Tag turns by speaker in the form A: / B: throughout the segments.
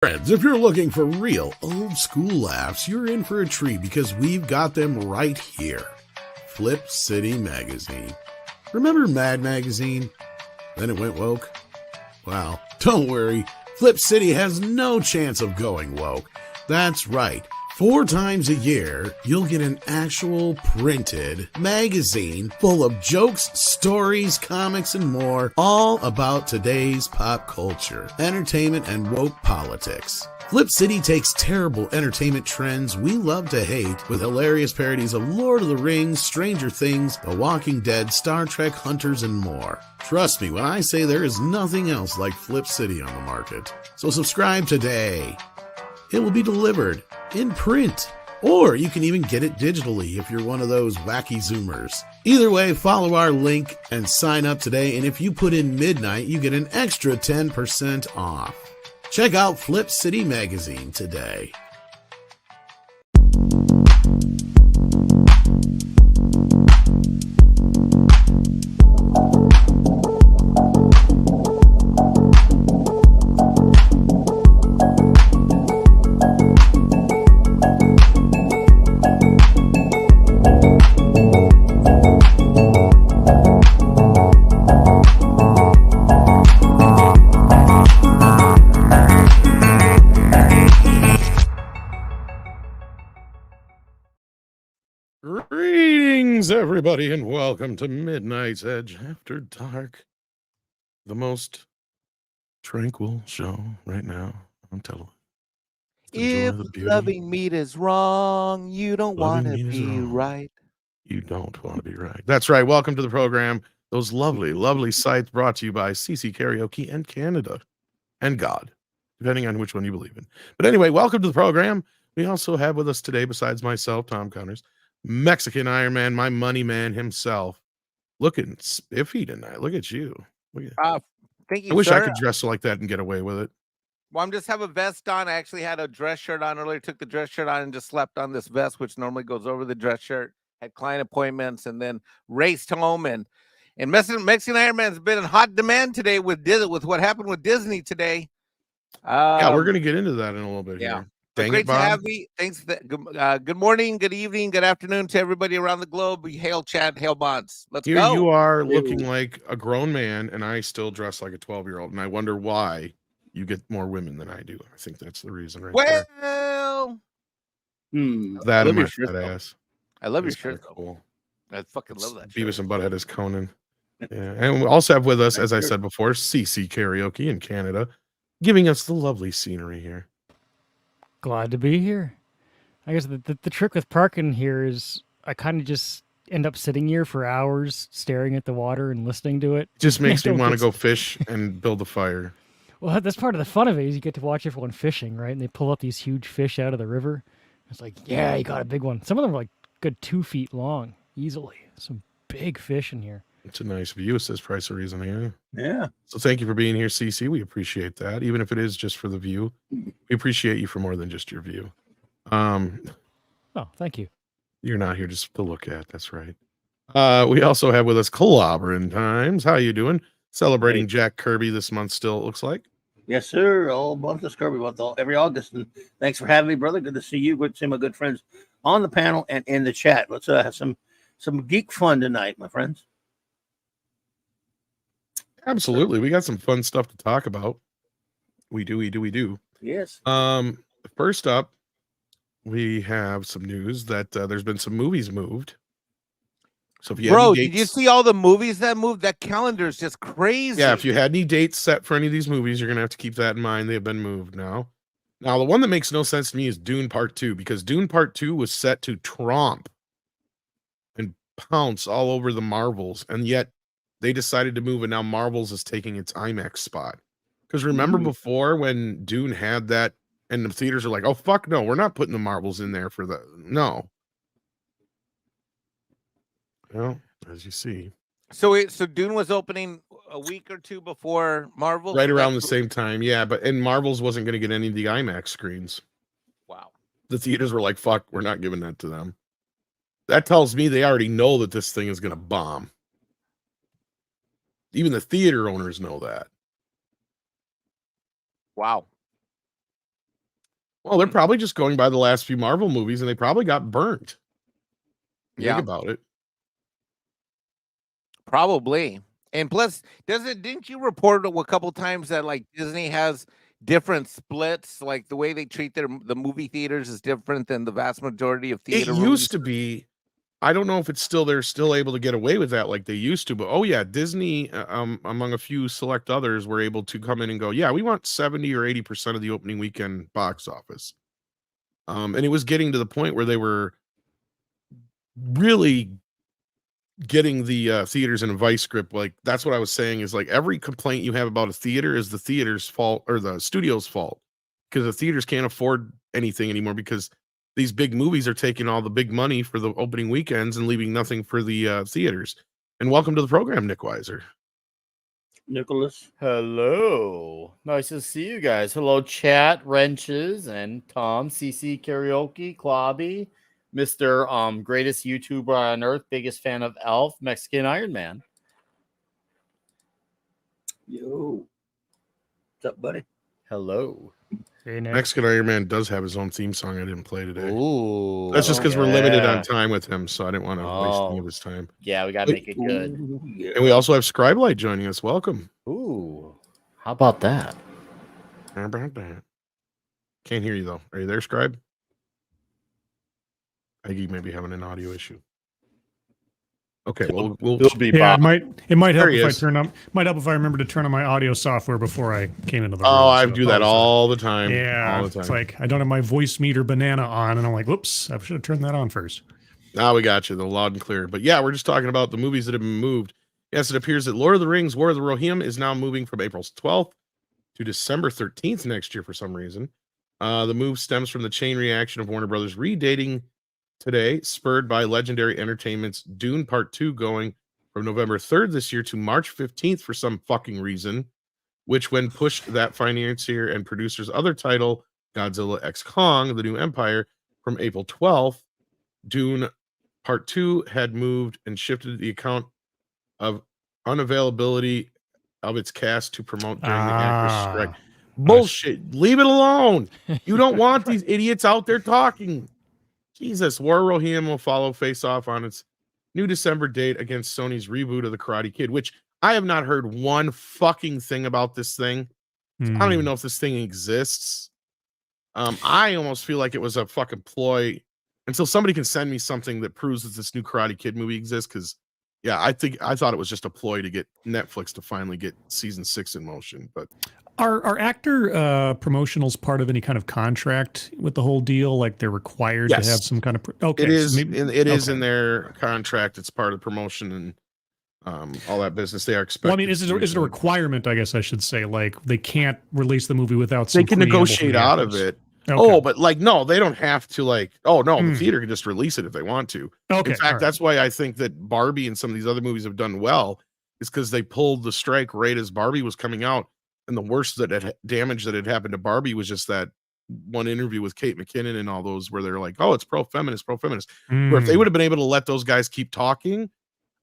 A: Friends, if you're looking for real old school laughs, you're in for a treat because we've got them right here. Flip City Magazine. Remember Mad Magazine? Then it went woke? Well, don't worry. Flip City has no chance of going woke. That's right. 4 times a year, you'll get an actual printed magazine full of jokes, stories, comics, and more, all about today's pop culture, entertainment, and woke politics. Flip City takes terrible entertainment trends we love to hate with hilarious parodies of Lord of the Rings, Stranger Things, The Walking Dead, Star Trek, Hunters, and more. Trust me when I say there is nothing else like Flip City on the market. So subscribe today. It will be delivered in print, or you can even get it digitally if you're one of those wacky Zoomers. Either way, follow our link and sign up today, and if you put in midnight, you get an extra 10% off. Check out Flip City Magazine today. Greetings, everybody, and welcome to Midnight's Edge After Dark, the most tranquil show right now on television.
B: If loving meat is wrong, you don't want to be right.
A: You don't want to be right. That's right. Welcome to the program. Those lovely, lovely sites brought to you by CC Karaoke and Canada and God, depending on which one you believe in. But anyway, welcome to the program. We also have with us today, besides myself, Tom Connors, Mexican Iron Man, my money man himself, looking spiffy tonight. Look at you.
B: Thank you,
A: I wish
B: sir.
A: I could dress like that and get away with it.
B: Well, I'm just have a vest on. I actually had a dress shirt on earlier. Took the dress shirt on and just slept on this vest, which normally goes over the dress shirt. Had client appointments and then raced home. And Mexican Iron Man's been in hot demand today with what happened with Disney today.
A: Yeah, we're gonna get into that in a little bit here. Dang
B: Great
A: it, Bob.
B: to have me. Thanks. Good morning, good evening, good afternoon to everybody around the globe. Hail Chad, hail Bonds. Let's
A: Here
B: go.
A: you are looking like a grown man, and I still dress like a 12-year-old, and I wonder why you get more women than I do. I think that's the reason right there. That and my fat ass.
B: I love your shirt.
A: Cool.
B: I fucking love that.
A: Beavis and Butthead is Conan. Yeah, and we also have with us, as I said before, CC Karaoke in Canada, giving us the lovely scenery here.
C: Glad to be here. I guess the trick with parking here is I kind of just end up sitting here for hours staring at the water and listening to it.
A: Just makes me want to go fish and build a fire.
C: Well, that's part of the fun of it is you get to watch everyone fishing, right? And they pull up these huge fish out of the river. It's like, yeah, you got a big one. Some of them are like good 2 feet long, easily. Some big fish in here.
A: It's a nice view, says Price of Reason here.
D: Yeah.
A: So thank you for being here, CC. We appreciate that. Even if it is just for the view, we appreciate you for more than just your view.
C: Oh, thank you.
A: You're not here just to look at. That's right. We also have with us Clobbering Times. How you doing? Celebrating Jack Kirby this month still, it looks like.
D: Yes, sir. All month of Kirby month, every August. And thanks for having me, brother. Good to see you. Good to see my good friends on the panel and in the chat. Let's have some geek fun tonight, my friends.
A: Absolutely. We got some fun stuff to talk about. We do.
D: Yes.
A: First up, we have some news that there's been some movies moved. So if you
B: did you see all the movies that moved? That calendar is just crazy.
A: Yeah, if you had any dates set for any of these movies, you're gonna have to keep that in mind. They have been moved now. Now, the one that makes no sense to me is Dune Part 2, because Dune Part 2 was set to tromp and pounce all over the Marvels, and yet they decided to move, and now Marvels is taking its IMAX spot. Because remember before when Dune had that, and the theaters are like, oh, fuck no, we're not putting the Marvels in there for the... No. Well, as you see.
B: So Dune was opening a week or two before Marvel?
A: Right around the same time, yeah. And Marvels wasn't going to get any of the IMAX screens.
B: Wow.
A: The theaters were like, fuck, we're not giving that to them. That tells me they already know that this thing is going to bomb. Even the theater owners know that.
B: Wow.
A: Well, they're probably just going by the last few Marvel movies, and they probably got burnt.
B: Yeah.
A: Think about it.
B: Probably. And plus, didn't you report a couple times that like Disney has different splits, like the way they treat the movie theaters is different than the vast majority of
A: It
B: theater
A: used to be. I don't know if it's still they're still able to get away with that like they used to, but oh yeah, Disney, among a few select others, were able to come in and go, yeah, we want 70 or 80% of the opening weekend box office. And it was getting to the point where they were really getting the theaters in a vice grip. Like that's what I was saying is like every complaint you have about a theater is the theater's fault or the studio's fault because the theaters can't afford anything anymore because these big movies are taking all the big money for the opening weekends and leaving nothing for the theaters. And welcome to the program, Nick Weiser.
D: Nicholas.
E: Hello. Nice to see you guys. Hello, chat, Wrenches, and Tom, CC Karaoke, Klobby, Mr. Greatest YouTuber on Earth, biggest fan of Elf, Mexican Iron Man.
D: Yo. What's up, buddy?
E: Hello.
C: Hey, Nick.
A: Mexican Iron Man does have his own theme song I didn't play today.
E: Ooh.
A: That's just because we're limited
E: yeah.
A: on time with him, so I didn't want to waste any of his time.
E: Yeah, we got to make it good.
D: Ooh, yeah.
A: And we also have Scribelight joining us. Welcome.
E: Ooh. How about that?
A: How about that? Can't hear you though. Are you there, Scribe? I think you may be having an audio issue. Okay, well,
E: It'll be
F: Yeah,
E: Bob.
F: it might help
A: There he
F: if I
A: is.
F: remember to turn on my audio software before I came into the room.
A: Oh, I
F: so
A: do that
F: apologize.
A: all the time.
F: Yeah,
A: all the time.
F: it's like I don't have my voice meter banana on, and I'm like, whoops, I should have turned that on first.
A: Now we got you, the loud and clear. But yeah, we're just talking about the movies that have been moved. Yes, it appears that Lord of the Rings, War of the Rohirrim is now moving from April 12th to December 13th next year for some reason. The move stems from the chain reaction of Warner Brothers redating today, spurred by Legendary Entertainment's Dune Part 2 going from November 3rd this year to March 15th for some fucking reason, which when pushed that financier and producer's other title, Godzilla X Kong, The New Empire, from April 12th, Dune Part 2 had moved and shifted the account of unavailability of its cast to promote during the actors' strike. Bullshit. Leave it alone. You don't want these idiots out there talking. Jesus. War Rohirrim will follow Face Off on its new December date against Sony's reboot of The Karate Kid, which I have not heard one fucking thing about this thing. I don't even know if this thing exists. I almost feel like it was a fucking ploy until somebody can send me something that proves that this new Karate Kid movie exists. Because, yeah, I thought it was just a ploy to get Netflix to finally get season 6 in motion. But
F: Are actor promotionals part of any kind of contract with the whole deal? Like they're required
A: Yes.
F: to have some kind of okay.
A: it is
F: so
A: it is
F: okay.
A: in their contract. It's part of the promotion and all that business. They are expected.
F: Well, I mean, is it a requirement? I guess I should say, like they can't release the movie without.
A: They
F: Some
A: can
F: preamble from
A: negotiate
F: the
A: out of
F: actors.
A: it.
F: Okay.
A: Oh, but like no, they don't have to. Like, oh no, the
F: Hmm.
A: theater can just release it if they want to.
F: Okay,
A: In fact,
F: all right.
A: that's why I think that Barbie and some of these other movies have done well, is because they pulled the strike right as Barbie was coming out, and the worst damage that had happened to Barbie was just that one interview with Kate McKinnon and all those where they're like, oh, it's pro-feminist. Where if they
F: Mm.
A: would have been able to let those guys keep talking,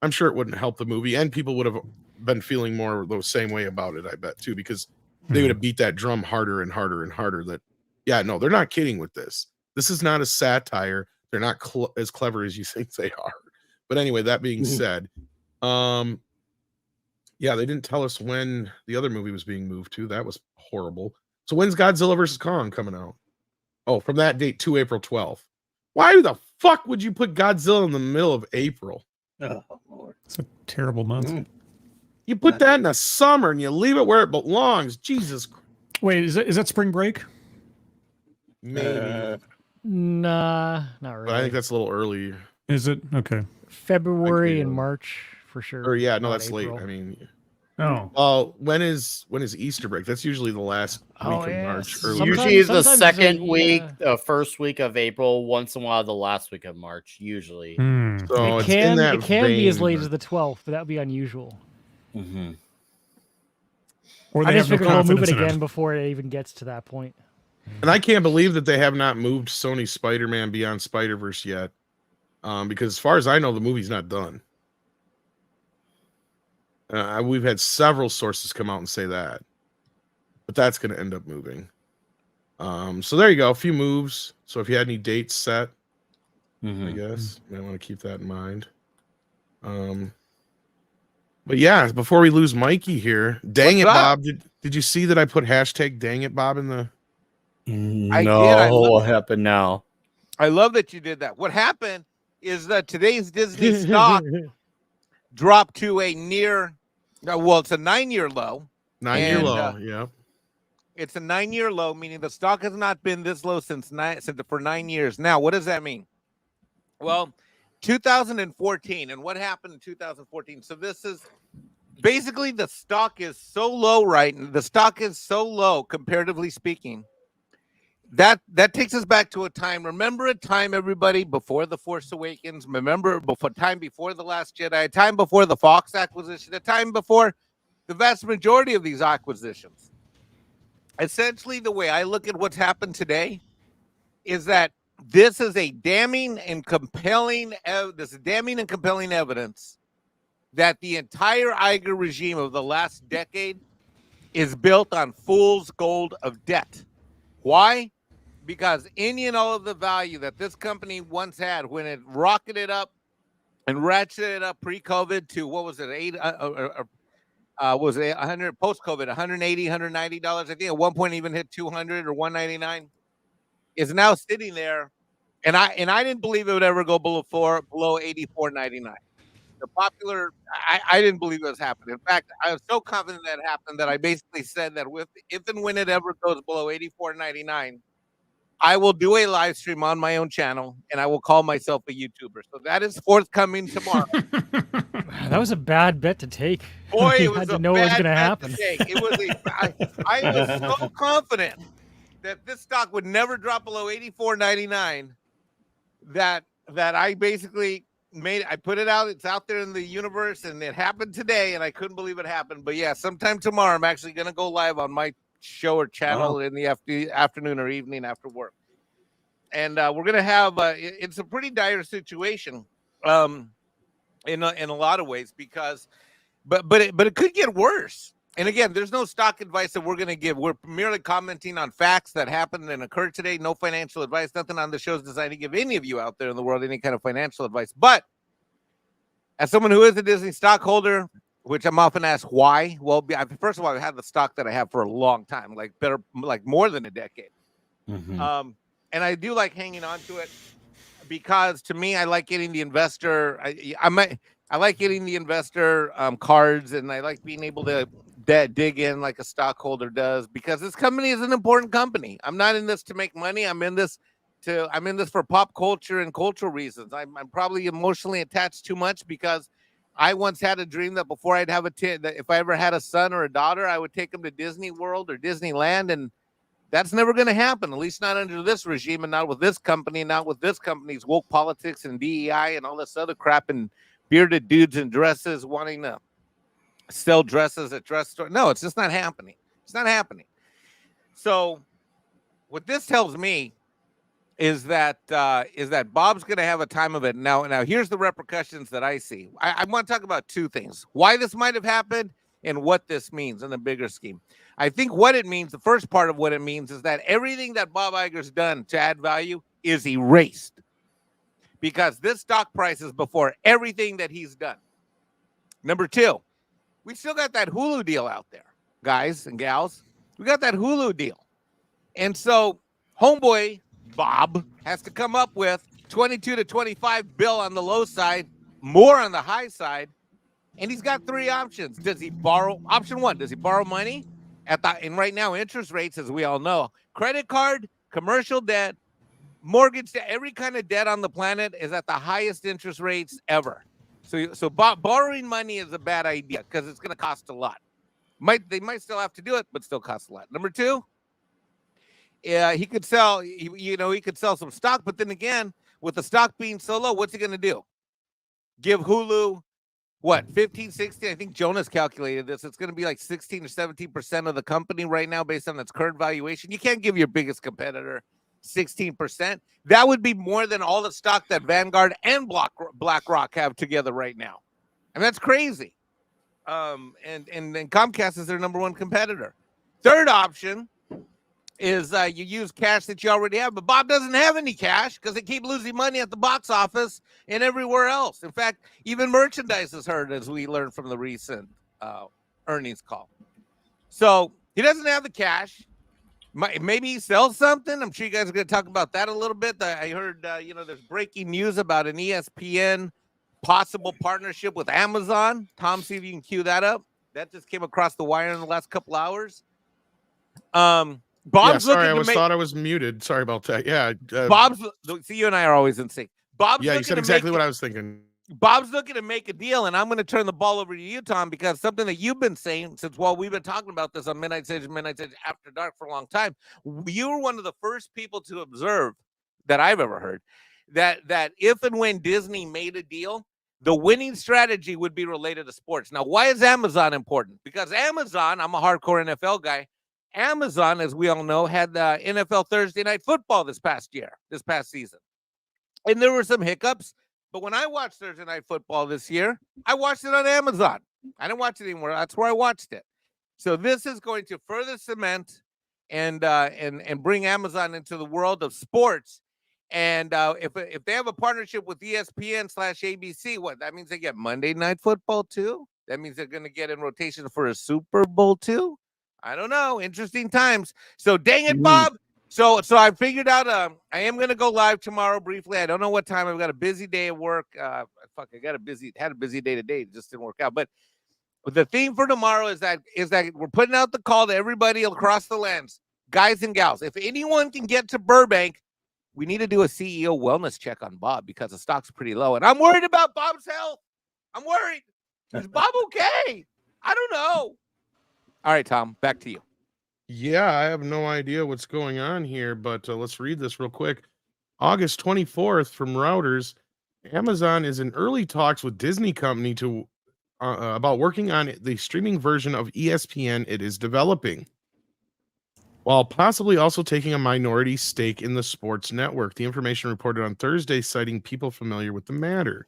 A: I'm sure it wouldn't help the movie, and people would have been feeling more the same way about it. I bet too, because they would have beat that drum harder and harder and harder. That, yeah, no, they're not kidding with this. This is not a satire. They're not as clever as you think they are. But anyway, that being said, yeah, they didn't tell us when the other movie was being moved to. That was horrible. So when's Godzilla vs. Kong coming out? Oh, from that date to April 12th. Why the fuck would you put Godzilla in the middle of April?
D: Oh, Lord.
F: It's a terrible month.
D: Mm.
A: You put that in the summer and you leave it where it belongs. Jesus Christ.
F: Wait, is that spring break?
A: Maybe.
C: Nah, not really.
A: But I think that's a little early.
F: Is it okay?
C: February
A: I
C: and
A: agree.
C: March for sure.
A: Or yeah, no,
C: not
A: that's late.
C: April.
A: I mean,
F: Oh,
A: when is Easter break? That's usually the last week
C: Oh,
A: of
C: yeah.
A: March.
C: Sometimes-
E: Usually the
C: sometimes
E: second
C: they,
E: week, the first week of April, once in a while the last week of March, usually.
F: Hmm.
A: So
C: it
A: it's in
C: can
A: that
C: it can be as
A: vein,
C: late
A: but-
C: as the 12th, but that would be unusual.
E: Mm-hmm.
F: Or
C: I
F: they
C: just
F: have no
C: figured they'll move
F: confidence
C: it
F: in
C: again before it even gets to that point.
A: And I can't believe that they have not moved Sony's Spider-Man Beyond Spider-Verse yet. Because as far as I know, the movie's not done. We've had several sources come out and say that. But that's going to end up moving.
G: So there you go, a few moves. So if you had any dates set, I
E: Mhm.
G: guess you might want to keep that in mind. But yeah, before we lose Mikey here, dang
B: What's
G: it,
B: up?
G: Bob. Did you see that I put hashtag dang it, Bob, in the
B: I
E: No,
B: did. I love
E: what
B: that.
E: happened now?
B: I love that you did that. What happened is that today's Disney stock dropped to a near, well, it's a 9-year low.
G: 9-year
B: And,
G: low? Yeah.
B: It's a 9-year low, meaning the stock has not been this low since for 9 years. Now, what does that mean? Well, 2014, and what happened in 2014? So this is basically the stock is so low right now. The stock is so low, comparatively speaking. That takes us back to a time. Remember a time, everybody, before the Force Awakens. Remember time before the Last Jedi. A time before the Fox acquisition. A time before the vast majority of these acquisitions. Essentially, the way I look at what's happened today is that this is a damning and compelling evidence that the entire Iger regime of the last decade is built on fool's gold of debt. Why? Because any and all of the value that this company once had when it rocketed up and ratcheted up pre-COVID to what was it, was it 100 post-COVID, $180, $190? I think at one point even hit 200 or 199. Is now sitting there, and I didn't believe it would ever go below 84.99. The popular, I didn't believe it was happening. In fact, I was so confident that happened that I basically said that if and when it ever goes below 84.99, I will do a live stream on my own channel and I will call myself a YouTuber. So that is forthcoming tomorrow.
C: That was a bad bet to take.
B: Boy,
C: You
B: it was
C: had to
B: a
C: know what was
B: bad
C: going to
B: bet
C: happen.
B: to take. It was I was so confident that this stock would never drop below 84.99 that I basically I put it out. It's out there in the universe, and it happened today, and I couldn't believe it happened. But yeah, sometime tomorrow, I'm actually going to go live on my show or channel in the afternoon or evening after work, and we're going to have. It's a pretty dire situation, in a lot of ways because, but it could get worse. And again, there's no stock advice that we're going to give. We're merely commenting on facts that happened and occurred today. No financial advice. Nothing on the show is designed to give any of you out there in the world any kind of financial advice. But as someone who is a Disney stockholder, which I'm often asked why, well, first of all, I've had the stock that I have for a long time, like more than a decade.
E: Mhm.
B: And I do like hanging on to it because to me, I like getting the investor. I like getting the investor cards, and I like being able to dig in like a stockholder does because this company is an important company. I'm not in this to make money. I'm in this for pop culture and cultural reasons. I'm probably emotionally attached too much because I once had a dream that before I'd have that if I ever had a son or a daughter, I would take them to Disney World or Disneyland, and that's never going to happen, at least not under this regime and not with this company, not with this company's woke politics and DEI and all this other crap and bearded dudes in dresses wanting to sell dresses at dress store. No, it's just not happening. It's not happening. So what this tells me is that Bob's going to have a time of it. Now, here's the repercussions that I see. I want to talk about two things: why this might have happened and what this means in the bigger scheme. I think what it means, the first part of what it means, is that everything that Bob Iger's done to add value is erased because this stock price is before everything that he's done. Number two, we still got that Hulu deal out there, guys and gals. We got that Hulu deal. And so homeboy Bob has to come up with 22 to 25 bill on the low side, more on the high side. And he's got three options. Does he borrow? Option one, does he borrow money? And right now, interest rates, as we all know, credit card, commercial debt, mortgage debt, every kind of debt on the planet is at the highest interest rates ever. So borrowing money is a bad idea because it's going to cost a lot. They might still have to do it, but still cost a lot. Number two, he could sell, he could sell some stock, but then again, with the stock being so low, what's he going to do? Give Hulu what, 15, 16? I think Jonas calculated this. It's going to be like 16 or 17% of the company right now based on its current valuation. You can't give your biggest competitor 16%. That would be more than all the stock that Vanguard and BlackRock have together right now. And that's crazy. And Comcast is their number one competitor. Third option is you use cash that you already have, but Bob doesn't have any cash because they keep losing money at the box office and everywhere else. In fact, even merchandise is hurt, as we learned from the recent earnings call. So he doesn't have the cash. Maybe he sells something. I'm sure you guys are going to talk about that a little bit. I heard, there's breaking news about an ESPN possible partnership with Amazon. Tom, see if you can cue that up. That just came across the wire in the last couple hours. Bob's
G: sorry,
B: looking
G: thought I was muted. Sorry about that. Yeah,
B: Bob's. See, you and I are always in sync. Bob's.
G: Yeah, you said exactly what I was thinking.
B: Bob's looking to make a deal, and I'm going to turn the ball over to you, Tom, because something that you've been saying since we've been talking about this on Midnight Sage After Dark for a long time. You were one of the first people to observe that I've ever heard that if and when Disney made a deal, the winning strategy would be related to sports. Now, why is Amazon important? Because Amazon, I'm a hardcore NFL guy. Amazon, as we all know, had the NFL Thursday Night Football this past season. And there were some hiccups. But when I watched Thursday Night Football this year, I watched it on Amazon. I didn't watch it anywhere. That's where I watched it. So this is going to further cement and bring Amazon into the world of sports. And if they have a partnership with ESPN/ABC, what that means they get Monday Night Football too. That means they're going to get in rotation for a Super Bowl too. I don't know. Interesting times. So dang it, Bob. So I figured out I am going to go live tomorrow briefly. I don't know what time. I've got a busy day at work. I had a busy day today. It just didn't work out. But the theme for tomorrow is that we're putting out the call to everybody across the lands, guys and gals. If anyone can get to Burbank, we need to do a CEO wellness check on Bob because the stock's pretty low. And I'm worried about Bob's health. I'm worried. Is Bob okay? I don't know. All right, Tom, back to you.
G: Yeah, I have no idea what's going on here, but let's read this real quick. August 24th from Reuters, Amazon is in early talks with Disney Company to about working on the streaming version of ESPN it is developing, while possibly also taking a minority stake in the sports network. The information reported on Thursday, citing people familiar with the matter.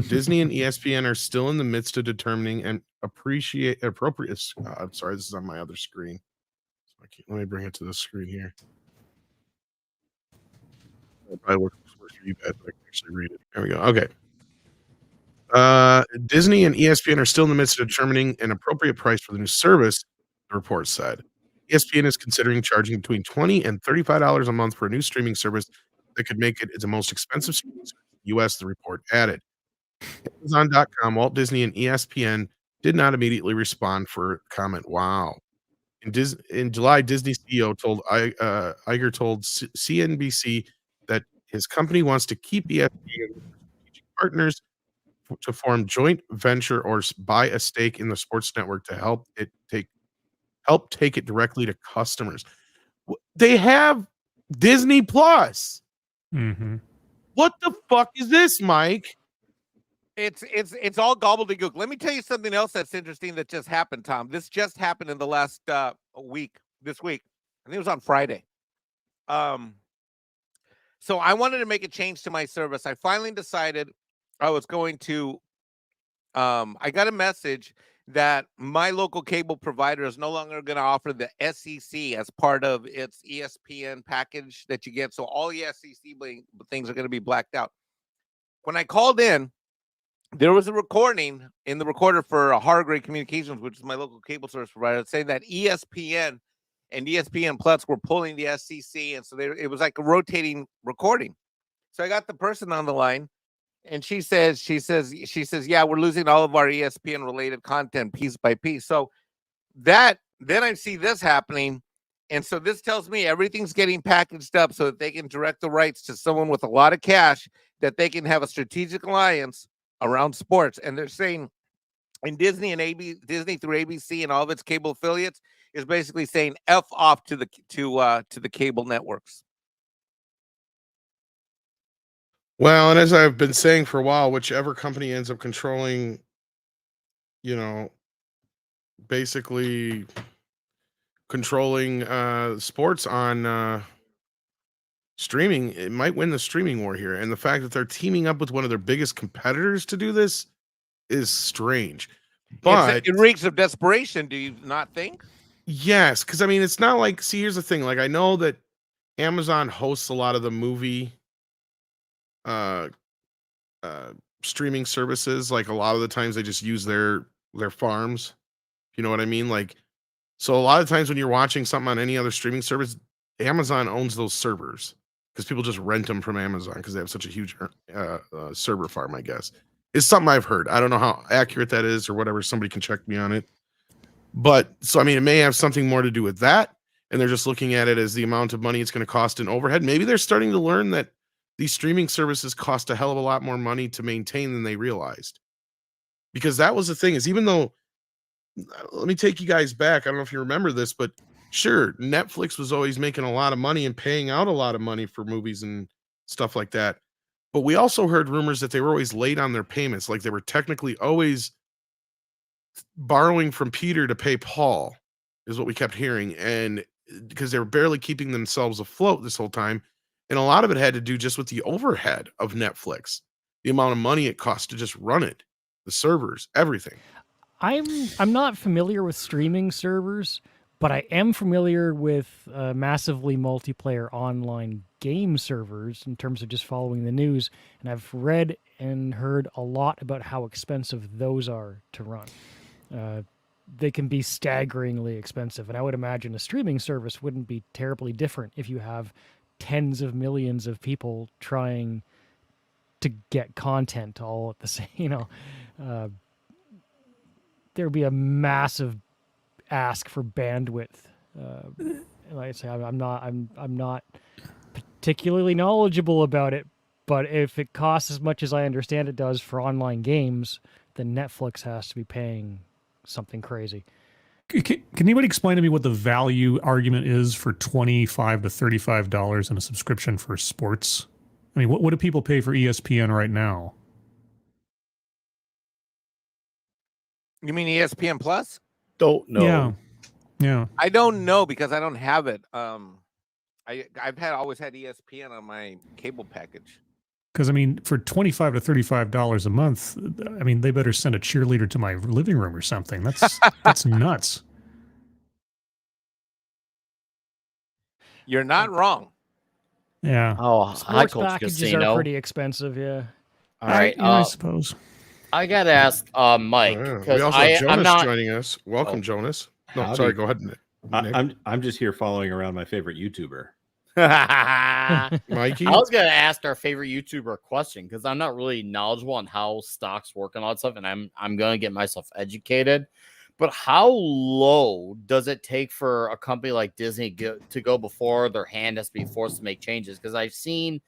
G: Disney and ESPN are still in the midst of determining and appropriate. I'm sorry, this is on my other screen. Let me bring it to the screen here. It probably works for you guys, but I can actually read it. There we go. Okay. Disney and ESPN are still in the midst of determining an appropriate price for the new service, the report said. ESPN is considering charging between $20 and $35 a month for a new streaming service that could make it the most expensive streaming service in the U.S., the report added. Amazon.com, Walt Disney, and ESPN did not immediately respond for comment. Wow. In July, Disney CEO Iger told CNBC that his company wants to keep ESPN partners to form joint venture or buy a stake in the sports network to help take it directly to customers. They have Disney Plus.
F: Mm-hmm.
G: What the fuck is this, Mike?
B: It's all gobbledygook. Let me tell you something else that's interesting that just happened, Tom. This just happened in the last week. This week, I think it was on Friday. So I wanted to make a change to my service. I finally decided I was going to. I got a message that my local cable provider is no longer going to offer the SEC as part of its ESPN package that you get. So all the SEC things are going to be blacked out. When I called in, there was a recording in the recorder for Hargrave Communications, which is my local cable service provider, saying that ESPN and ESPN Plus were pulling the SEC, and so it was like a rotating recording. So I got the person on the line, and she says, yeah, we're losing all of our ESPN related content piece by piece. So then I see this happening, and so this tells me everything's getting packaged up so that they can direct the rights to someone with a lot of cash, that they can have a strategic alliance around sports. And they're saying, and Disney Disney through ABC and all of its cable affiliates is basically saying F off to the cable networks.
G: Well, and as I've been saying for a while, whichever company ends up controlling, basically controlling sports on streaming, it might win the streaming war here. And the fact that they're teaming up with one of their biggest competitors to do this is strange. But
B: it reeks of desperation, do you not think?
G: Yes, because I mean, it's not like. See, here's the thing. Like, I know that Amazon hosts a lot of the movie uh, uh, streaming services. Like, a lot of the times they just use their farms. You know what I mean? Like, so a lot of times when you're watching something on any other streaming service, Amazon owns those servers because people just rent them from Amazon because they have such a huge server farm. I guess it's something I've heard. I don't know how accurate that is or whatever. Somebody can check me on it. But so I mean, it may have something more to do with that, and they're just looking at it as the amount of money it's going to cost in overhead. Maybe they're starting to learn that these streaming services cost a hell of a lot more money to maintain than they realized. Because that was the thing is even though let me take you guys back. I don't know if you remember this, but sure, Netflix was always making a lot of money and paying out a lot of money for movies and stuff like that. But we also heard rumors that they were always late on their payments, like they were technically always borrowing from Peter to pay Paul, is what we kept hearing. And because they were barely keeping themselves afloat this whole time. And a lot of it had to do just with the overhead of Netflix, the amount of money it cost to just run it, the servers, everything.
C: I'm not familiar with streaming servers, but I am familiar with massively multiplayer online game servers in terms of just following the news, and I've read and heard a lot about how expensive those are to run. They can be staggeringly expensive, and I would imagine a streaming service wouldn't be terribly different if you have tens of millions of people trying to get content all at the same, there would be a massive ask for bandwidth. Like I say, I'm not particularly knowledgeable about it, but if it costs as much as I understand it does for online games, then Netflix has to be paying something crazy.
F: Can anybody explain to me what the value argument is for $25 to $35 in a subscription for sports? I mean, what do people pay for ESPN right now?
B: You mean ESPN Plus?
E: Don't know.
F: Yeah.
B: I don't know because I don't have it. I've always had ESPN on my cable package.
F: Because I mean, for $25 to $35 a month, I mean, they better send a cheerleader to my living room or something. That's nuts.
B: You're not wrong.
F: Yeah.
E: Oh, High
C: Sports
E: Coach
C: packages
E: Casino.
C: are pretty expensive, yeah.
E: All right.
F: I suppose.
E: I gotta ask Mike
G: Yeah.
E: because
G: We also have Jonas
E: I'm not.
G: joining us. Welcome, Jonas. No,
H: Howdy.
G: sorry. Go ahead, Nick.
H: I'm just here following around my favorite YouTuber.
E: I
G: Mikey.
E: was gonna ask our favorite YouTuber a question because I'm not really knowledgeable on how stocks work and all that stuff, and I'm gonna get myself educated. But how low does it take for a company like Disney to go before their hand has to be forced to make changes? Because I've seen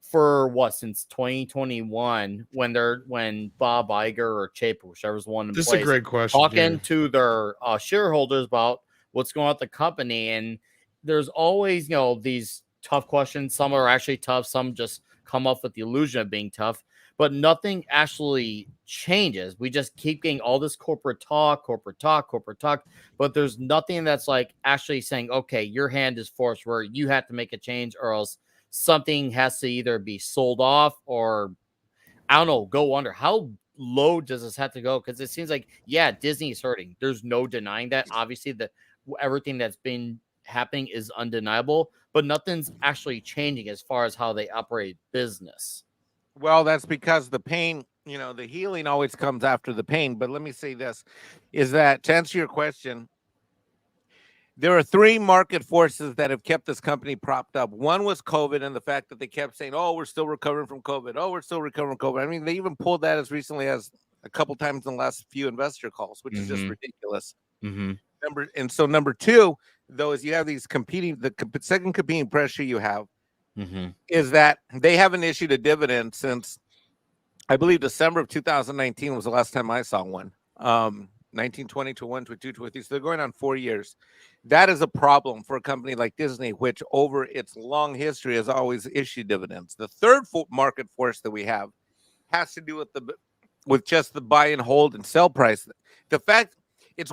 E: since 2021 when Bob Iger or Chapin, whichever's one in
G: This is
E: place,
G: a great question.
E: talking
G: yeah.
E: to their shareholders about what's going on at the company, and there's always these tough questions. Some are actually tough, some just come up with the illusion of being tough, but nothing actually changes. We just keep getting all this corporate talk, but there's nothing that's like actually saying, okay, your hand is forced where you have to make a change or else something has to either be sold off or I don't know, go under. How low does this have to go? Because it seems like, yeah, Disney is hurting. There's no denying that. Obviously, everything that's been happening is undeniable, but nothing's actually changing as far as how they operate business.
B: Well, that's because the pain, the healing always comes after the pain. But let me say this, is that to answer your question, there are three market forces that have kept this company propped up. One was COVID and the fact that they kept saying, oh, we're still recovering from COVID. Oh, we're still recovering from COVID. I mean, they even pulled that as recently as a couple times in the last few investor calls, which is just ridiculous.
E: Mm-hmm.
B: Number two, though, is you have these second competing pressure you have is that they haven't issued a dividend since, I believe, December of 2019 was the last time I saw one. 1920 to 1 to 2 to 3. So they're going on 4 years. That is a problem for a company like Disney, which over its long history has always issued dividends. The third market force that we have has to do with just the buy and hold and sell price. The fact it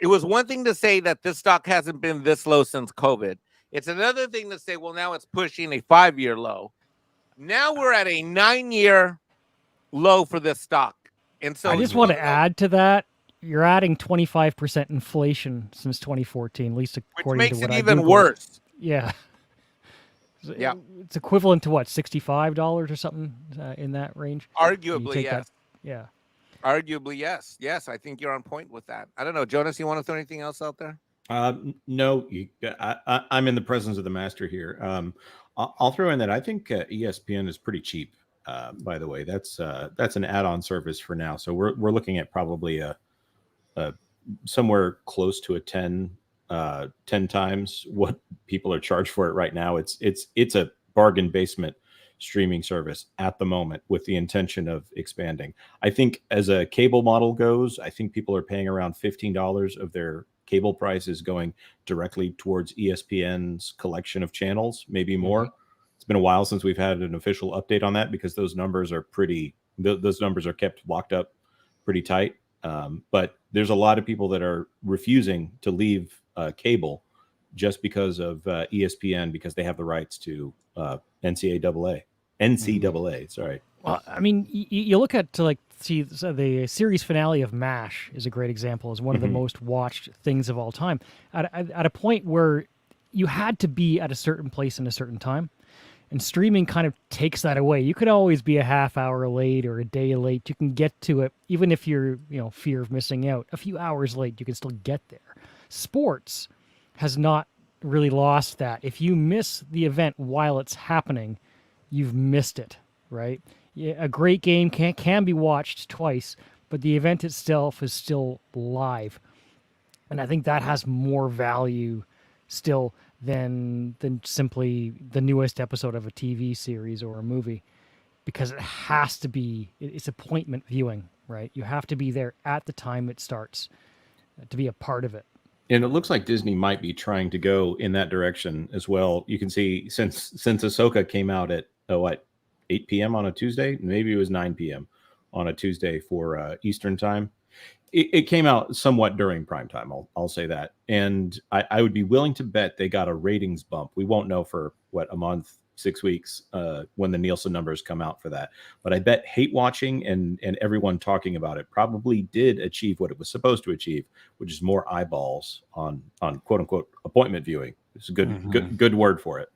B: was one thing to say that this stock hasn't been this low since COVID. It's another thing to say, well, now it's pushing a 5-year low. Now we're at a 9-year low for this stock. And so
C: I just want to add to that. you're adding 25% inflation since 2014, at least
B: Which
C: according
B: makes
C: to what
B: it
C: I
B: even
C: Googled.
B: worse.
C: Yeah.
B: Yeah.
C: It's equivalent to what, $65 or something in that range? You
B: Arguably,
C: take
B: yes.
C: that, yeah.
B: Arguably, yes. Yes, I think you're on point with that. I don't know, Jonas. You want to throw anything else out there?
H: No, I'm in the presence of the master here. I'll throw in that I think ESPN is pretty cheap. By the way, that's an add-on service for now. So we're looking at probably a somewhere close to a 10 times what people are charged for it right now. It's a bargain basement streaming service at the moment with the intention of expanding. I think as a cable model goes, I think people are paying around $15 of their cable price is going directly towards ESPN's collection of channels, maybe more. It's been a while since we've had an official update on that because those numbers are those numbers are kept locked up pretty tight. But there's a lot of people that are refusing to leave cable just because of ESPN, because they have the rights to NCAA. Sorry.
C: Well, I mean, you look at the series finale of MASH is a great example. Is one of the most watched things of all time. At a point where you had to be at a certain place in a certain time, and streaming kind of takes that away. You could always be a half hour late or a day late. You can get to it, even if you're fear of missing out. A few hours late, you can still get there. Sports has not really lost that. If you miss the event while it's happening, you've missed it, right? Yeah, a great game can be watched twice, but the event itself is still live. And I think that has more value still than simply the newest episode of a TV series or a movie, because it has to be, it's appointment viewing, right? You have to be there at the time it starts to be a part of it.
H: And it looks like Disney might be trying to go in that direction as well. You can see since Ahsoka came out at 8 p.m. on a Tuesday, maybe it was 9 p.m. on a Tuesday for Eastern time. It came out somewhat during prime time. I'll say that. And I would be willing to bet they got a ratings bump. We won't know for a month, 6 weeks when the Nielsen numbers come out for that. But I bet hate watching and everyone talking about it probably did achieve what it was supposed to achieve, which is more eyeballs on quote unquote appointment viewing. It's a good word for it.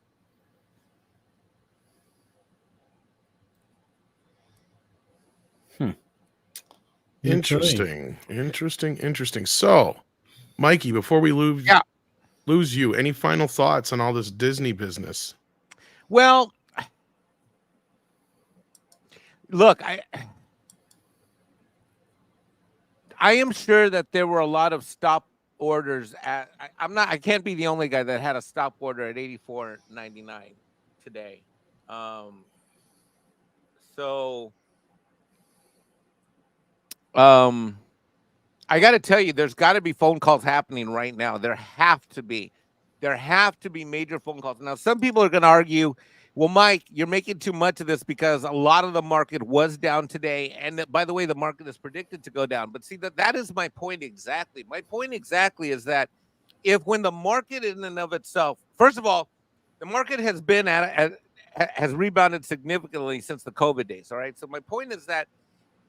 G: Interesting. So, Mikey, before we lose you, any final thoughts on all this Disney business?
B: Well, look, I am sure that there were a lot of stop orders at. I can't be the only guy that had a stop order at $84.99 today. I got to tell you, there's got to be phone calls happening right now. There have to be major phone calls. Now, some people are going to argue, well, Mike, you're making too much of this because a lot of the market was down today. And by the way, the market is predicted to go down. But see, that is my point exactly. My point exactly is that when the market in and of itself, first of all, the market has been has rebounded significantly since the COVID days. All right. So my point is that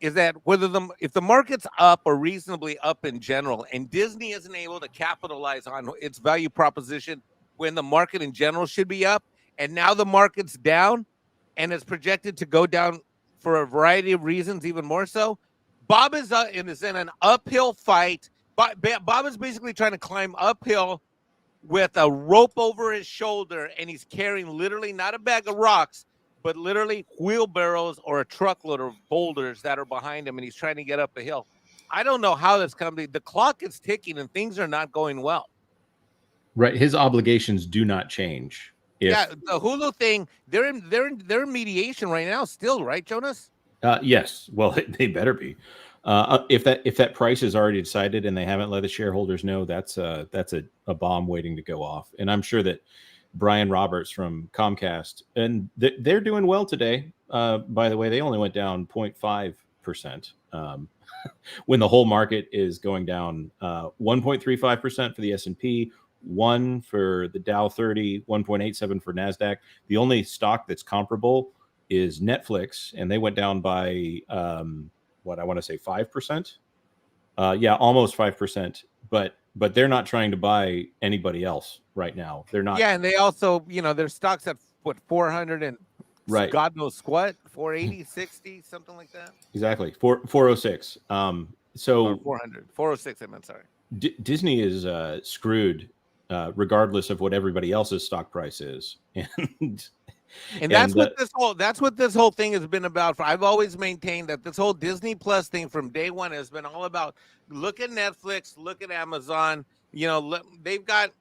B: if the market's up or reasonably up in general, and Disney isn't able to capitalize on its value proposition when the market in general should be up, and now the market's down and is projected to go down for a variety of reasons, even more so, Bob is in an uphill fight. Bob is basically trying to climb uphill with a rope over his shoulder, and he's carrying literally not a bag of rocks, but literally wheelbarrows or a truckload of boulders that are behind him, and he's trying to get up a hill. I don't know how that's coming. The clock is ticking, and things are not going well.
H: Right, his obligations do not change.
B: Yeah, the Hulu thing, they're in mediation right now, still, right, Jonas?
H: Yes. Well, they better be. If that price is already decided and they haven't let the shareholders know, that's a bomb waiting to go off. And I'm sure that Brian Roberts from Comcast, and they're doing well today. By the way, they only went down 0.5%. When the whole market is going down 1.35% for the S&P, 1 for the Dow 30, 1.87 for NASDAQ. The only stock that's comparable is Netflix, and they went down by 5%. Yeah, almost 5%. But they're not trying to buy anybody else right now. They're not.
B: Yeah, and they also, their stocks at what 400 and
H: Right.
B: God knows what, 480, 60, something like that.
H: Exactly. 406.
B: Or
H: So
B: 400, 406. I meant sorry.
H: Disney is screwed, regardless of what everybody else's stock price is,
B: And that's what this whole thing has been about. I've always maintained that this whole Disney Plus thing from day one has been all about look at Netflix, look at Amazon. They've got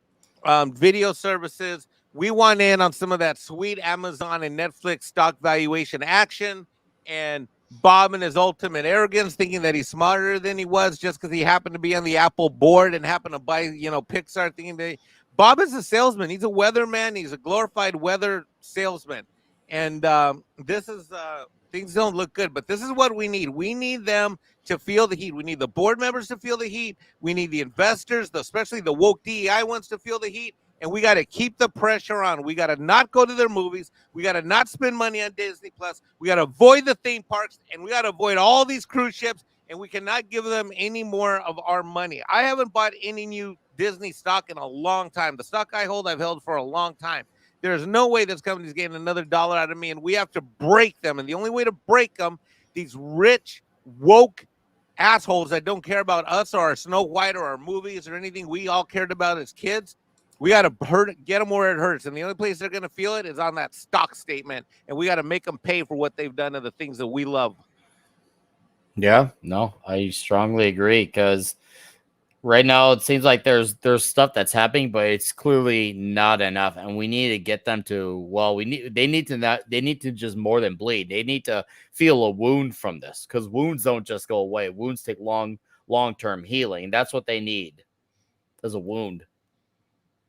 B: video services. We want in on some of that sweet Amazon and Netflix stock valuation action. And Bob and his ultimate arrogance, thinking that he's smarter than he was just because he happened to be on the Apple board and happened to buy, Pixar, thinking that Bob is a salesman. He's a weatherman. He's a glorified weather salesman. And this is things don't look good, but this is what we need. We need them to feel the heat. We need the board members to feel the heat. We need the investors, especially the woke DEI ones, to feel the heat. And we got to keep the pressure on. We got to not go to their movies. We got to not spend money on Disney Plus. We got to avoid the theme parks, and we got to avoid all these cruise ships. And we cannot give them any more of our money. I haven't bought any new Disney stock in a long time. The stock I hold, I've held for a long time. There's no way this company's getting another dollar out of me, and we have to break them. And the only way to break them, these rich, woke assholes that don't care about us or our Snow White or our movies or anything we all cared about as kids, we got to get them where it hurts. And the only place they're going to feel it is on that stock statement. And we got to make them pay for what they've done to the things that we love.
E: Yeah, no, I strongly agree, because right now it seems like there's stuff that's happening, but it's clearly not enough, and we need to get them to they need to just more than bleed. They need to feel a wound from this, because wounds don't just go away. Wounds take long-term healing. That's what they need. There's a wound.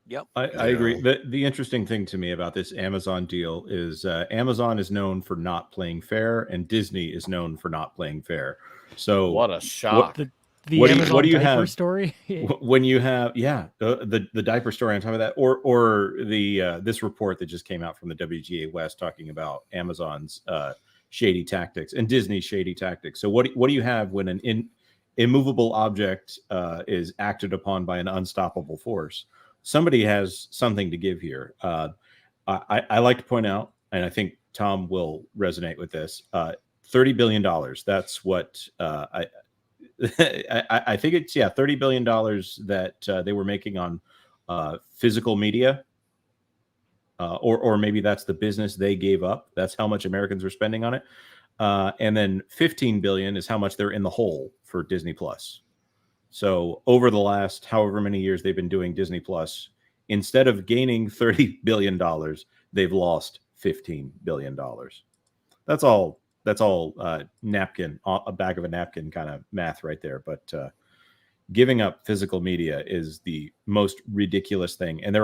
B: Yep.
H: I agree. The interesting thing to me about this Amazon deal is Amazon is known for not playing fair, and Disney is known for not playing fair. So
E: what a shock.
C: The
H: Amazon
C: what do you
H: diaper
C: have story?
H: When you have the diaper story on top of that, or the this report that just came out from the WGA West talking about Amazon's shady tactics and Disney's shady tactics. So what do you have when an immovable object is acted upon by an unstoppable force? Somebody has something to give here. I like to point out, and I think Tom will resonate with this, $30 billion. That's what I think it's, $30 billion that they were making on physical media. Or maybe that's the business they gave up. That's how much Americans are spending on it. And then 15 billion is how much they're in the hole for Disney Plus. So over the last however many years they've been doing Disney Plus, instead of gaining $30 billion, they've lost $15 billion. That's all napkin, a back of a napkin kind of math right there. But giving up physical media is the most ridiculous thing. And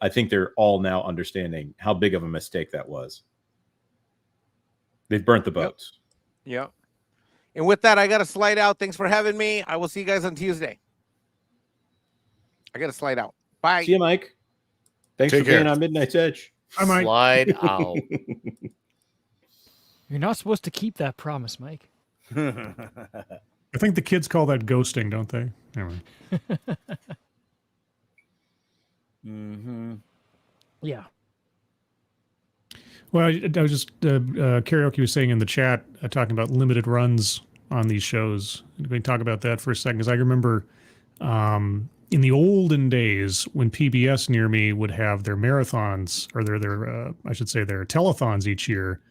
H: I think they're all now understanding how big of a mistake that was. They've burnt the boats.
B: Yep. And with that, I got to slide out. Thanks for having me. I will see you guys on Tuesday. I got to slide out. Bye.
H: See you, Mike. Thanks
G: Take
H: for being
G: care.
H: on Midnight's Edge.
F: I might.
E: Slide out.
C: You're not supposed to keep that promise, Mike.
F: I think the kids call that ghosting, don't they? Anyway.
E: Mm-hmm.
C: Yeah.
F: Well, I was just karaoke was saying in the chat, talking about limited runs on these shows. We can talk about that for a second, because I remember in the olden days when PBS near me would have their marathons, or their their telethons each year.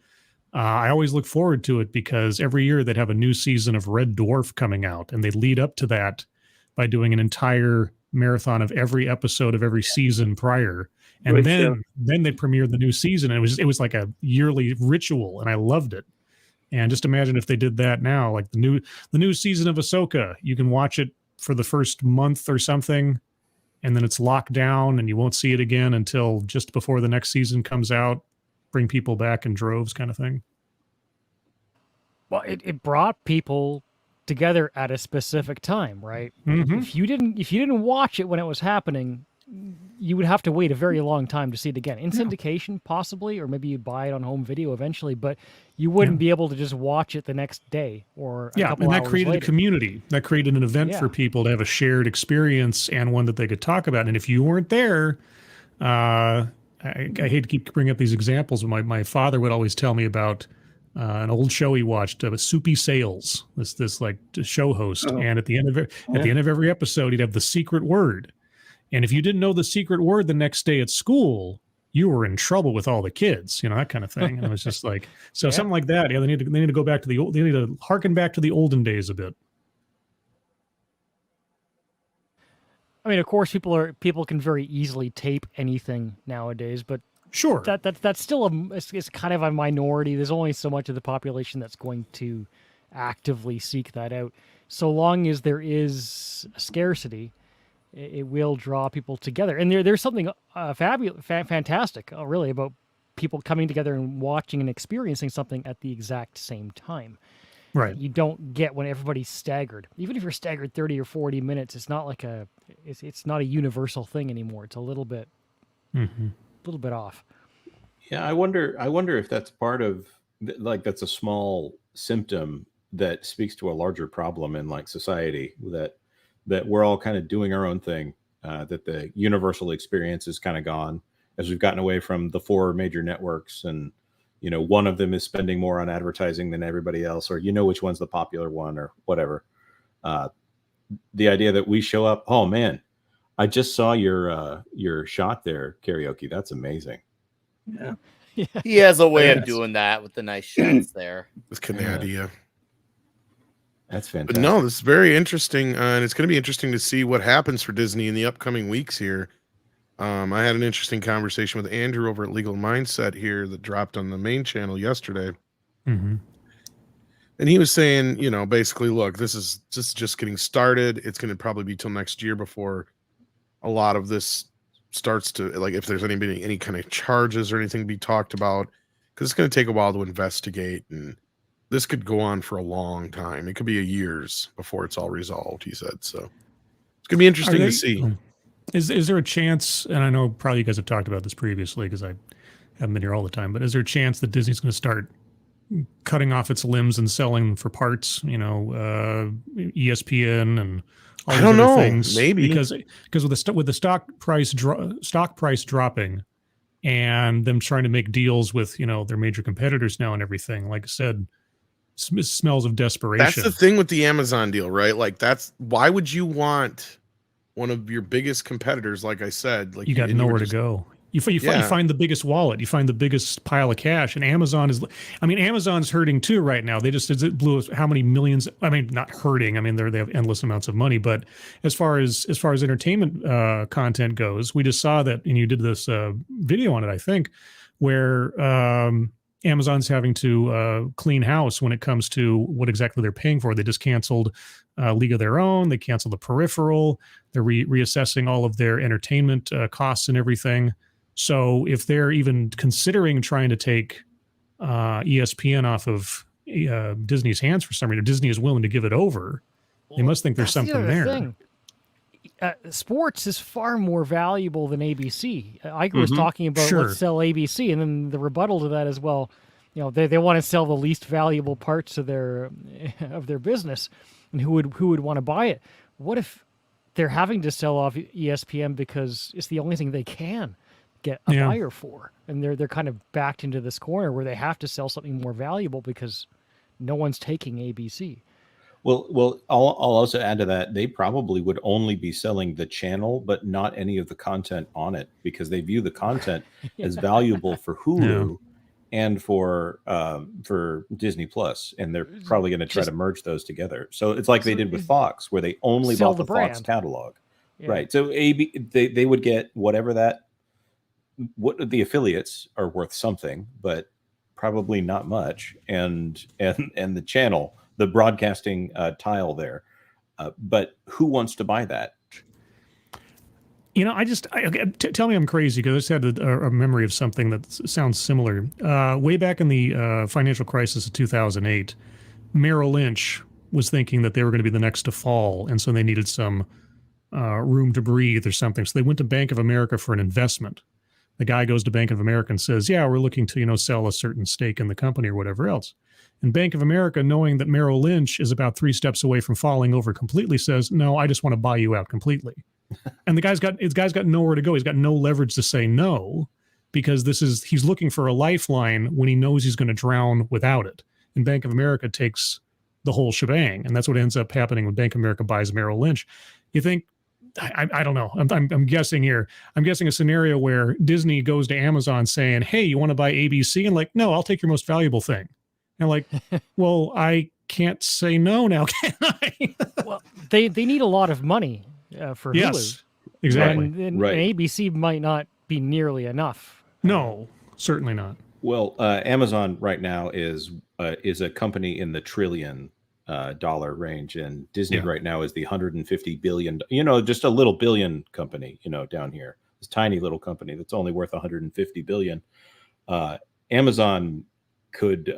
F: I always look forward to it, because every year they'd have a new season of Red Dwarf coming out, and they'd lead up to that by doing an entire marathon of every episode of every season prior. And
D: Great
F: then they premiered the new season, and it was like a yearly ritual, and I loved it. And just imagine if they did that now, like the new season of Ahsoka, you can watch it for the first month or something, and then it's locked down, and you won't see it again until just before the next season comes out. Bring people back in droves, kind of thing.
C: Well, it brought people together at a specific time, right?
F: Mhm.
C: If you didn't watch it when it was happening, you would have to wait a very long time to see it again. In syndication, possibly, or maybe you'd buy it on home video eventually, but you wouldn't be able to just watch it the next day or a couple
F: and that
C: hours
F: created
C: later.
F: a community. That created an event for people to have a shared experience and one that they could talk about. And if you weren't there, I hate to keep bringing up these examples, but my father would always tell me about an old show he watched, Soupy Sales, this like show host, and at the end of every episode, he'd have the secret word. And if you didn't know the secret word the next day at school, you were in trouble with all the kids, that kind of thing. And it was just like, something like that. Yeah, they need to go back to they need to harken back to the olden days a bit.
C: I mean, of course, people can very easily tape anything nowadays, but
F: sure,
C: that's still it's kind of a minority. There's only so much of the population that's going to actively seek that out. So long as there is a scarcity, it will draw people together. And there's something fabulous, fantastic, really, about people coming together and watching and experiencing something at the exact same time.
F: Right.
C: You don't get when everybody's staggered. Even if you're staggered 30 or 40 minutes, it's not like it's not a universal thing anymore. It's a little bit off.
H: Yeah, I wonder if that's part of that's a small symptom that speaks to a larger problem in like society, that we're all kind of doing our own thing, that the universal experience is kind of gone as we've gotten away from the 4 major networks, and one of them is spending more on advertising than everybody else, or which one's the popular one or whatever. The idea that we show up, oh man, I just saw your shot there, Karaoke. That's amazing.
D: Yeah.
E: He has a way of doing that with the nice shots there.
G: It's Canada.
H: That's fantastic.
G: But no, this is very interesting, and it's going to be interesting to see what happens for Disney in the upcoming weeks here. I had an interesting conversation with Andrew over at Legal Mindset here that dropped on the main channel yesterday.
F: Mm-hmm.
G: And he was saying, basically, look, this is just getting started. It's going to probably be till next year before a lot of this starts to, like, if there's any kind of charges or anything to be talked about, because it's going to take a while to investigate, and this could go on for a long time. It could be years before it's all resolved, he said. So it's going to be interesting to see.
F: Is there a chance, and I know probably you guys have talked about this previously because I haven't been here all the time, but is there a chance that Disney's going to start cutting off its limbs and selling for parts, ESPN and all these other things?
G: Maybe
F: because with the stock price dropping and them trying to make deals with their major competitors now and everything, like I said, smells of desperation.
G: That's the thing with the Amazon deal, right? Like, that's why would you want one of your biggest competitors? Like I said, like
F: you got nowhere to go. You find the biggest wallet, you find the biggest pile of cash, and Amazon's hurting too right now. It blew how many millions? I mean, not hurting. I mean, they have endless amounts of money, but as far as entertainment content goes, we just saw that, and you did this video on it, I think, where Amazon's having to clean house when it comes to what exactly they're paying for. They just canceled League of Their Own. They canceled the Peripheral. They're reassessing all of their entertainment costs and everything. So if they're even considering trying to take ESPN off of Disney's hands for some reason, Disney is willing to give it over. They must think there's something there.
C: Sports is far more valuable than ABC. Iger was talking about let's sell ABC, and then the rebuttal to that is, well, they want to sell the least valuable parts of their business, and who would want to buy it? What if they're having to sell off ESPN because it's the only thing they can get a buyer for, and they're kind of backed into this corner where they have to sell something more valuable because no one's taking ABC.
H: Well, I'll also add to that. They probably would only be selling the channel, but not any of the content on it, because they view the content as valuable for Hulu and for Disney Plus, and they're probably going to try to merge those together. So it's like they did with Fox, where they only bought the Fox catalog, right? So they would get what the affiliates are worth something, but probably not much, and the channel, the broadcasting tile there. But who wants to buy that?
F: Tell me I'm crazy, because I just had a memory of something that sounds similar. Way back in the financial crisis of 2008, Merrill Lynch was thinking that they were going to be the next to fall, and so they needed some room to breathe or something. So they went to Bank of America for an investment. The guy goes to Bank of America and says, yeah, we're looking to, sell a certain stake in the company or whatever else. And Bank of America, knowing that Merrill Lynch is about 3 steps away from falling over completely, says, no, I just want to buy you out completely. And the guy's got nowhere to go. He's got no leverage to say no, because he's looking for a lifeline when he knows he's going to drown without it. And Bank of America takes the whole shebang. And that's what ends up happening when Bank of America buys Merrill Lynch. You think, I don't know. I'm guessing here. I'm guessing a scenario where Disney goes to Amazon saying, hey, you want to buy ABC? And like, no, I'll take your most valuable thing. And like, well, I can't say no now, can I?
C: Well, they need a lot of money for Hulu.
F: Yes, exactly.
C: And
H: Right.
C: ABC might not be nearly enough.
F: No, certainly not.
H: Well, Amazon right now is a company in the trillion dollar range, and Disney
F: Yeah.
H: right now is the 150 billion. Just a little billion company. Down here, this tiny little company that's only worth 150 billion. Amazon could.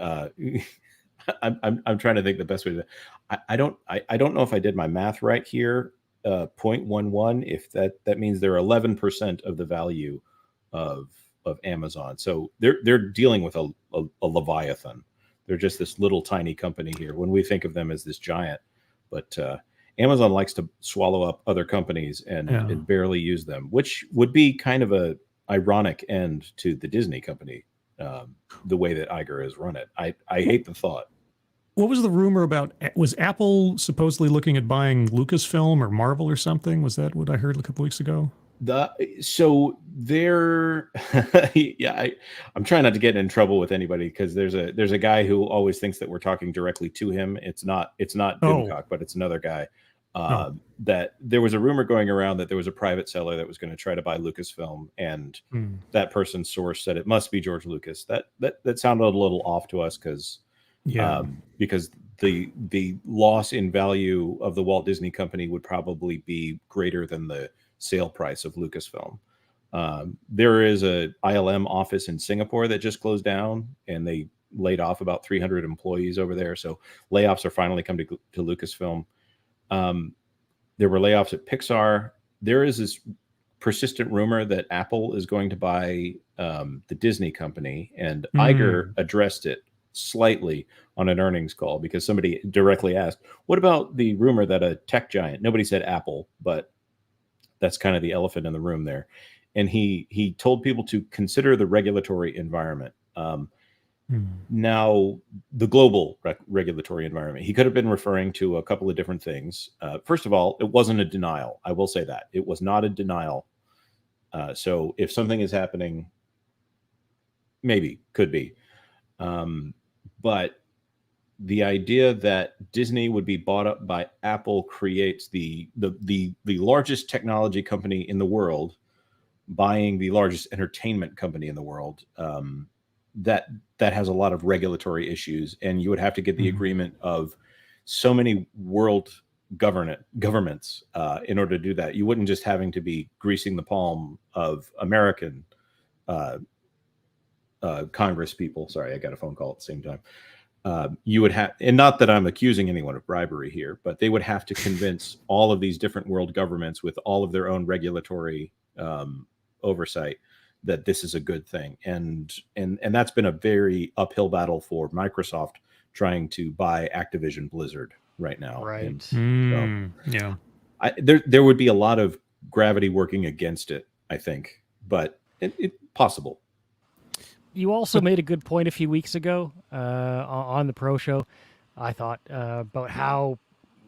H: I'm trying to think the best way to. I don't know if I did my math right here. 0.11. If that means they're 11% of the value of Amazon. So they're dealing with a leviathan. They're just this little tiny company here when we think of them as this giant. But Amazon likes to swallow up other companies and barely use them, which would be kind of a ironic end to the Disney company, the way that Iger has run it. I hate the thought.
F: What was the rumor about? Was Apple supposedly looking at buying Lucasfilm or Marvel or something? Was that what I heard a couple weeks ago?
H: So they're I'm trying not to get in trouble with anybody, because there's a guy who always thinks that we're talking directly to him. It's not Dimcock, but it's another guy. That there was a rumor going around that there was a private seller that was going to try to buy Lucasfilm, and that person's source said it must be George Lucas. That sounded a little off to us, because the loss in value of the Walt Disney Company would probably be greater than the sale price of Lucasfilm. There is a ILM office in Singapore that just closed down, and they laid off about 300 employees over there. So layoffs are finally coming to Lucasfilm. There were layoffs at Pixar. There is this persistent rumor that Apple is going to buy the Disney company, and Iger addressed it slightly on an earnings call, because somebody directly asked, what about the rumor that a tech giant, nobody said Apple, but that's kind of the elephant in the room there. And he told people to consider the regulatory environment. Now, the global regulatory environment, he could have been referring to a couple of different things. First of all, it wasn't a denial. I will say that. It was not a denial. So if something is happening, maybe, could be. But the idea that Disney would be bought up by Apple creates the largest technology company in the world buying the largest entertainment company in the world. That has a lot of regulatory issues, and you would have to get the agreement of so many world governments in order to do that. You wouldn't just having to be greasing the palm of American Congress people. Sorry, I got a phone call at the same time. You would have, and not that I'm accusing anyone of bribery here, but they would have to convince all of these different world governments with all of their own regulatory oversight that this is a good thing. And that's been a very uphill battle for Microsoft trying to buy Activision Blizzard right now.
C: Right.
H: And
F: Yeah.
H: there would be a lot of gravity working against it, I think, but it's possible.
C: You also made a good point a few weeks ago on the Pro Show, I thought, about how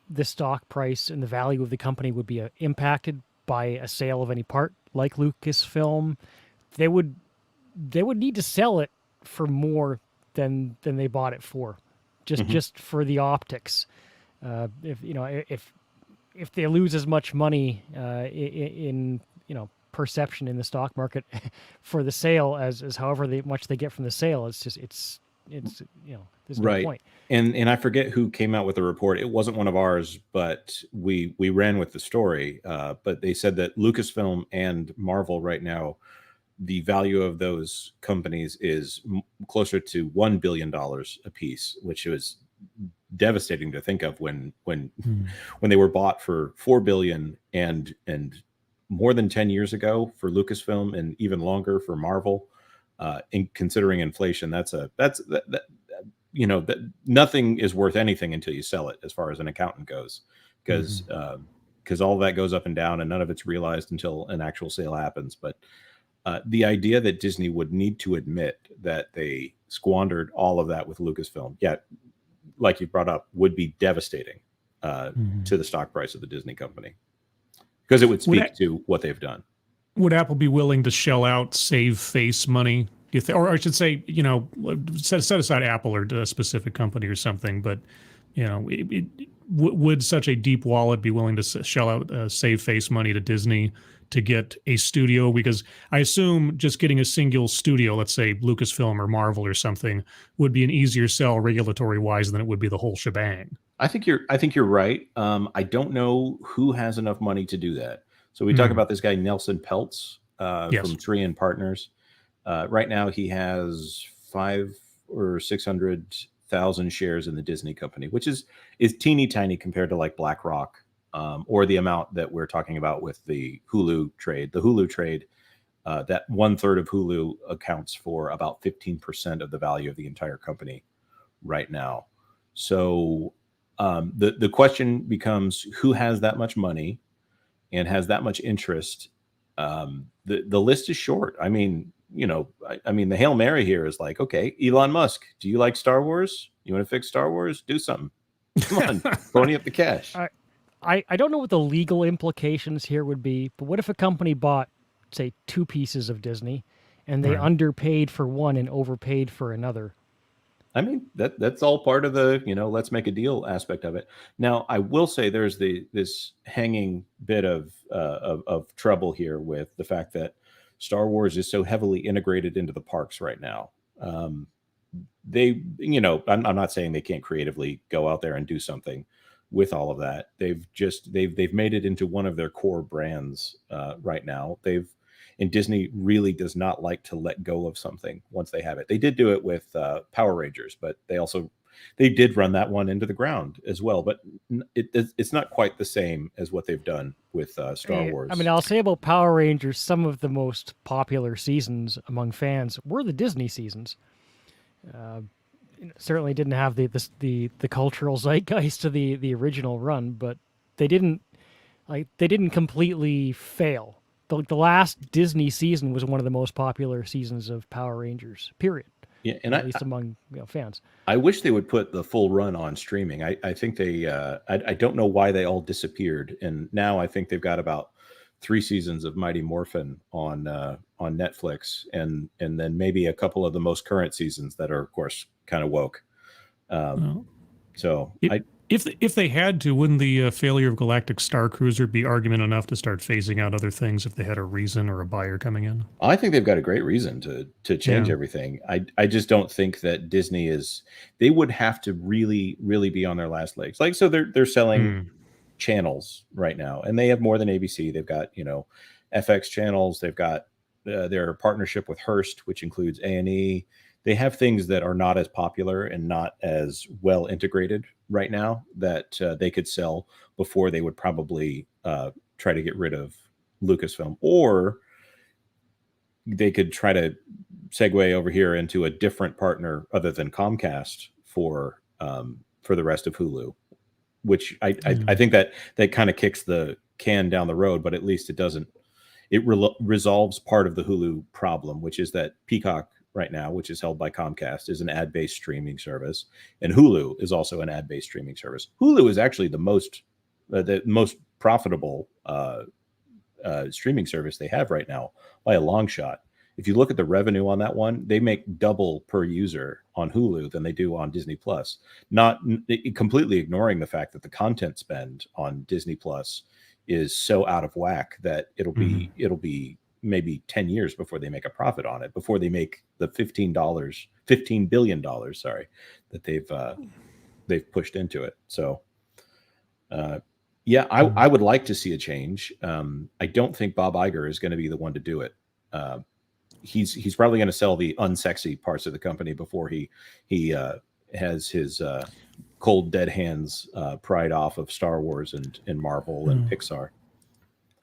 C: the stock price and the value of the company would be impacted by a sale of any part, like Lucasfilm. They would need to sell it for more than they bought it for, just for the optics. If they lose as much money in perception in the stock market for the sale as however much they get from the sale, there's no point.
H: And I forget who came out with the report. It wasn't one of ours, but we ran with the story. But they said that Lucasfilm and Marvel right now, the value of those companies is closer to $1 billion a piece, which was devastating to think of when
F: Hmm.
H: they were bought for $4 billion and more than 10 years ago for Lucasfilm and even longer for Marvel. In considering inflation, that nothing is worth anything until you sell it, as far as an accountant goes, because all that goes up and down and none of it's realized until an actual sale happens. But the idea that Disney would need to admit that they squandered all of that with Lucasfilm, yet, like you brought up, would be devastating to the stock price of the Disney company, because it would speak to what they've done.
F: Would Apple be willing to shell out save face money? Do you or I should say, set aside Apple or a specific company or something, but would such a deep wallet be willing to shell out save face money to Disney to get a studio? Because I assume just getting a single studio, let's say Lucasfilm or Marvel or something, would be an easier sell regulatory wise than it would be the whole shebang.
H: I think you're right. I don't know who has enough money to do that. So we talk about this guy Nelson Peltz from Trian Partners. Right now, he has 500,000 or 600,000 shares in the Disney company, which is teeny tiny compared to like BlackRock or the amount that we're talking about with the Hulu trade. The Hulu trade, that 1/3 of Hulu accounts for about 15% of the value of the entire company right now. So the question becomes, who has that much money and has that much interest? The list is short. I mean, the Hail Mary here is like, okay, Elon Musk, do you like Star Wars? You want to fix Star Wars? Do something. Come on, pony up the cash.
C: I don't know what the legal implications here would be, but what if a company bought, say, 2 pieces of Disney and they underpaid for one and overpaid for another?
H: I mean, that's all part of the, let's make a deal aspect of it. Now, I will say there's this hanging bit of trouble here with the fact that Star Wars is so heavily integrated into the parks right now. I'm not saying they can't creatively go out there and do something with all of that. They've made it into one of their core brands right now. And Disney really does not like to let go of something once they have it. They did do it with Power Rangers, but they did run that one into the ground as well. But it's not quite the same as what they've done with Star Wars.
C: I mean, I'll say about Power Rangers, some of the most popular seasons among fans were the Disney seasons. Certainly didn't have the cultural zeitgeist to the original run, but they didn't completely fail. The last Disney season was one of the most popular seasons of Power Rangers, period.
H: Yeah, and
C: at least among fans.
H: I wish they would put the full run on streaming. I think they I don't know why they all disappeared, and now I think they've got about 3 seasons of Mighty Morphin on Netflix, and then maybe a couple of the most current seasons that are, of course, kind of woke.
F: If they had to, wouldn't the failure of Galactic Star Cruiser be argument enough to start phasing out other things if they had a reason or a buyer coming in?
H: I think they've got a great reason to change everything. I just don't think that Disney they would have to really, really be on their last legs. Like, so they're selling channels right now, and they have more than ABC. They've got, FX channels. They've got their partnership with Hearst, which includes A&E. They have things that are not as popular and not as well integrated right now that they could sell before they would probably try to get rid of Lucasfilm, or they could try to segue over here into a different partner other than Comcast for the rest of Hulu, which I think that kind of kicks the can down the road, but at least it doesn't. It resolves part of the Hulu problem, which is that Peacock right now, which is held by Comcast, is an ad-based streaming service, and Hulu is also an ad-based streaming service. Hulu is actually the most profitable streaming service they have right now by a long shot. If you look at the revenue on that one, they make double per user on Hulu than they do on Disney Plus. Not completely ignoring the fact that the content spend on Disney Plus is so out of whack that it'll be maybe 10 years before they make a profit on it, before they make the $15 billion, that they've pushed into it. So, I would like to see a change. I don't think Bob Iger is going to be the one to do it. He's probably going to sell the unsexy parts of the company before he has his cold dead hands pried off of Star Wars and Marvel and Pixar.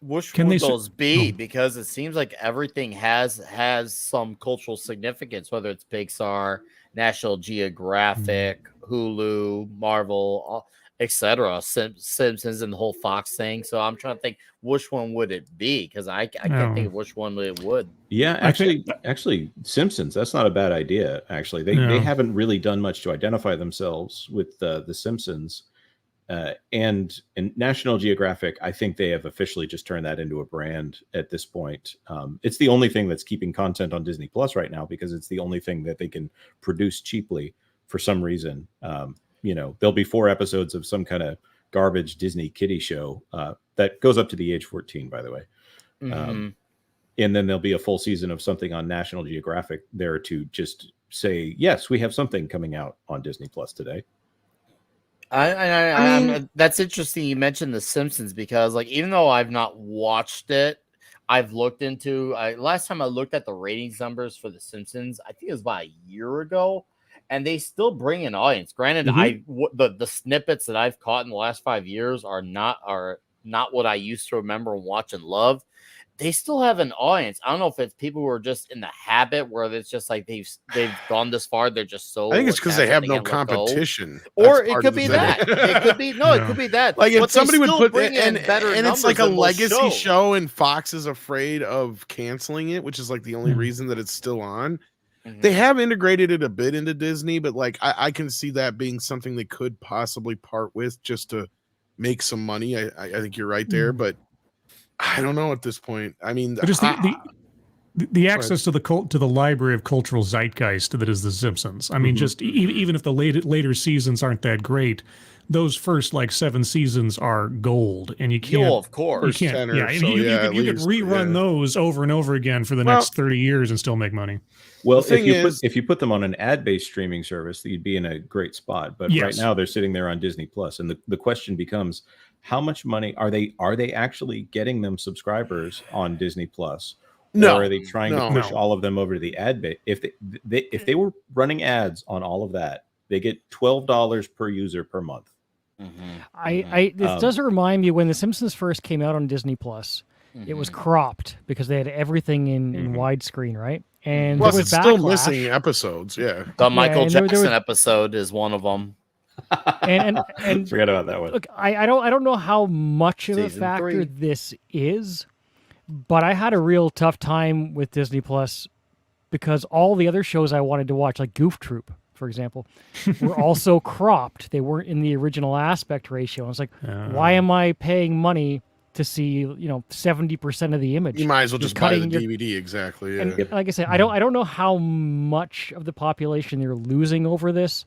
E: Which
F: Can
E: would
F: they
E: those be?
F: oh.
E: Because it seems like everything has some cultural significance, whether it's Pixar, National Geographic, Hulu, Marvel, etc. Simpsons and the whole Fox thing. So I'm trying to think which one would it be, because I can't think of which one it would.
H: Yeah, actually, Simpsons. That's not a bad idea. Actually, they haven't really done much to identify themselves with the Simpsons. And National Geographic, I think they have officially just turned that into a brand at this point. It's the only thing that's keeping content on Disney Plus right now, because it's the only thing that they can produce cheaply for some reason. There'll be 4 episodes of some kind of garbage Disney kiddie show that goes up to the age 14, by the way. And then there'll be a full season of something on National Geographic there to just say, yes, we have something coming out on Disney Plus today.
E: I mean, that's interesting. You mentioned The Simpsons, because like, even though I've not watched it, I've looked into. Last time I looked at the ratings numbers for The Simpsons, I think it was about a year ago, and they still bring an audience. Granted, the snippets that I've caught in the last 5 years are not what I used to remember and watch and love. They still have an audience. I don't know if it's people who are just in the habit where it's just like they've gone this far. They're just so.
G: I think it's because they have no competition.
E: Or it could be that. It could be it could be that.
G: Like if somebody would put
E: and
G: it's like a legacy show, and Fox is afraid of canceling it, which is like the only reason that it's still on. They have integrated it a bit into Disney, but like I can see that being something they could possibly part with just to make some money. I think you're right there, but I don't know at this point. I mean,
F: but just the access to the library of cultural zeitgeist that is The Simpsons. I mean, just even if the later seasons aren't that great, those first like 7 seasons are gold, and you can't.
E: Of course,
F: you can't. You could rerun those over and over again for the next 30 years and still make money.
H: Well, if you put them on an ad-based streaming service, you'd be in a great spot. But right now they're sitting there on Disney Plus, and the question becomes, how much money are they actually getting them subscribers on Disney Plus?
G: No,
H: or are they trying to push all of them over to the ad base? If they were running ads on all of that, they get $12 per user per month.
C: This does remind me when The Simpsons first came out on Disney Plus. It was cropped because they had everything in widescreen, right? And
G: plus,
C: there was
G: it's still missing episodes. Yeah,
E: the Michael Jackson episode is one of them.
C: and
H: forget about that one.
C: Look, I don't know how much of a factor this is, but I had a real tough time with Disney Plus because all the other shows I wanted to watch, like Goof Troop, for example, were also cropped. They weren't in the original aspect ratio. I was like, why am I paying money to see 70% of the image?
G: You might as well just buy the DVD. Exactly. Yeah.
C: And like I said, I don't know how much of the population they're losing over this.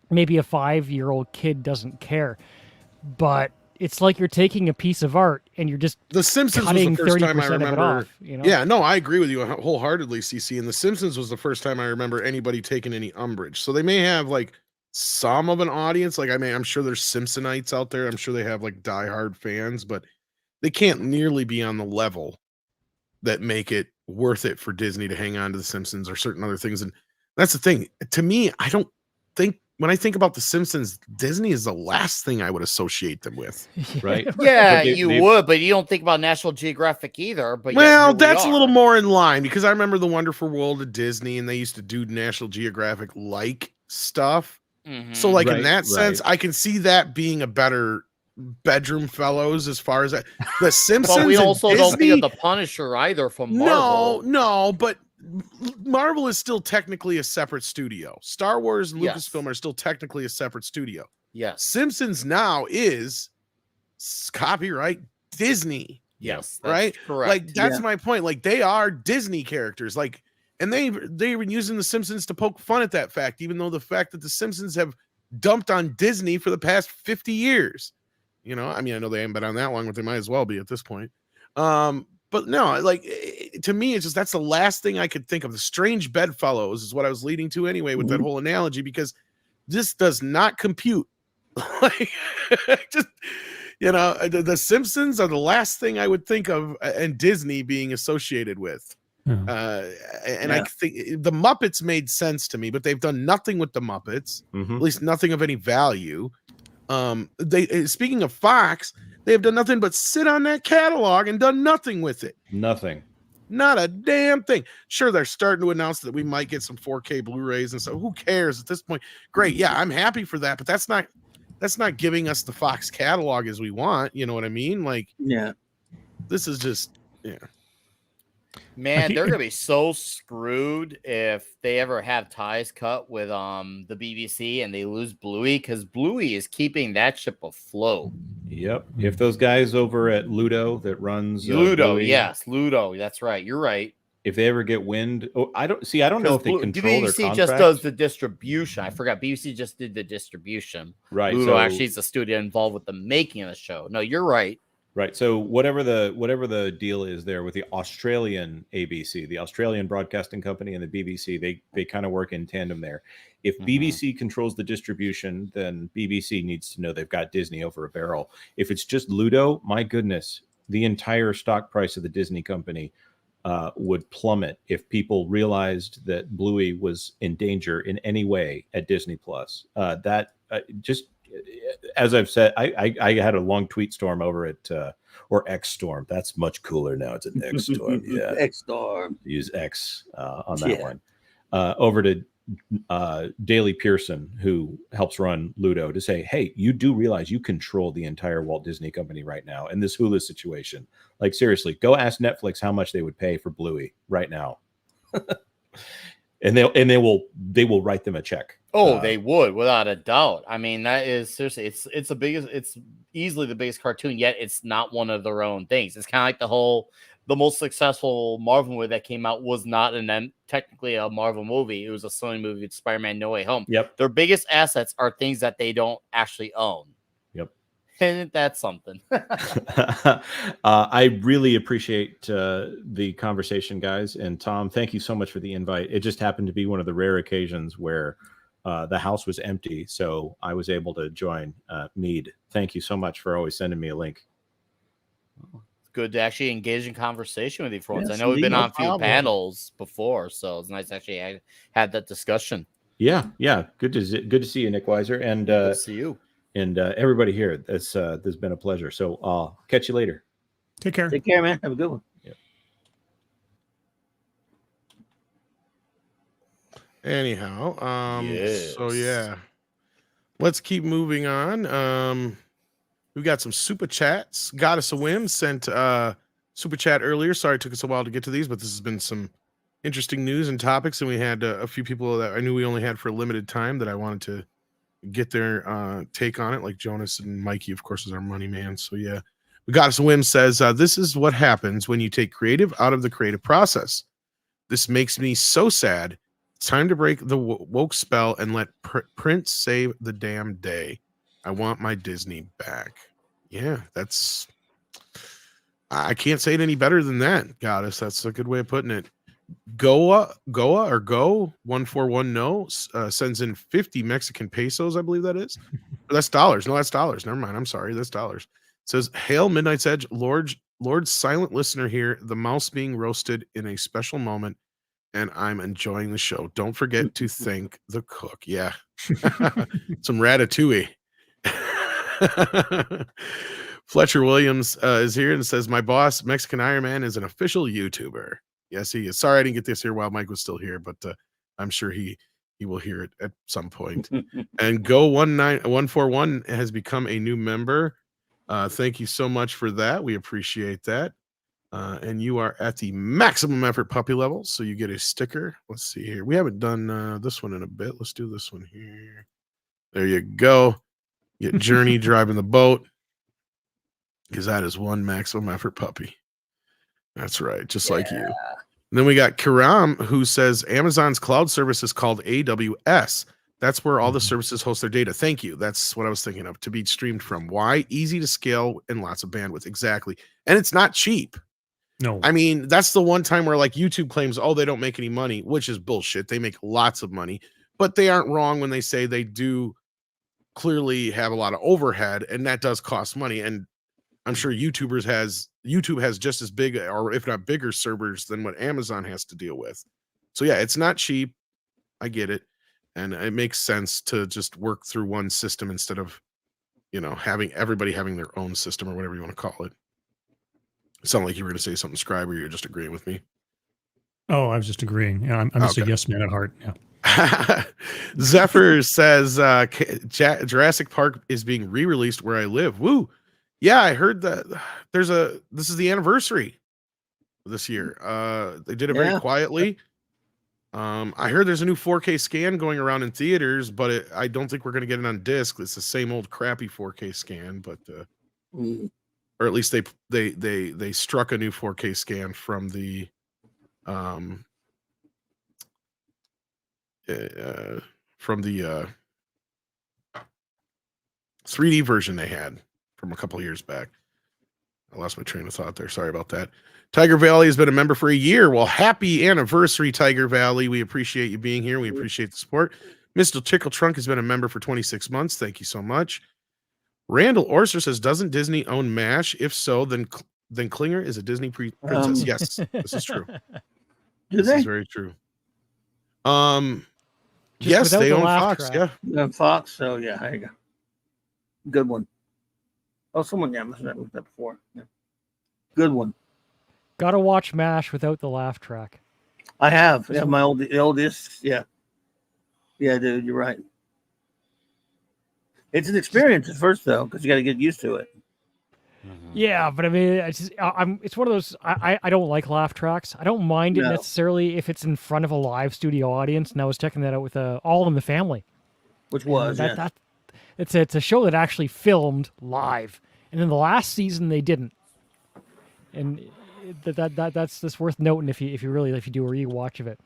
C: Maybe a 5-year-old kid doesn't care, but it's like you're taking a piece of art and you're just
G: The Simpsons was the first time I remember.
C: Off,
G: Yeah, no, I agree with you wholeheartedly, CC. And The Simpsons was the first time I remember anybody taking any umbrage. So they may have like some of an audience. Like I'm sure there's Simpsonites out there. I'm sure they have like diehard fans, but they can't nearly be on the level that make it worth it for Disney to hang on to The Simpsons or certain other things. And that's the thing. To me, I don't think. When I think about The Simpsons, Disney is the last thing I would associate them with.
H: Right?
E: Yeah, you would, but you don't think about National Geographic either. But
G: well, that's a little more in line because I remember The Wonderful World of Disney, and they used to do National Geographic like stuff. So, like in that sense, I can see that being a better bedroom fellows as far as that. The Simpsons.
E: But we also
G: Disney,
E: don't think of the Punisher either from Marvel.
G: No, but Marvel is still technically a separate studio. Star Wars and Lucasfilm are still technically a separate studio.
E: Yes.
G: Simpsons now is copyright Disney.
E: Yes.
G: Right?
E: Correct.
G: Like that's my point. Like they are Disney characters. Like, and they were using the Simpsons to poke fun at that fact, even though the fact that the Simpsons have dumped on Disney for the past 50 years. I mean, I know they haven't been on that long, but they might as well be at this point. But no, like to me, it's just that's the last thing I could think of. The Strange Bedfellows is what I was leading to anyway with that whole analogy, because this does not compute. Like, just the Simpsons are the last thing I would think of, and Disney being associated with. And I think the Muppets made sense to me, but they've done nothing with the Muppets, at least nothing of any value. Speaking of Fox, they have done nothing but sit on that catalog and done nothing with it.
H: Nothing.
G: Not a damn thing. Sure, they're starting to announce that we might get some 4K Blu-rays and so who cares at this point? Great, yeah, I'm happy for that, but that's not giving us the Fox catalog as we want. You know what I mean? Like,
D: Yeah.
G: this is just
E: Man, they're gonna be so screwed if they ever have ties cut with the BBC and they lose Bluey, because Bluey is keeping that ship afloat.
H: Yep. If those guys over at Ludo that runs
E: Ludo,
H: Bluey,
E: yes, Ludo. That's right. You're right.
H: if they ever get wind, I don't know if they control their
E: BBC
H: contract.
E: just does the distribution. I forgot BBC just did the distribution.
H: Right.
E: Ludo
H: so,
E: actually is a studio involved with the making of the show. No, you're right.
H: Right. So whatever the deal is there with the Australian ABC, the Australian Broadcasting Company, and the BBC, they kind of work in tandem there. If BBC controls the distribution, then BBC needs to know they've got Disney over a barrel. If it's just Ludo, my goodness, the entire stock price of the Disney company would plummet if people realized that Bluey was in danger in any way at Disney Plus. As I've said, I had a long tweet storm over at or X Storm. That's much cooler now. It's an X Storm. Yeah,
D: X Storm.
H: Use X on that one. Over to Daley Pearson, who helps run Ludo, to say, hey, you do realize you control the entire Walt Disney Company right now in this Hulu situation. Like, seriously, go ask Netflix how much they would pay for Bluey right now. And they will write them a check.
E: Oh, they would, without a doubt. I mean, that is seriously, it's easily the biggest cartoon, yet it's not one of their own things. It's kind of like the most successful Marvel movie that came out was not technically a Marvel movie. It was a Sony movie with Spider-Man No Way Home.
H: Yep.
E: Their biggest assets are things that they don't actually own.
H: Yep.
E: And that's something.
H: I really appreciate the conversation, guys. And Tom, thank you so much for the invite. It just happened to be one of the rare occasions where the house was empty, so I was able to join Mead. Thank you so much for always sending me a link.
E: It's good to actually engage in conversation with you for once.
D: Yes,
E: I know we've been
D: no
E: on a few
D: problem.
E: panels before, so it's nice to actually had that discussion.
H: Yeah. Good to see you, Nick Weiser, and
E: Good to see you.
H: And everybody here. This has been a pleasure. So I'll catch you later.
F: Take care.
D: Take care, man. Have a good one.
G: anyhow.
E: Yes.
G: So yeah, let's keep moving on. We got some super chats. Goddess of Whim sent super chat earlier. Sorry it took us a while to get to these, but this has been some interesting news and topics, and we had a few people that I knew we only had for a limited time that I wanted to get their take on it, like Jonas and Mikey, of course, is our money man. So yeah, we got us. Wim says, this is what happens when you take creative out of the creative process. This makes me so sad. It's time to break the woke spell and let Prince save the damn day. I want my Disney back. Yeah, I can't say it any better than that, Goddess. That's a good way of putting it. Go 141 no sends in 50 Mexican pesos, I believe that is. That's dollars. No, that's dollars. Never mind. I'm sorry. That's dollars. It says, hail Midnight's Edge, Lord's silent listener here, the mouse being roasted in a special moment, and I'm enjoying the show. Don't forget to thank the cook. Yeah. Some ratatouille. Fletcher Williams is here and says, my boss, Mexican Iron Man, is an official YouTuber. Yes, he is. Sorry I didn't get this here while Mike was still here, but I'm sure he will hear it at some point. And Go 141 has become a new member. Thank you so much for that. We appreciate that. And you are at the maximum effort puppy level, so you get a sticker. Let's see here. We haven't done this one in a bit. Let's do this one here. There you go. Get Journey driving the boat, because that is one maximum effort puppy. That's right, just like you. And then we got Kiram, who says Amazon's cloud service is called AWS. That's where all the services host their data. Thank you. That's what I was thinking of, to be streamed from. Why? Easy to scale and lots of bandwidth. Exactly. And it's not cheap.
F: No.
G: I mean, that's the one time where like YouTube claims, oh, they don't make any money, which is bullshit. They make lots of money, but they aren't wrong when they say they do clearly have a lot of overhead, and that does cost money. And I'm sure YouTube has just as big, or if not bigger, servers than what Amazon has to deal with. So yeah, it's not cheap. I get it, and it makes sense to just work through one system instead of, having everybody having their own system or whatever you want to call it. It sounded like you were going to say something, Scribe, or you're just agreeing with me.
F: Oh, I was just agreeing. Yeah, I'm just a
G: Okay.
F: yes man at heart. Yeah.
G: Zephyr says Jurassic Park is being re-released where I live. Woo! Yeah, I heard that this is the anniversary this year. They did it very
D: Yeah.
G: quietly. I heard there's a new 4K scan going around in theaters, but I don't think we're going to get it on disc. It's the same old crappy 4K scan, but
D: Mm.
G: or at least they struck a new 4K scan from the 3D version they had from a couple of years back. I lost my train of thought there. Sorry about that. Tiger Valley has been a member for a year. Well, happy anniversary, Tiger Valley. We appreciate you being here. We appreciate the support. Mr. Tickle Trunk has been a member for 26 months. Thank you so much. Randall Orser says, doesn't Disney own MASH? If so, then Klinger is a Disney princess. Yes, this is true.
D: Do
G: This
D: they?
G: is very true.
C: Just
G: Yes,
C: without
G: they
C: the
G: own
C: laugh
G: Fox.
C: track.
G: Yeah.
D: Fox. So yeah, there you go. Good one. Oh, someone must have looked that before. Yeah. Good one.
C: Gotta watch MASH without the laugh track.
D: I have. Yeah, my oldest. Yeah. Yeah, dude, you're right. It's an experience at first though, because you got to get used to it.
C: Yeah, but I mean, it's one of those. I don't like laugh tracks. I don't mind it
D: No.
C: necessarily if it's in front of a live studio audience. And I was checking that out with All in the Family.
D: Which
C: And
D: was
C: it's a show that actually filmed live, and in the last season they didn't. And that's worth noting if you do a rewatch of it.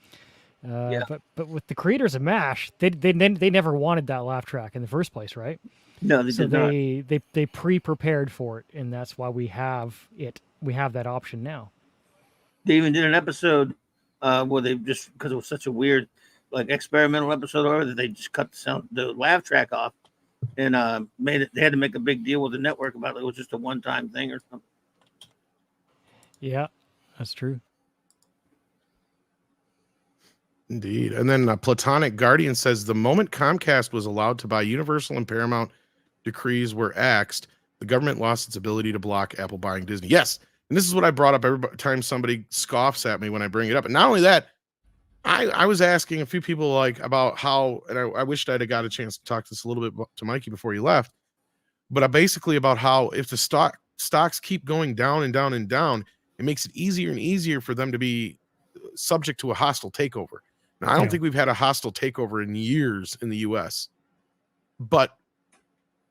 D: Yeah.
C: But with the creators of MASH, they never wanted that laugh track in the first place, right?
D: No, they
C: So
D: did not.
C: they pre-prepared for it, and that's why we have it. We have that option now.
D: They even did an episode where they just, because it was such a weird, like, experimental episode, or that they just cut the laugh track off, and made it. They had to make a big deal with the network about it. It was just a one-time thing or something.
C: Yeah, that's true.
G: Indeed. And then Platonic Guardian says the moment Comcast was allowed to buy Universal and Paramount decrees were axed, the government lost its ability to block Apple buying Disney. Yes. And this is what I brought up every time somebody scoffs at me when I bring it up. And not only that, I was asking a few people like about how, and I wished I'd have got a chance to talk this a little bit to Mikey before he left, but basically about how if the stocks keep going down and down and down, it makes it easier and easier for them to be subject to a hostile takeover. Now, I don't think we've had a hostile takeover in years in the US, but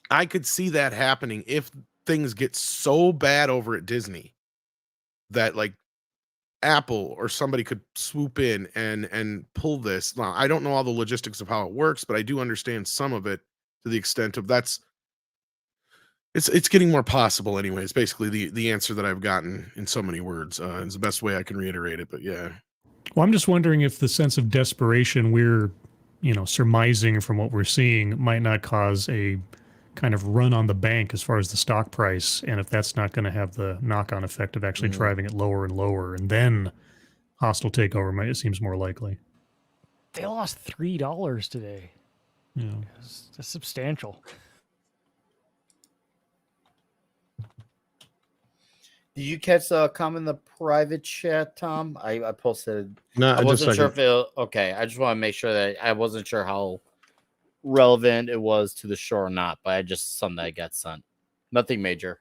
G: I could see that happening if things get so bad over at Disney that like Apple or somebody could swoop in and pull this. Now, I don't know all the logistics of how it works, but I do understand some of it to the extent of it's getting more possible anyways. Basically the answer that I've gotten in so many words is the best way I can reiterate it, but yeah.
F: Well, I'm just wondering if the sense of desperation we're, surmising from what we're seeing might not cause a kind of run on the bank as far as the stock price, and if that's not going to have the knock-on effect of actually driving it lower and lower, and then hostile takeover it seems more likely.
C: They lost $3 today.
F: Yeah.
C: That's substantial.
E: Did you catch a comment in the private chat, Tom? I posted.
G: No,
E: I wasn't sure if it. Okay, I just want to make sure that I wasn't sure how relevant it was to the show or not, but I just something that I got sent. Nothing major.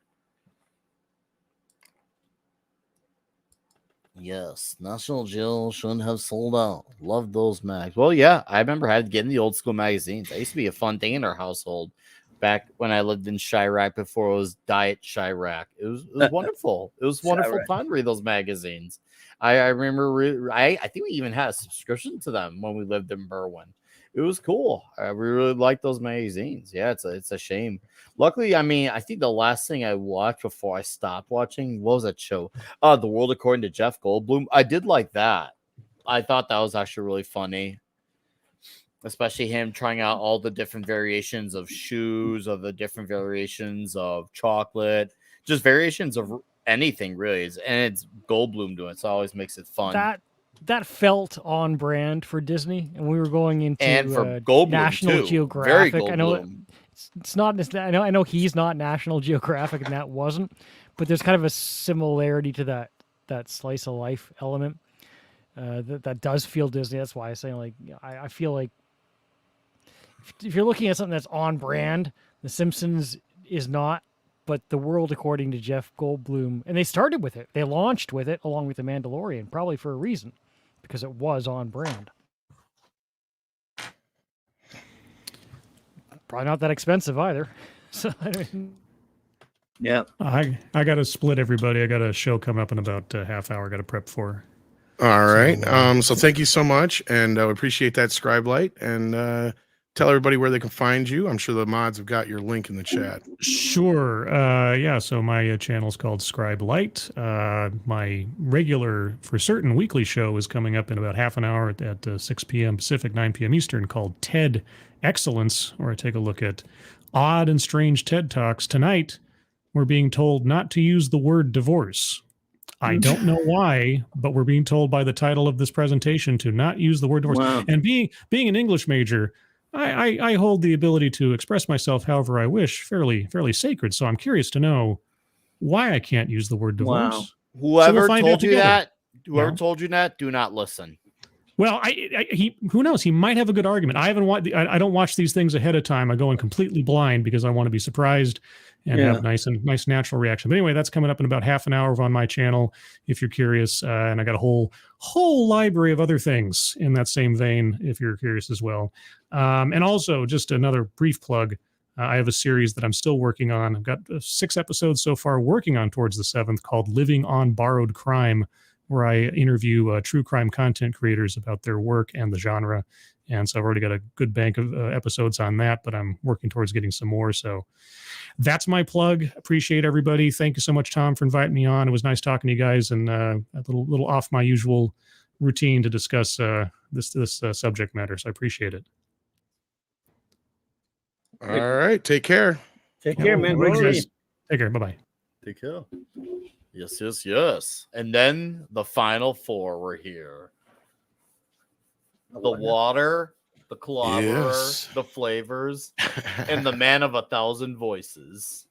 E: Yes, National Jill shouldn't have sold out. Love those mags. Well, yeah, I remember getting the old school magazines. That used to be a fun thing in our household back when I lived in Chirac before it was Diet Chirac. It was wonderful. It was wonderful fun to read those magazines. I remember I think we even had a subscription to them when we lived in Berwyn. It was cool. We really liked those magazines. Yeah, it's a shame. Luckily, I mean, I think the last thing I watched before I stopped watching, what was that show? The World According to Jeff Goldblum. I did like that. I thought that was actually really funny. Especially him trying out all the different variations of shoes, of the different variations of chocolate, just variations of anything really is, and it's Goldblum doing it, so it always makes it fun.
C: That felt on brand for Disney, and we were going into
E: And for Goldblum,
C: National
E: too.
C: Geographic.
E: Very
C: I know
E: Goldblum.
C: it's not. I know he's not National Geographic, and that wasn't. But there's kind of a similarity to that slice of life element that does feel Disney. That's why I say like I feel like if you're looking at something that's on brand, The Simpsons is not. But The World According to Jeff Goldblum, and they started with it. They launched with it along with The Mandalorian, probably for a reason, because it was on brand. Probably not that expensive either. So I mean,
D: Yeah.
F: I got to split everybody. I got a show coming up in about a half hour. I got to prep for.
G: All right.
F: So,
G: So thank you so much, and we appreciate that, Scribe Light, and tell everybody where they can find you. I'm sure the mods have got your link in the chat.
F: Sure. Yeah. So my channel is called Scribe Light. My regular, for certain, weekly show is coming up in about half an hour at 6 p.m. Pacific, 9 p.m. Eastern, called TED Excellence, where I take a look at odd and strange TED Talks. Tonight, we're being told not to use the word divorce. I don't know why, but we're being told by the title of this presentation to not use the word divorce.
D: Wow.
F: And being an English major, I hold the ability to express myself however I wish, fairly sacred. So I'm curious to know why I can't use the word divorce.
D: Wow.
E: Whoever
F: find
E: told
F: out
E: you
F: together.
E: that, whoever
F: Yeah.
E: told you that, do not listen.
F: Well, he who knows? He might have a good argument. I haven't watched. I don't watch these things ahead of time. I go in completely blind because I want to be surprised and have nice natural reaction. But anyway, that's coming up in about half an hour on my channel. If you're curious, and I got a whole library of other things in that same vein. If you're curious as well, and also just another brief plug. I have a series that I'm still working on. I've got 6 episodes so far, working on towards the 7th, called "Living on Borrowed Crime," where I interview true crime content creators about their work and the genre. And so I've already got a good bank of episodes on that, but I'm working towards getting some more. So that's my plug. Appreciate everybody. Thank you so much, Tom, for inviting me on. It was nice talking to you guys, and a little off my usual routine to discuss this subject matter. So I appreciate it.
G: All right. Take care.
D: Take care, man. Great
F: Alright.
D: seeing you.
F: Take care. Bye-bye.
E: Take care. Yes. And then the final 4 were here. The water, the clobberer,
G: Yes.
E: the flavors, and the man of 1,000 voices.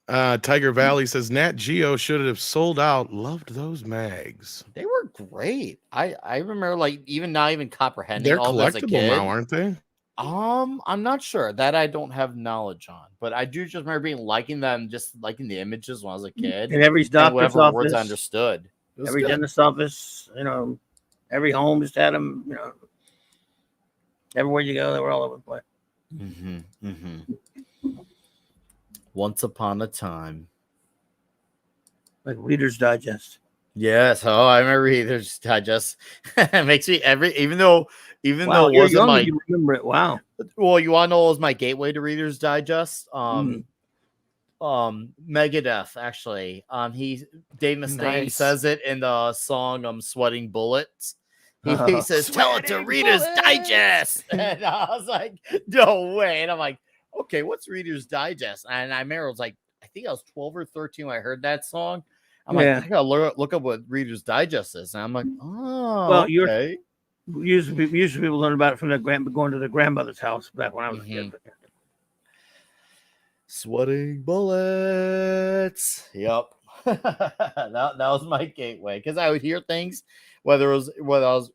G: Tiger Valley says Nat Geo should have sold out. Loved those mags.
E: They were great. I remember like even not even comprehending
G: They're
E: all this as a
G: collectible
E: kid.
G: now, aren't they?
E: I'm not sure that I don't have knowledge on, but I do just remember liking them, just liking the images when I was a kid.
D: In every
E: And
D: doctor's
E: whatever words
D: office,
E: I understood. It was
D: every
E: good.
D: dentist office, every home just had them. Everywhere you go, they were all over the place.
E: Once upon a time.
D: Like Reader's Digest.
E: Yes. Oh, I remember Reader's Digest. It makes me even though
D: Wow,
E: it
D: you're
E: wasn't
D: young,
E: my
D: you remember it. Wow.
E: well, you want to know what was my gateway to Reader's Digest? Megadeth, actually. Dave Mustaine
B: Nice.
E: says it in the song "Sweating Bullets." He says, "Tell it to
B: Sweating
E: Reader's
B: Bullets!"
E: Digest," and I was like, "No way!" And I'm like, "Okay, what's Reader's Digest?" And I remember it was like, I think I was 12 or 13 when I heard that song. I'm like, I gotta look up what Reader's Digest is, and I'm like, oh,
D: Well,
E: okay.
D: Usually people learn about it from going to their grandmother's house back when I was a kid.
E: Sweating Bullets. Yep. that was my gateway because I would hear things, whether I was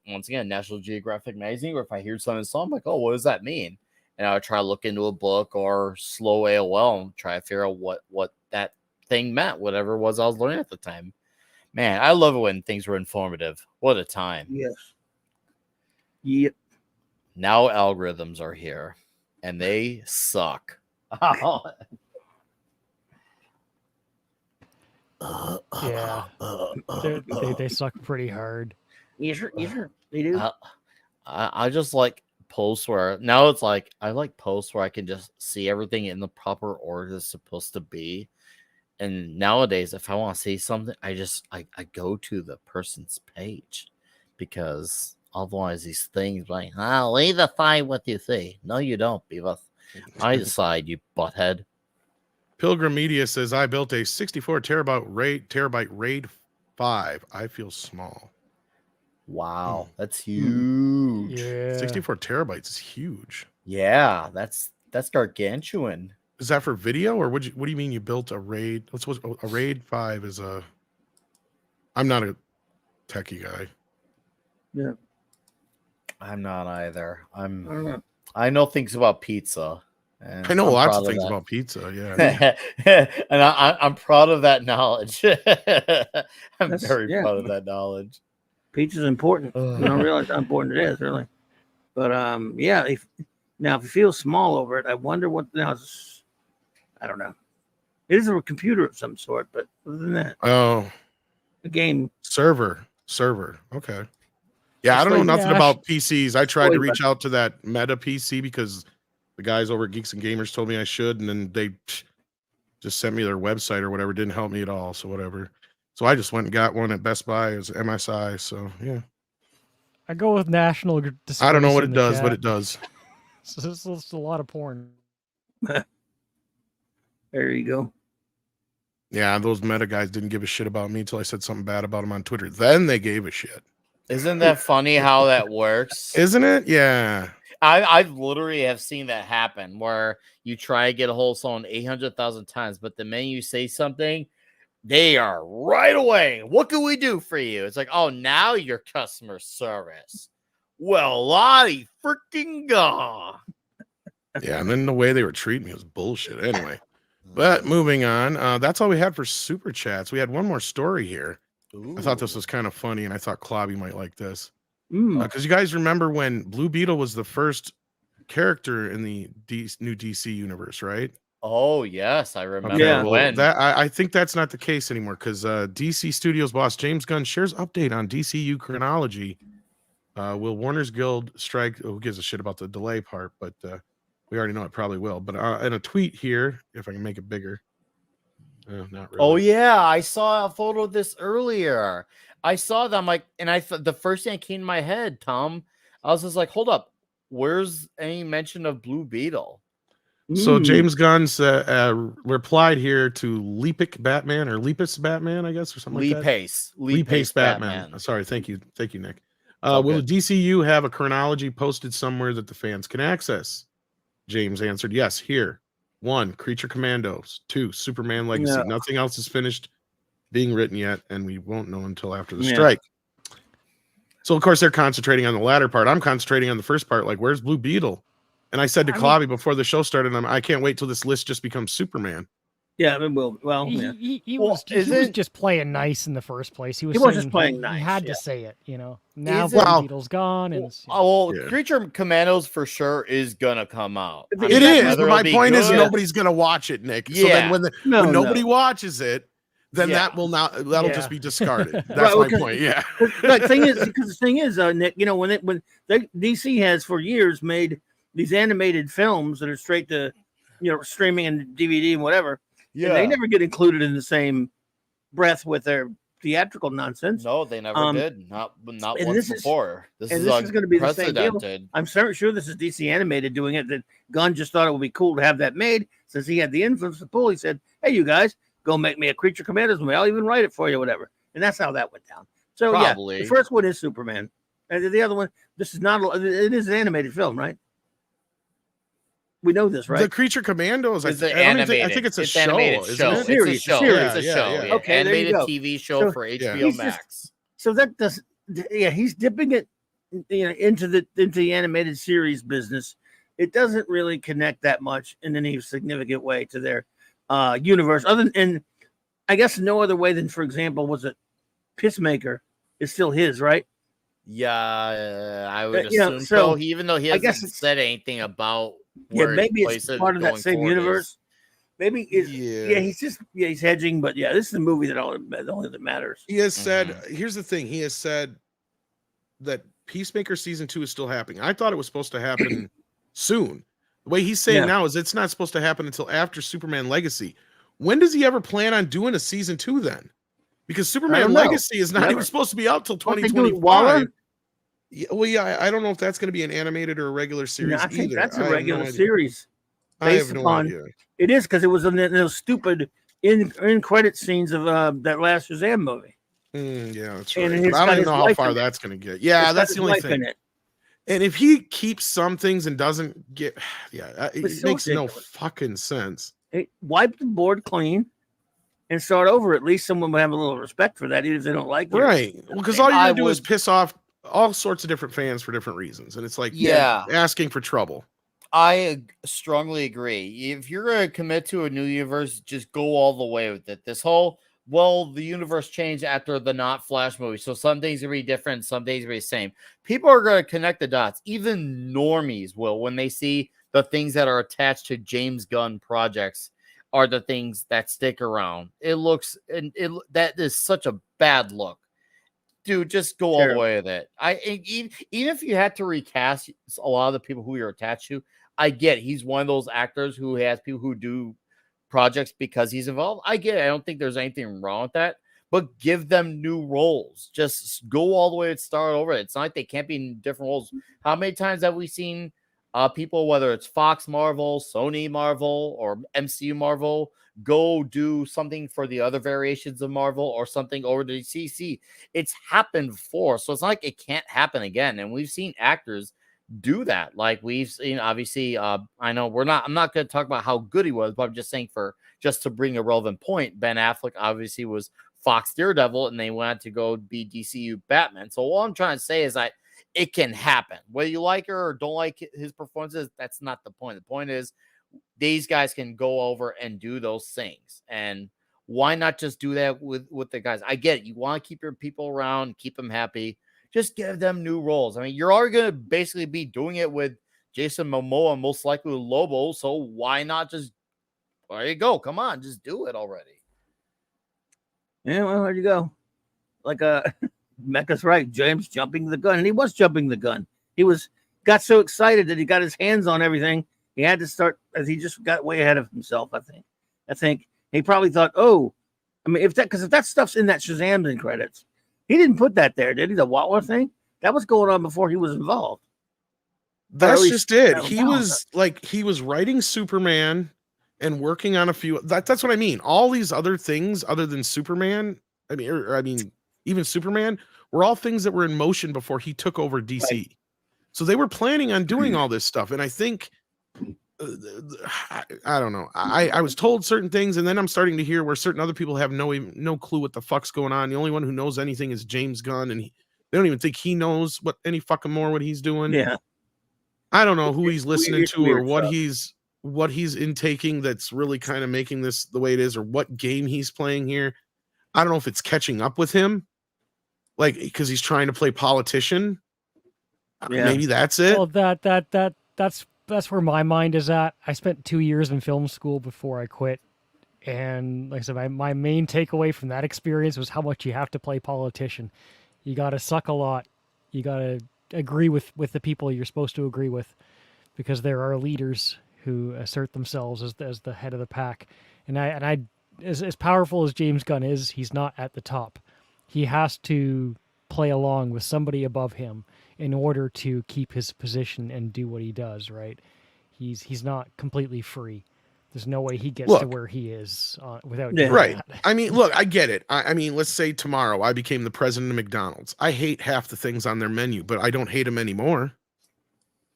E: once again National Geographic magazine, or if I hear something, so I'm like, oh, what does that mean? And I would try to look into a book or slow AOL and try to figure out what that thing meant, whatever it was I was learning at the time. Man, I love it when things were informative. What a time.
D: Yes. Yep.
E: Now algorithms are here and they suck.
C: Yeah, they suck pretty hard.
D: Yes, sir. They do.
E: I just like posts where now it's like I like posts where I can just see everything in the proper order it's supposed to be. And nowadays, if I want to see something, I go to the person's page because otherwise these things like I'll either find what you see. No, you don't, Beavis. I decide, you butthead.
G: Pilgrim Media says I built a 64 terabyte RAID 5. I feel small.
E: Wow, that's huge.
C: Yeah.
G: 64 terabytes is huge.
E: Yeah, that's gargantuan.
G: Is that for video, or what do you mean you built a RAID? A RAID 5 is a. I'm not a techie guy.
D: Yeah.
E: I'm not either.
D: I don't know.
E: I know things about pizza. And
G: I know
E: I'm
G: lots
E: proud
G: of things
E: that.
G: about pizza. Yeah.
E: And I'm proud of that knowledge. I'm
D: That's-
E: very
D: yeah.
E: proud of that knowledge.
D: Pizza's important.
E: Ugh.
D: You don't realize how important it is, really. But yeah. If you feel small over it, I wonder what I don't know. It is a computer of some sort, but other than that,
G: Oh,
D: a game.
G: server. Okay. Yeah, I
D: It's
G: don't know
D: like-
G: nothing
C: Yeah,
G: about PCs. I tried to
D: Boy,
G: reach out to that Meta PC because the guys over at Geeks and Gamers told me I should, and then they just sent me their website or whatever. Didn't help me at all. So whatever. So I just went and got one at Best Buy as MSI. So yeah,
C: I go with National.
G: I don't know what
C: Disgrace in
G: it
C: the
G: does, but
C: chat.
G: it does.
C: So it's a lot of porn.
D: There you go.
G: Yeah, those Meta guys didn't give a shit about me until I said something bad about them on Twitter. Then they gave a shit.
E: Isn't that funny how that works?
G: Isn't it? Yeah.
E: I've literally have seen that happen where you try to get a hold of someone 800,000 times, but the minute you say something, they are right away. What can we do for you? It's like, oh, now your customer service. Well, Lottie freaking gone.
G: Yeah, and then the way they were treating me was bullshit. Anyway, but moving on. That's all we had for super chats. We had one more story here. I thought this was kind of funny, and I thought Klobby might like this. Because you guys remember when Blue Beetle was the first character in the new DC universe, right?
E: Oh, yes, I remember
D: Yeah.
E: when.
G: That I think that's not the case anymore because DC Studios boss James Gunn shares update on DCU chronology. Will Warner's Guild strike? Who gives a shit about the delay part? But we already know it probably will. But in a tweet here, if I can make it bigger. Not really.
E: Oh, yeah, I saw a photo of this earlier. I saw that. I'm like, and I thought the first thing that came to my head, Tom, I was just like, hold up, where's any mention of Blue Beetle?
G: So James Gunn's replied here to Leapic Batman or Lepus Batman, I guess, or something like that.
E: Lee Pace
G: Batman. Sorry, thank you, Nick.
E: all
G: Will
E: good.
G: the DCU have a chronology posted somewhere that the fans can access? James answered, yes, here. 1, Creature Commandos. 2, Superman Legacy.
D: Yeah.
G: Nothing else is finished being written yet, and we won't know until after the
D: Yeah.
G: strike. So, of course, they're concentrating on the latter part. I'm concentrating on the first part, like, where's Blue Beetle? And I said to Klobby before the show started, I can't wait till this list just becomes Superman.
D: Yeah, it will. Well,
C: He,
D: yeah.
C: he
E: Well,
C: was he was
E: isn't-
C: just playing nice in the first place. He was
D: was
C: saying
D: just playing
C: he
D: nice,
C: had
D: yeah.
C: to say it, Now
E: Isn't-
C: Blue
G: Well-
C: Beetle's gone, and
E: Oh, well,
G: Yeah.
E: Creature Commandos for sure is gonna come out.
D: It
E: I
G: It
E: mean,
G: is,
E: whether
G: but my
E: it'll be
G: point is
E: good-
G: nobody's going to watch it, Nick. So
E: Yeah.
G: then when
D: No,
G: nobody
D: no.
G: watches it, then
E: Yeah.
G: that'll just
C: Yeah.
G: be discarded. That's
D: Right,
G: my
D: because-
G: point. Yeah.
D: The thing is, Nick, when DC has for years made these animated films that are straight to, streaming and DVD and whatever,
E: Yeah.
D: and they never get included in the same breath with their theatrical nonsense.
E: No, they never did. Not
D: and
E: once
D: this is-
E: before. This
D: and
E: is
D: this is gonna be the same deal.
E: unprecedented.
D: I'm sure this is DC Animated doing it. That Gunn just thought it would be cool to have that made since he had the influence to pull. He said, "Hey, you guys, go make me a Creature Commandos movie. I'll even write it for you, whatever." And that's how that went down. So
E: Probably.
D: yeah, the first one is Superman, and the other one, this is not. It is an animated film, right? We know this, right?
G: The Creature Commandos,
E: It's
G: I
E: an
G: don't even
E: animated.
G: I think it's a show,
E: animated
G: isn't
E: show.
G: it?
E: It's
D: Series,
E: a show.
D: series.
E: It's a
G: Yeah,
E: show.
G: yeah.
E: Yeah.
D: Okay, there you
E: Animated
D: go.
E: TV show
D: So
E: for
G: he's
E: HBO
D: just-
E: Max.
D: So that does, he's dipping it, into the animated series business. It doesn't really connect that much in any significant way to their universe, other than, and I guess no other way than, for example, was it Peacemaker is still his, right?
E: Yeah, I would
D: you know,
E: assume
D: so
E: so. Even though he
D: I guess
E: hasn't
D: it's-
E: said anything about
D: Yeah,
E: where he
D: maybe
E: places
D: it's part of that
E: going
D: same
E: forward
D: universe.
E: is.
D: Maybe he's hedging, but yeah, this is the movie that only that matters.
G: He has said,
E: Mm-hmm.
G: here's the thing. He has said that Peacemaker season 2 is still happening. I thought it was supposed to happen soon. The way he's saying
D: Yeah.
G: now is it's not supposed to happen until after Superman Legacy. When does he ever plan on doing a season 2 then? Because Superman
D: don't know.
G: Legacy is not
D: Never.
G: even supposed to be out till
D: What they do,
G: 2025.
D: Waller?
G: Yeah, well, yeah, I don't know if that's going to be an animated or a regular series
D: I think
G: either.
D: that's
G: I
D: a
G: have no
D: regular
G: idea.
D: series.
G: I have
D: based
G: no
D: upon
G: idea.
D: it is because it was in those stupid in credit scenes of that last Shazam movie.
G: Yeah, that's
D: And
G: right. But
D: it's
G: I
D: got
G: don't even
D: his
G: know how
D: wife
G: far
D: in it.
G: that's going to get. Yeah,
D: It's got
G: that's
D: his
G: the only
D: wife
G: thing.
D: in it.
G: And if he keeps some things and doesn't get, yeah,
D: It's
G: it
D: so
G: makes no
D: ridiculous.
G: fucking sense.
D: Hey, wipe the board clean and start over. At least someone would have a little respect for that, even if they don't like it.
G: Right. Well, because all you're
E: I
G: going to do is
E: would-
G: piss off all sorts of different fans for different reasons. And it's like,
E: Yeah.
G: asking for trouble.
E: I strongly agree. If you're going to commit to a new universe, just go all the way with it. This whole, well, the universe changed after the not Flash movie. So some things are be different, some things are be the same. People are going to connect the dots. Even normies will when they see the things that are attached to James Gunn projects are the things that stick around. It looks, and that is such a bad look. Dude, just go all the way with it. Even if you had to recast a lot of the people who you're attached to, I get it. He's one of those actors who has people who do projects because he's involved. I get it. I don't think there's anything wrong with that. But give them new roles. Just go all the way and start over. It's not like they can't be in different roles. How many times have we seen people, whether it's Fox Marvel, Sony Marvel, or MCU Marvel, go do something for the other variations of Marvel or something over to CC? It's happened before, so it's not like it can't happen again. And we've seen actors do that. Like we've seen, obviously, I know I'm not going to talk about how good he was, but I'm just saying just to bring a relevant point, Ben Affleck obviously was Fox Daredevil, and they wanted to go be DCU Batman. So all I'm trying to say is that it can happen. Whether you like her or don't like his performances, that's not the point. The point is these guys can go over and do those things. And why not just do that with the guys? I get it. You want to keep your people around, keep them happy. Just give them new roles. I mean, you're already going to basically be doing it with Jason Momoa, most likely with Lobo. So why not just, there you go. Come on, just do it already.
D: Yeah, well, there you go. Like Mecca's right. James jumping the gun, and he was jumping the gun. He got so excited that he got his hands on everything. He had to start, as he just got way ahead of himself. I think he probably thought, if that stuff's in that Shazam in credits, he didn't put that there, did he? The Watler thing that was going on before he was involved.
G: That's just it. He was writing Superman and working on a few. That's what I mean. All these other things other than Superman, I mean, even Superman, were all things that were in motion before he took over DC. Right. So they were planning on doing all this stuff. And I think, I don't know. I was told certain things, and then I'm starting to hear where certain other people have no clue what the fuck's going on. The only one who knows anything is James Gunn, and they don't even think he knows what he's doing.
D: Yeah.
G: I don't know who he's listening to or what he's intaking that's really kind of making this the way it is, or what game he's playing here. I don't know if it's catching up with him, like because he's trying to play politician. Yeah. Maybe that's it.
C: Well, that's where my mind is at. I spent 2 years in film school before I quit. And like I said, my main takeaway from that experience was how much you have to play politician. You got to suck a lot. You got to agree with the people you're supposed to agree with, because there are leaders who assert themselves as the head of the pack. And I as powerful as James Gunn is, he's not at the top. He has to play along with somebody above him in order to keep his position and do what he does, right? He's not completely free. There's no way he gets to where he is without doing
G: right.
C: that.
G: I mean, look, I get it. I mean, let's say tomorrow I became the president of McDonald's. I hate half the things on their menu, but I don't hate them anymore.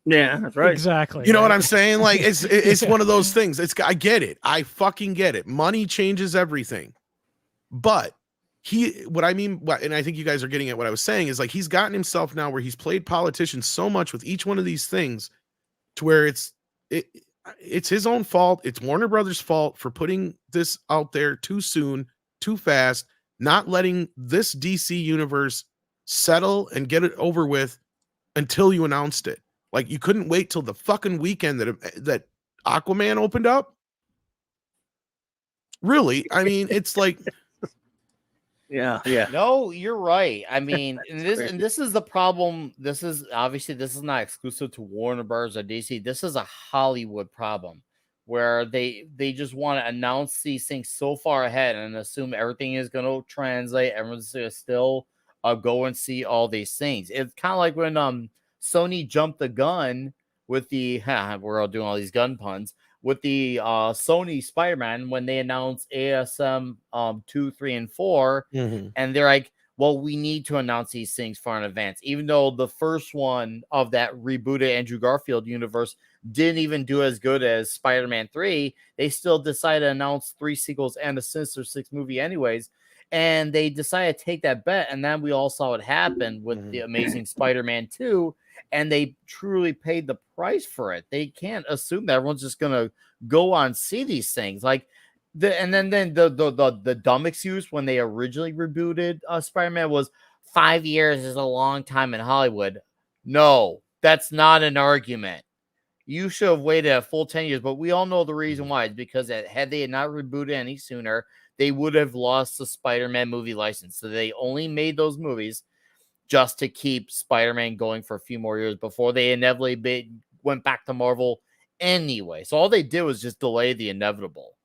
D: Yeah, that's right.
C: Exactly.
G: You know what I'm saying? Like it's one of those things. I get it. I fucking get it. Money changes everything. But and I think you guys are getting at what I was saying, is like he's gotten himself now where he's played politician so much with each one of these things to where it's his own fault. It's Warner Brothers' fault for putting this out there too soon, too fast, not letting this DC universe settle and get it over with until you announced it. Like you couldn't wait till the fucking weekend that Aquaman opened up. Really? I mean, it's like
D: Yeah.
E: No, you're right. I mean, this is the problem. This is not exclusive to Warner Bros. Or DC. This is a Hollywood problem where they just want to announce these things so far ahead and assume everything is going to translate. Everyone's going to still go and see all these things. It's kind of like when Sony jumped the gun with we're all doing all these gun puns with the Sony Spider-Man when they announced ASM 2, 3, and 4,
G: Mhm.
E: and they're like, well, we need to announce these things far in advance. Even though the first one of that rebooted Andrew Garfield universe didn't even do as good as Spider-Man 3, they still decided to announce 3 sequels and a Sinister Six movie anyways. And they decided to take that bet, and then we all saw it happen with the Amazing Spider-Man 2, and they truly paid the price for it. They can't assume that everyone's just gonna go on see these things. Like and then the dumb excuse when they originally rebooted Spider-Man was 5 years is a long time in Hollywood. No, that's not an argument. You should have waited a full 10 years, but we all know the reason why. It's because had they not rebooted any sooner, they would have lost the Spider-Man movie license. So they only made those movies just to keep Spider-Man going for a few more years before they inevitably went back to Marvel anyway. So all they did was just delay the inevitable.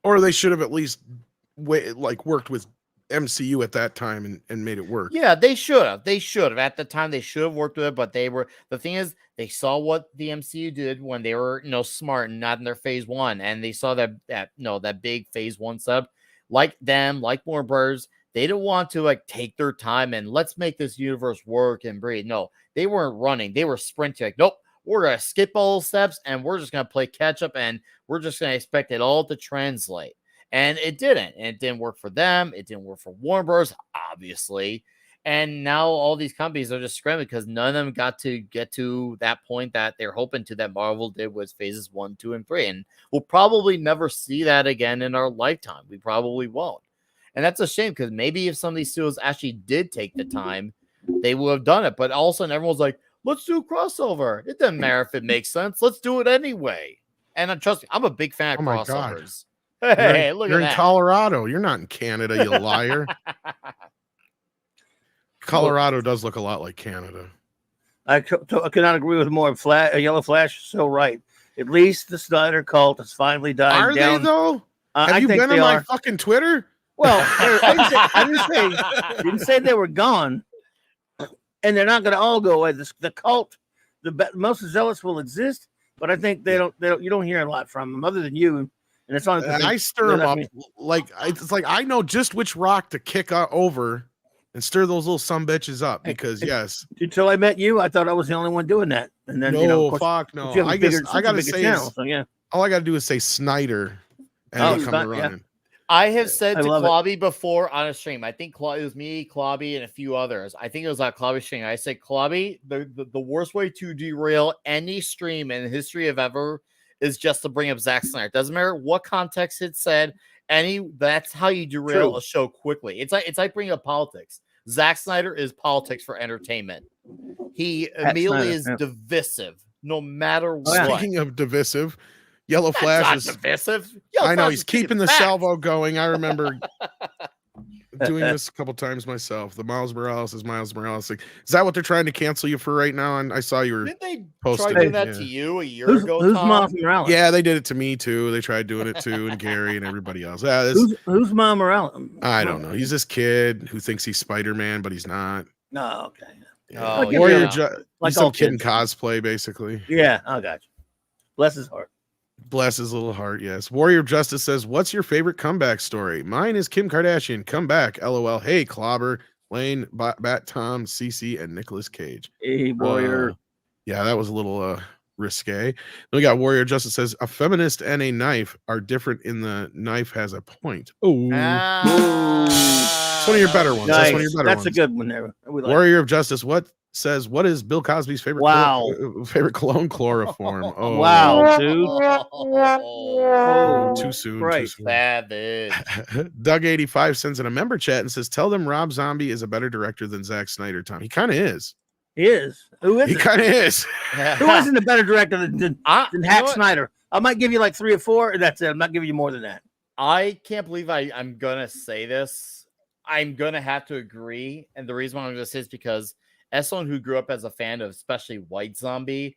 G: Or they should have at least worked with MCU at that time and made it work.
E: Yeah, they should have. They should have. At the time, they should have worked with it, but the thing is, they saw what the MCU did when they were, smart and not in their phase 1, and they saw that big phase 1 sub. Like them, like Warner Bros., they didn't want to take their time and let's make this universe work and breathe. No, they weren't running. They were sprinting. Nope, we're going to skip all steps and we're just going to play catch up and we're just going to expect it all to translate. And it didn't. And it didn't work for them. It didn't work for Warner Bros., obviously. And now all these companies are just scrambling because none of them got to get to that point that they're hoping to that Marvel did with phases 1, 2, and 3. And we'll probably never see that again in our lifetime. We probably won't. And that's a shame because maybe if some of these studios actually did take the time, they would have done it. But all of a sudden, everyone's like, let's do a crossover. It doesn't matter if it makes sense. Let's do it anyway. And trust me, I'm a big fan of
G: Oh my God.
E: crossovers. Hey, look
G: You're
E: at
G: in
E: that.
G: Colorado. You're not in Canada, you liar. Colorado does look a lot like Canada.
D: I cannot agree with more. Yellow Flash is so right. At least the Snyder cult has finally died
G: Are
D: down.
G: they though? Have
D: I
G: you
D: think
G: been
D: they
G: on my
D: are.
G: fucking Twitter?
D: Well, I didn't say they were gone, and they're not going to all go away. The cult, the most zealous will exist, but I think they don't. You don't hear a lot from them other than you, and it's only.
G: And I stir them up it's like I know just which rock to kick over and stir those little sumbitches up because yes.
D: Until I met you, I thought I was the only one doing that, and then
G: No,
D: of course,
G: fuck no.
D: you have
G: I
D: a
G: guess
D: bigger-
G: I
D: such a
G: gotta
D: bigger
G: say
D: channel, so yeah.
G: all I gotta do is say Snyder and
D: Oh,
G: they come
D: yeah.
G: running.
E: I have said
D: I
E: to
D: love it.
E: Klobby before on a stream. I think it was me, Klobby, and a few others. I think it was on Klobby's stream. I said, Klobby, the worst way to derail any stream in the history of ever is just to bring up Zack Snyder. Doesn't matter what context it said. That's how you derail
D: True.
E: a show quickly. It's like bringing up politics. Zack Snyder is politics for entertainment. He immediately is divisive, no matter what.
G: Speaking of divisive, Yellow
E: That's
G: Flash
E: not
G: is
E: divisive.
G: I know
E: Flash
G: he's
E: is speaking
G: keeping the
E: facts.
G: salvo going. I remember doing this a couple times myself. The Miles Morales is Miles Morales. Like, is that what they're trying to cancel you for right now? And I saw you were
E: Didn't they try
G: posting
E: doing
G: it,
E: that
G: yeah.
E: to you a year
D: Who's
E: ago, Tom?
D: Miles Morales?
G: Yeah, they did it to me too. They tried doing it too, and Gary and everybody else. Yeah,
D: Who's Miles Morales?
G: I don't know. He's this kid who thinks he's Spider-Man, but he's not.
D: No, okay.
E: Oh,
D: yeah.
G: Warrior
E: yeah.
D: Like
G: he's some
D: all
G: kid in
D: kids.
G: cosplay, basically.
D: Yeah, I got you. Bless his heart.
G: Bless his little heart, yes. Warrior of Justice says, what's your favorite comeback story? Mine is Kim Kardashian. Come back, LOL. Hey, Clobber, Lane, Bat Tom, CC, and Nicolas Cage.
D: Hey, Warrior.
G: Yeah, that was a little risque. Then we got Warrior of Justice says, a feminist and a knife are different in the knife has a point. Oh, it's one of your better ones.
D: Nice.
G: That's one of your better
D: That's
G: ones.
D: a good one there. We like
G: Warrior of Justice, what is Bill Cosby's favorite favorite cologne chloroform? Oh
D: Wow, dude.
E: Oh,
G: too soon. Too
D: Christ.
G: soon.
E: savage.
G: Doug85 sends in a member chat and says, tell them Rob Zombie is a better director than Zack Snyder, Tom. He kind of is.
D: He is. Who is
G: He
D: it?
G: kind of is.
D: Who isn't a better director than
E: You
D: Hack
E: know what?
D: Snyder? I might give you like 3 or 4, and that's it. I'm not giving you more than that.
E: I can't believe I'm gonna say this. I'm gonna have to agree, and the reason why I'm gonna say is because as someone who grew up as a fan of especially White Zombie,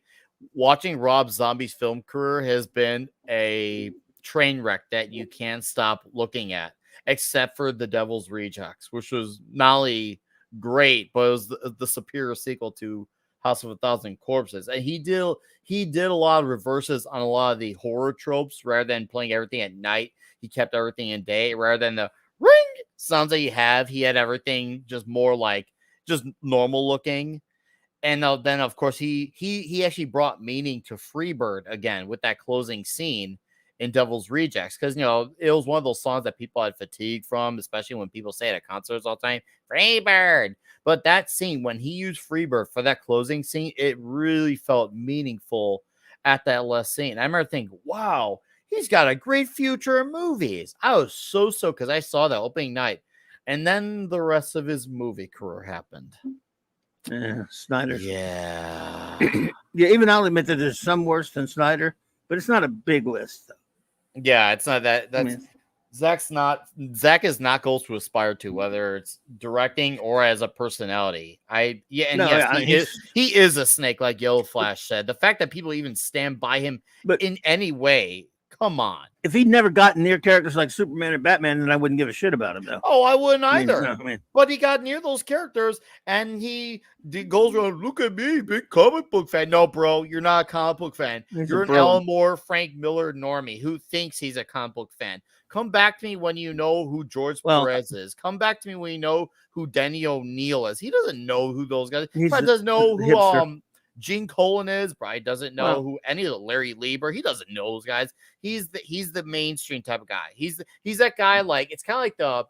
E: watching Rob Zombie's film career has been a train wreck that you can't stop looking at, except for The Devil's Rejects, which was not only great, but it was the superior sequel to House of a Thousand Corpses, and he did a lot of reverses on a lot of the horror tropes. Rather than playing everything at night, he kept everything in day. Rather than the ring sounds that he had everything just more like just normal looking. And then, of course, he actually brought meaning to Freebird again with that closing scene in Devil's Rejects, because it was one of those songs that people had fatigue from, especially when people say it at concerts all the time, Freebird. But that scene, when he used Freebird for that closing scene, it really felt meaningful at that last scene. I remember thinking, wow, he's got a great future in movies. I was so because I saw that opening night, and then the rest of his movie career happened.
D: Yeah, Snyder.
E: Yeah.
D: Yeah, even I'll admit that there's some worse than Snyder, but it's not a big list.
E: Yeah, it's not that. That's Zach is not goals to aspire to, whether it's directing or as a personality. He is a snake, like Yellow Flash said. The fact that people even stand by him in any way, come on.
D: If he'd never gotten near characters like Superman or Batman, then I wouldn't give a shit about him, though.
E: Oh, I wouldn't either. But he got near those characters, and he goes around, look at me, big comic book fan. No, bro, you're not a comic book fan. You're an Alan Moore, Frank Miller normie who thinks he's a comic book fan. Come back to me when you know who George Perez is. Come back to me when you know who Denny O'Neil is. He doesn't know who those guys. He doesn't know who Gene Colan is. Probably doesn't know who any of the Larry Lieber. He doesn't know those guys. He's the mainstream type of guy. He's that guy. Like, it's kind of like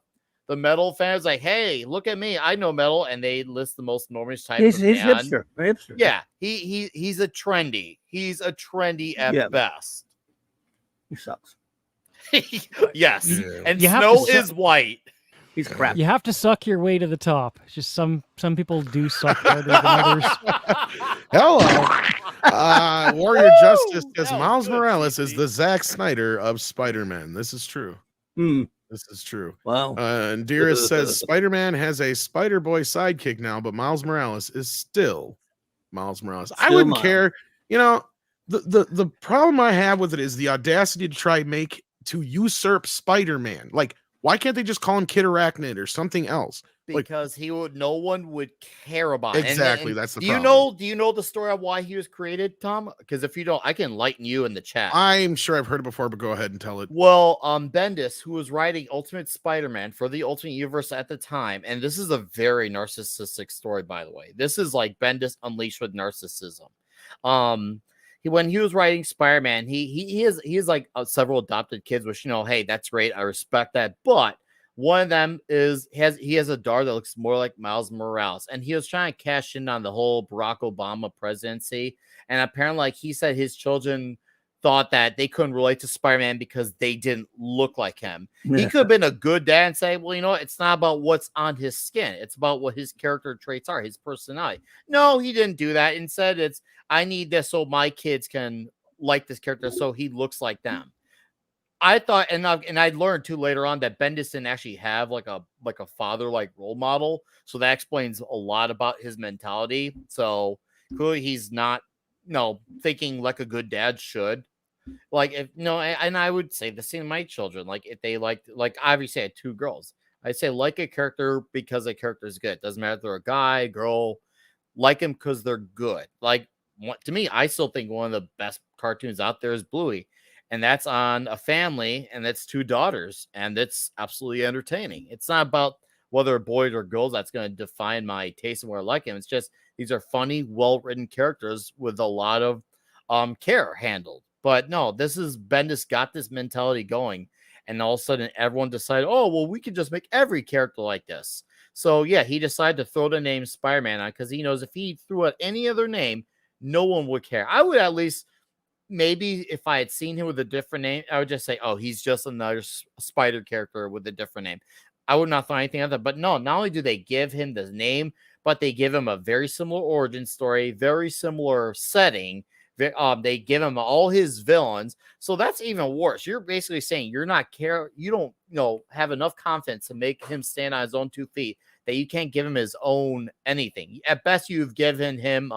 E: the metal fans. Like, hey, look at me, I know metal, and they list the most normal type. He's
D: hipster.
E: Yeah, he's a trendy. He's a trendy at best.
D: He sucks.
E: Yes, and Snow is white.
D: He's crap.
C: You have to suck your way to the top. It's just some people do suck harder than others.
G: Hello. Warrior Justice says Miles Morales is the Zack Snyder of Spider-Man. This is true. This is true.
D: Wow.
G: And Dearest says Spider-Man has a Spider-Boy sidekick now, but Miles Morales is still Miles Morales. I wouldn't care. The problem I have with it is the audacity to usurp Spider-Man. Like, why can't they just call him Kid Arachnid or something else?
E: Because no one would care about it.
G: Exactly, that's the
E: problem. Do you know the story of why he was created, Tom? Because if you don't, I can enlighten you in the chat.
G: I'm sure I've heard it before, but go ahead and tell it.
E: Well, Bendis, who was writing Ultimate Spider-Man for the Ultimate Universe at the time, and this is a very narcissistic story, by the way. This is like Bendis unleashed with narcissism. When he was writing Spider-Man, he has like several adopted kids, which, hey, that's great. I respect that. But one of them he has a daughter that looks more like Miles Morales, and he was trying to cash in on the whole Barack Obama presidency. And apparently, like, he said, his children thought that they couldn't relate to Spider-Man because they didn't look like him. He could have been a good dad and say, well, it's not about what's on his skin. It's about what his character traits are, his personality. No, he didn't do that. Instead, I need this so my kids can like this character so he looks like them. I thought, and I learned too later on that Bendis didn't actually have like a father-like role model. So that explains a lot about his mentality. So clearly he's not, thinking like a good dad should. Like, and I would say the same to my children. Like, if they like obviously I had 2 girls. I'd say like a character because the character is good. Doesn't matter if they're a guy, girl, like them because they're good. Like, to me, I still think one of the best cartoons out there is Bluey. And that's on a family, and that's 2 daughters, and it's absolutely entertaining. It's not about whether boys or girls that's going to define my taste and where I like them. It's just these are funny, well-written characters with a lot of care handled. But no, this is Bendis got this mentality going, and all of a sudden everyone decided, oh, well, we can just make every character like this. So yeah, he decided to throw the name Spider-Man on because he knows if he threw out any other name, no one would care. I would at least, maybe if I had seen him with a different name, I would just say, oh, he's just another spider character with a different name. I would not throw anything other. But no, not only do they give him the name, but they give him a very similar origin story, very similar setting. They give him all his villains. So that's even worse. You're basically saying you don't have enough confidence to make him stand on his own 2 feet, that you can't give him his own anything. At best, you've given him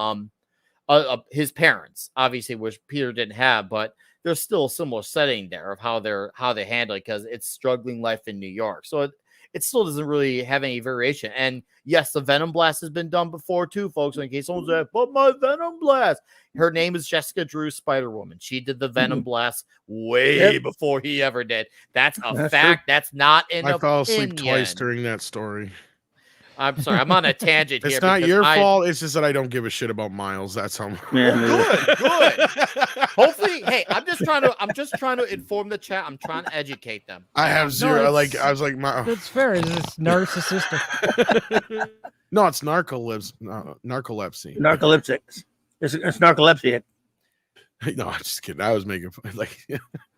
E: his parents, obviously, which Peter didn't have, but there's still a similar setting there of how they handle it because it's struggling life in New York. So it still doesn't really have any variation. And yes, the Venom Blast has been done before too, folks. In case someone's like, but my Venom Blast. Her name is Jessica Drew Spider-Woman. She did the Venom Blast way before he ever did. That's a fact. True. That's not an
G: I fell asleep
E: opinion.
G: twice during that story.
E: I'm sorry, I'm on a tangent here.
G: It's not your fault. It's just that I don't give a shit about Miles. That's how.
E: Good. Hopefully, hey, I'm just trying to inform the chat. I'm trying to educate them.
G: I have zero. I was like,
C: That's fair. It's narcissistic.
G: No, it's narcolepsy.
D: Narcolepsy. It's narcolepsy.
G: No, I'm just kidding. I was making fun. Like,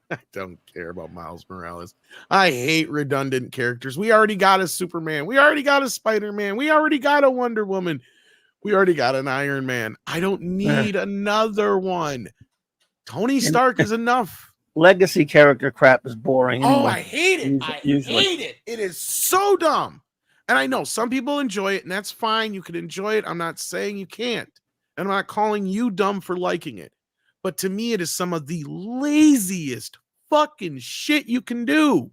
G: I don't care about Miles Morales. I hate redundant characters. We already got a Superman. We already got a Spider-Man. We already got a Wonder Woman. We already got an Iron Man. I don't need another one. Tony Stark is enough.
D: Legacy character crap is boring.
G: Oh,
D: anyway.
G: I hate it. I hate it. It is so dumb. And I know some people enjoy it, and that's fine. You can enjoy it. I'm not saying you can't. And I'm not calling you dumb for liking it. But to me, it is some of the laziest fucking shit you can do.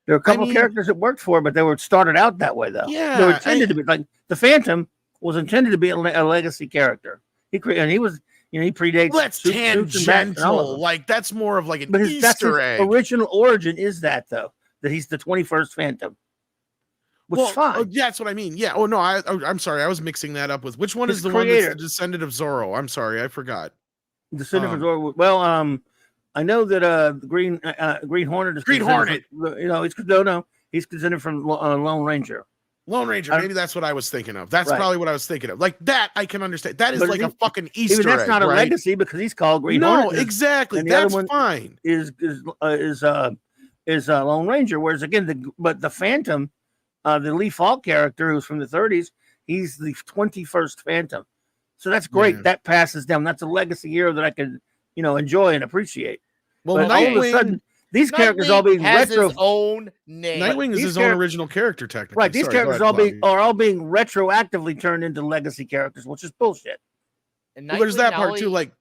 D: There are a couple characters that worked for it, but they were started out that way, though.
G: Yeah.
D: They were intended to be like the Phantom was intended to be a legacy character. He predates.
G: That's tangential. Like, that's more of like an Easter egg.
D: Original origin is that, though, that he's the 21st Phantom. Which is fine.
G: Oh, yeah, that's what I mean. Yeah. Oh, no, I'm sorry. I was mixing that up with which one is the one that's the descendant of Zorro? I'm sorry. I forgot.
D: Descendant of Zorro. Well, I know that Green Hornet is
G: Green Hornet.
D: He's descended from Lone Ranger.
G: Lone Ranger. Maybe that's what I was thinking of. That's probably what I was thinking of. Like that, I can understand. That is like a fucking Easter egg.
D: That's not a legacy because he's called Green Hornet.
G: No, exactly. That's fine.
D: Is Lone Ranger? Whereas again, the Phantom, the Lee Falk character who's from the 30s, he's the 21st Phantom. So that's great. Yeah. That passes down. That's a legacy hero that I can, enjoy and appreciate.
G: Well,
D: but all of a sudden, these characters all being
E: has his own name.
G: Nightwing is his own original character, technically.
D: Right. These characters are all being retroactively turned into legacy characters, which is bullshit.
E: And
G: well, there's that part too. Like,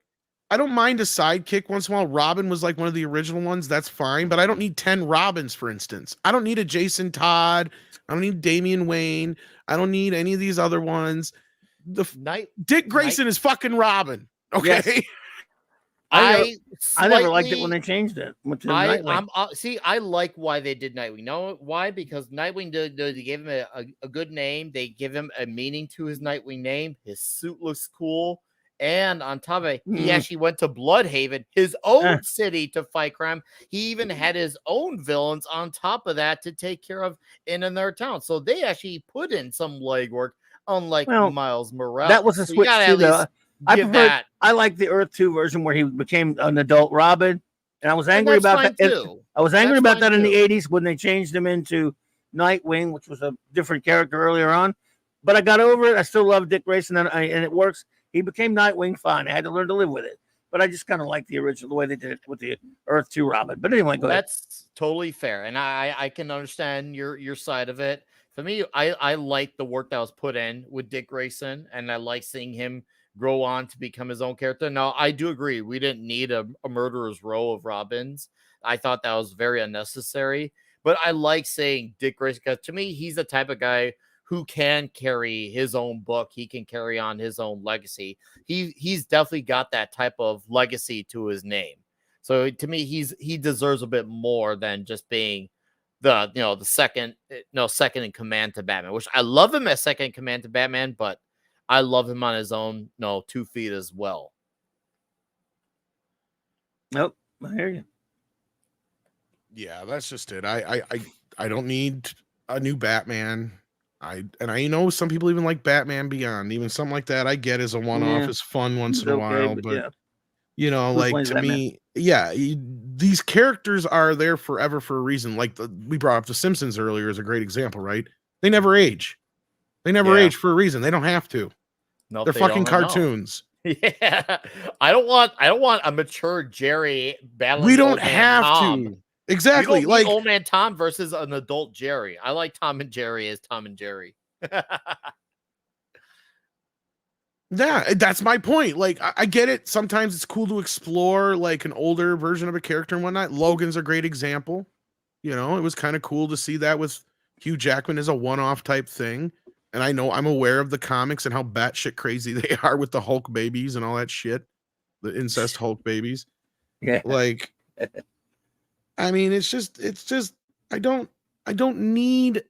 G: I don't mind a sidekick once in a while. Robin was like one of the original ones. That's fine. But I don't need 10 Robins, for instance. I don't need a Jason Todd. I don't need Damian Wayne. I don't need any of these other ones. Dick Grayson is fucking Robin. Okay.
D: Yes. I never liked it when they changed it.
E: I like why they did Nightwing. You know why? Because Nightwing they gave him a good name. They give him a meaning to his Nightwing name. His suit looks cool. And on top of it, he actually went to Bloodhaven, his own city, to fight crime. He even had his own villains on top of that to take care of in their town. So they actually put in some legwork, unlike Miles Morales.
D: That was a switch too, though. I like the Earth 2 version where he became an adult Robin, and I was angry about that. I was angry about that in the 80s when they changed him into Nightwing, which was a different character earlier on. But I got over it. I still love Dick Grayson, and it works. He became Nightwing, fine. I had to learn to live with it. But I just kind of like the original, the way they did it with the Earth 2 Robin. But anyway, go ahead.
E: That's totally fair, and I can understand your side of it. For me, I like the work that was put in with Dick Grayson, and I like seeing him grow on to become his own character. Now, I do agree. We didn't need a murderer's row of Robins. I thought that was very unnecessary. But I like saying Dick Grayson, because to me, he's the type of guy who can carry his own book. He can carry on his own legacy. He's definitely got that type of legacy to his name. So to me, he deserves a bit more than just being the second in command to Batman, which I love him as second in command to Batman, but I love him on his own 2 feet as well.
D: Nope, I hear you.
G: Yeah, that's just it. I don't need a new Batman. I know some people even like Batman Beyond, even something like that. I get as a one-off, is fun once in a while, but like to me, these characters are there forever for a reason. Like we brought up the Simpsons earlier as a great example, right? They never age. They never age for a reason. They don't have to.
E: No,
G: they're fucking cartoons.
E: Yeah, I don't want a mature Jerry battling.
G: We don't have to. Exactly.
E: Like old man Tom versus an adult Jerry. I like Tom and Jerry as Tom and Jerry.
G: Yeah, that's my point. Like, I get it. Sometimes it's cool to explore like an older version of a character and whatnot. Logan's a great example. It was kind of cool to see that with Hugh Jackman is a one-off type thing. And I'm aware of the comics and how batshit crazy they are with the Hulk babies and all that shit. The incest Hulk babies.
D: Yeah.
G: Like, I mean, it's just I don't need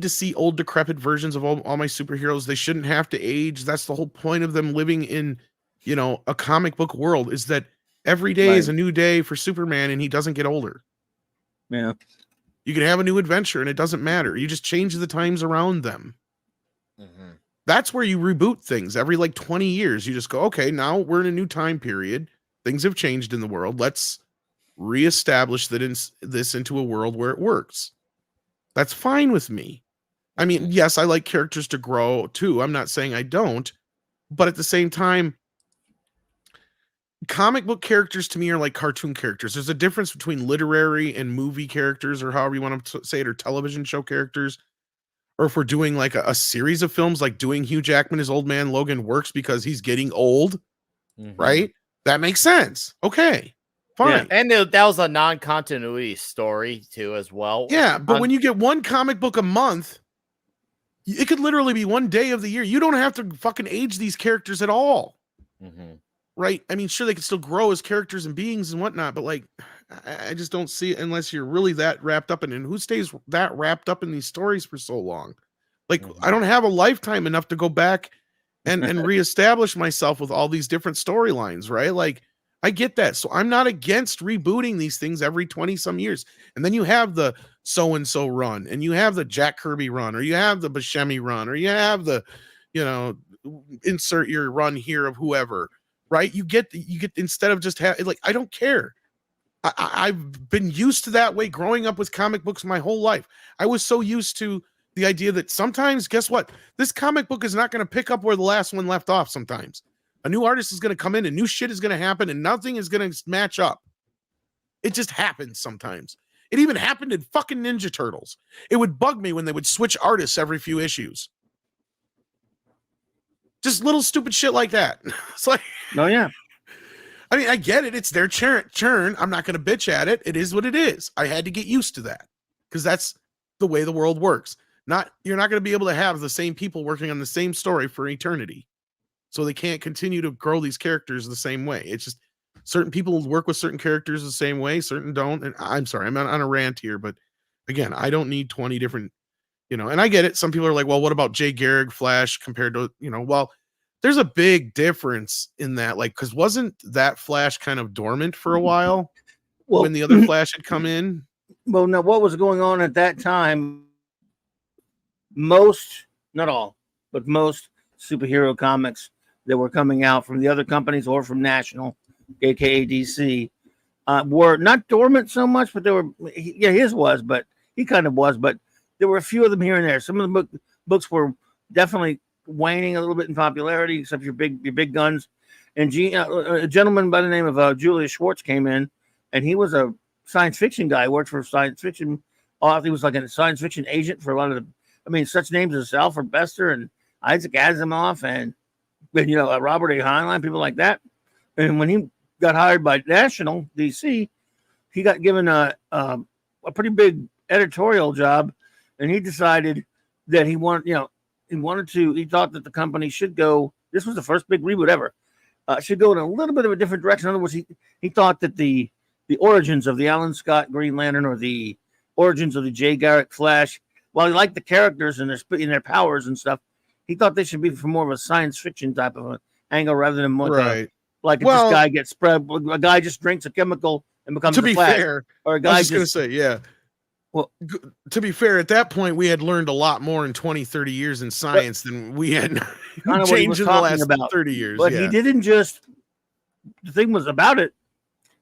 G: to see old decrepit versions of all my superheroes. They shouldn't have to age. That's the whole point of them living in, a comic book world, is that every day is a new day for Superman and he doesn't get older.
D: Yeah.
G: You can have a new adventure and it doesn't matter. You just change the times around them. That's where you reboot things every like 20 years. You just go, okay, now we're in a new time period. Things have changed in the world. Let's reestablish this into a world where it works. That's fine with me. I mean, yes, I like characters to grow too. I'm not saying I don't, but at the same time, comic book characters to me are like cartoon characters. There's a difference between literary and movie characters, or however you want to say it, or television show characters. Or if we're doing like a series of films, like doing Hugh Jackman as Old Man Logan works because he's getting old, right? That makes sense. Okay, fine.
E: Yeah. And that was a non-continuity story too, as well.
G: Yeah, but when you get one comic book a month, it could literally be one day of the year. You don't have to fucking age these characters at all. Right? I mean, sure, they can still grow as characters and beings and whatnot, but like, I just don't see it unless you're really that wrapped up in it. And who stays that wrapped up in these stories for so long? Like, I don't have a lifetime enough to go back and reestablish myself with all these different storylines, right? Like, I get that. So I'm not against rebooting these things every 20 some years. And then you have the so-and-so run, and you have the Jack Kirby run, or you have the Buscemi run, or you have the, insert your run here of whoever. Right? You get instead of just like, I don't care. I've been used to that way growing up with comic books my whole life. I was so used to the idea that sometimes, guess what? This comic book is not going to pick up where the last one left off. Sometimes a new artist is going to come in and new shit is going to happen and nothing is going to match up. It just happens sometimes. It even happened in fucking Ninja Turtles. It would bug me when they would switch artists every few issues. Just little stupid shit like that. It's like,
D: no, yeah.
G: I mean, I get it. It's their churn. I'm not going to bitch at it. It is what it is. I had to get used to that because that's the way the world works. You're not going to be able to have the same people working on the same story for eternity. So they can't continue to grow these characters the same way. It's just certain people work with certain characters the same way, certain don't. And I'm sorry, I'm on a rant here, but again, I don't need 20 different, and I get it. Some people are like, well, what about Jay Garrick Flash compared to, well, there's a big difference in that, like, because wasn't that Flash kind of dormant for a while when the other Flash had come in?
D: Well, now what was going on at that time? Most, not all, but most superhero comics that were coming out from the other companies or from National, aka DC, were not dormant so much, but they were. His was, but he kind of was, but there were a few of them here and there. Some of the books were definitely waning a little bit in popularity, except your big guns. And a gentleman by the name of Julius Schwartz came in, and he was a science fiction guy. Worked for science fiction author. He was like a science fiction agent for a lot of such names as Alfred Bester and Isaac Asimov and Robert A. Heinlein, people like that. And when he got hired by National DC, he got given a pretty big editorial job, and he decided that he thought that the company should go. This was the first big reboot ever. Should go in a little bit of a different direction. In other words, he thought that the origins of the Alan Scott Green Lantern or the origins of the Jay Garrick Flash, while he liked the characters and their powers and stuff, he thought they should be from more of a science fiction type of an angle rather than more
G: right.
D: This guy gets spread. A guy just drinks a chemical and becomes.
G: To be
D: Flash,
G: fair,
D: or a guy
G: I was just going to say, yeah. Well, to be fair, at that point, we had learned a lot more in 20, 30 years in science than we had changed in the last 30 years.
D: But he didn't just, the thing was about it,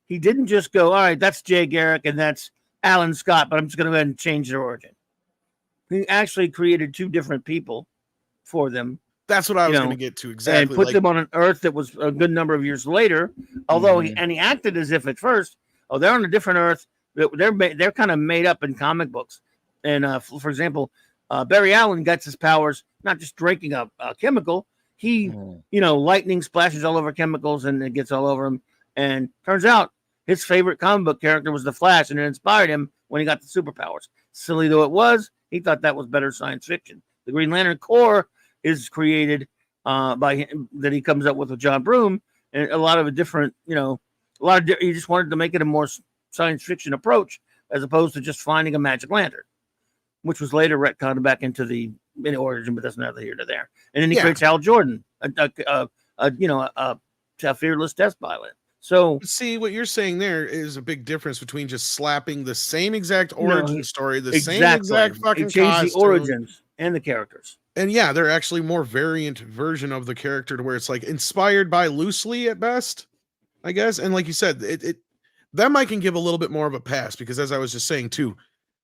D: he didn't just go, all right, that's Jay Garrick and that's Alan Scott, but I'm just going to go ahead and change their origin. He actually created two different people for them.
G: That's what I was going to get to, exactly.
D: And put them on an Earth that was a good number of years later, although he acted as if at first, they're on a different Earth. They're kind of made up in comic books. And for example, Barry Allen gets his powers not just drinking a chemical. He, lightning splashes all over chemicals and it gets all over him. And turns out his favorite comic book character was the Flash, and it inspired him when he got the superpowers. silly though it was, he thought that was better science fiction. The Green Lantern Corps is created by him, that he comes up with John Broome, and a lot of a different, he just wanted to make it a more science fiction approach as opposed to just finding a magic lantern, which was later retconned back into the origin, but that's neither here nor there. And then he creates Hal Jordan, a fearless test pilot. So
G: see, what you're saying there is a big difference between just slapping the same exact origin story, the same exact fucking
D: changed the origins and the characters.
G: And yeah, they're actually more variant version of the character to where it's like inspired by loosely at best, I guess. And like you said, them I can give a little bit more of a pass because as I was just saying too,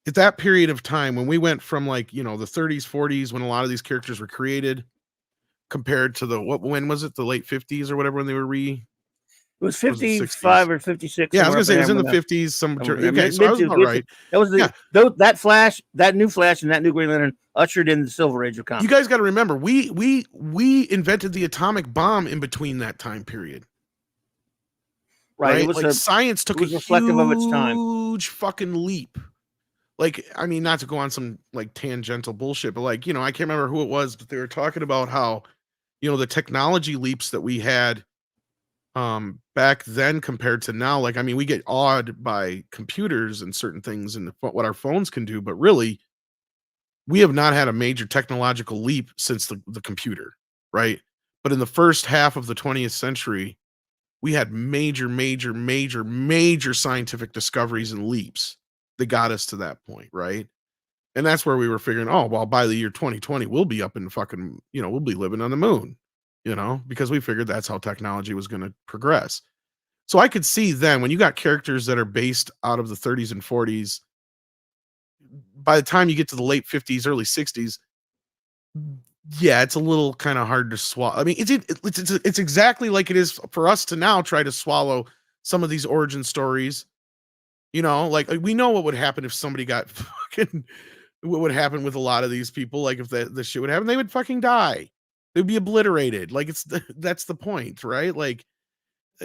G: at that period of time when we went from like, the 30s, 40s, when a lot of these characters were created compared to when was it? The late 50s or whatever, when they were
D: it was 55 or 56.
G: Yeah, I was gonna say it was in the 50s. Okay, so I was about right.
D: That was that Flash, that new Flash, and that new Green Lantern ushered in the Silver Age of comics.
G: You guys got to remember, we invented the atomic bomb in between that time period. Right? It was like science took a reflective of its time. Huge fucking leap. Like, I mean, not to go on some like tangential bullshit, but like, I can't remember who it was, but they were talking about how, the technology leaps that we had back then compared to now. Like, I mean, we get awed by computers and certain things and what our phones can do, but really we have not had a major technological leap since the computer, right? But in the first half of the 20th century, we had major scientific discoveries and leaps that got us to that point, right? And that's where we were figuring, oh, well, by the year 2020, we'll be up in fucking, we'll be living on the moon, because we figured that's how technology was going to progress. So I could see then when you got characters that are based out of the 30s and 40s, by the time you get to the late 50s, early 60s, yeah, it's a little kind of hard to swallow. I mean, it's exactly like it is for us to now try to swallow some of these origin stories. Like we know what would happen if somebody got fucking, what would happen with a lot of these people. Like if the shit would happen, they would fucking die. They'd be obliterated. Like that's the point, right? Like,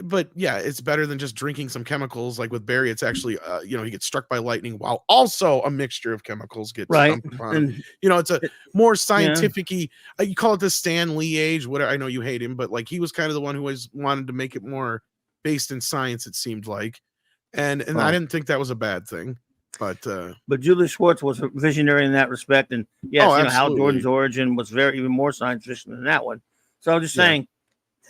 G: but yeah, it's better than just drinking some chemicals. Like with Barry, it's actually, he gets struck by lightning while also a mixture of chemicals gets dumped upon him. It's a more scientific-y, you call it the Stan Lee age, whatever. I know you hate him, but like he was kind of the one who always wanted to make it more based in science, it seemed like. And I didn't think that was a bad thing. But
D: Julius Schwartz was a visionary in that respect, and yes, Hal Jordan's origin was even more science fiction than that one. So I'm just saying,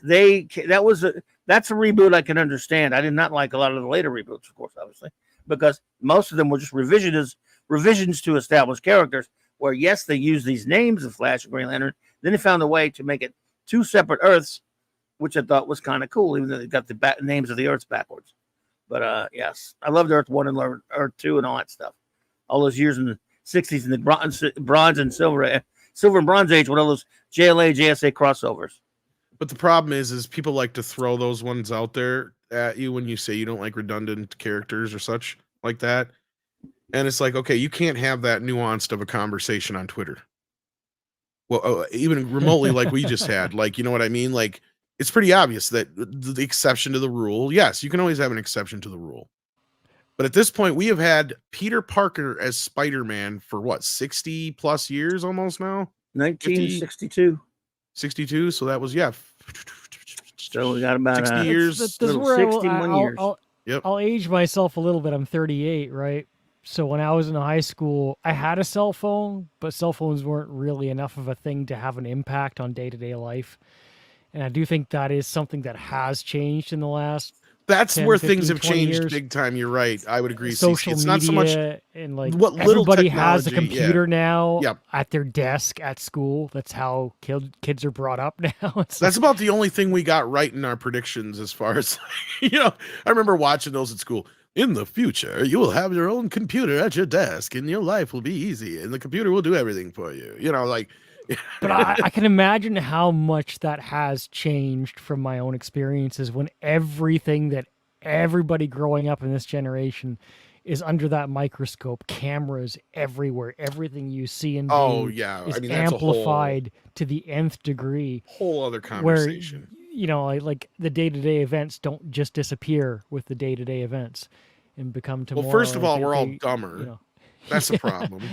D: that's a reboot I can understand. I did not like a lot of the later reboots, of course, obviously, because most of them were just revisions to establish characters. Where yes, they used these names of Flash and Green Lantern, then they found a way to make it two separate Earths, which I thought was kind of cool, even though they got the names of the Earths backwards. But yes, I loved Earth 1 and Earth 2 and all that stuff. All those years in the 60s and the bronze and silver and bronze age with all those JLA, JSA crossovers.
G: But the problem is people like to throw those ones out there at you when you say you don't like redundant characters or such like that. And it's like, okay, you can't have that nuanced of a conversation on Twitter. Well, even remotely like we just had, like, you know what I mean? Like, it's pretty obvious that the exception to the rule, yes, you can always have an exception to the rule. But at this point, we have had Peter Parker as Spider-Man for what, 60 plus years almost now?
D: 1962.
G: 62. So that was,
D: So we got about
G: 60 years.
C: This is where
D: 61 years.
C: I'll age myself a little bit. I'm 38, right? So when I was in high school, I had a cell phone, but cell phones weren't really enough of a thing to have an impact on day-to-day life. And I do think that is something that has changed in the last
G: That's
C: 10,
G: where
C: 15,
G: things have
C: 20
G: changed
C: years.
G: big time. You're right. I would agree.
C: Social
G: It's
C: media
G: not so much
C: and like
G: what little
C: everybody has a
G: technology,
C: computer now
G: Yep.
C: at their desk at school. That's how kids are brought up now. It's
G: That's about the only thing we got right in our predictions as far as, I remember watching those at school. In the future, you will have your own computer at your desk and your life will be easy and the computer will do everything for you.
C: But I can imagine how much that has changed from my own experiences when everything that everybody growing up in this generation is under that microscope, cameras everywhere. Everything you see and do is
G: that's
C: amplified to the nth degree.
G: Whole other conversation.
C: Where, like the day-to-day events don't just disappear with the day-to-day events and become to more.
G: Well, first of all,
C: like
G: we're all
C: they-
G: dumber.
C: you know.
G: That's the problem.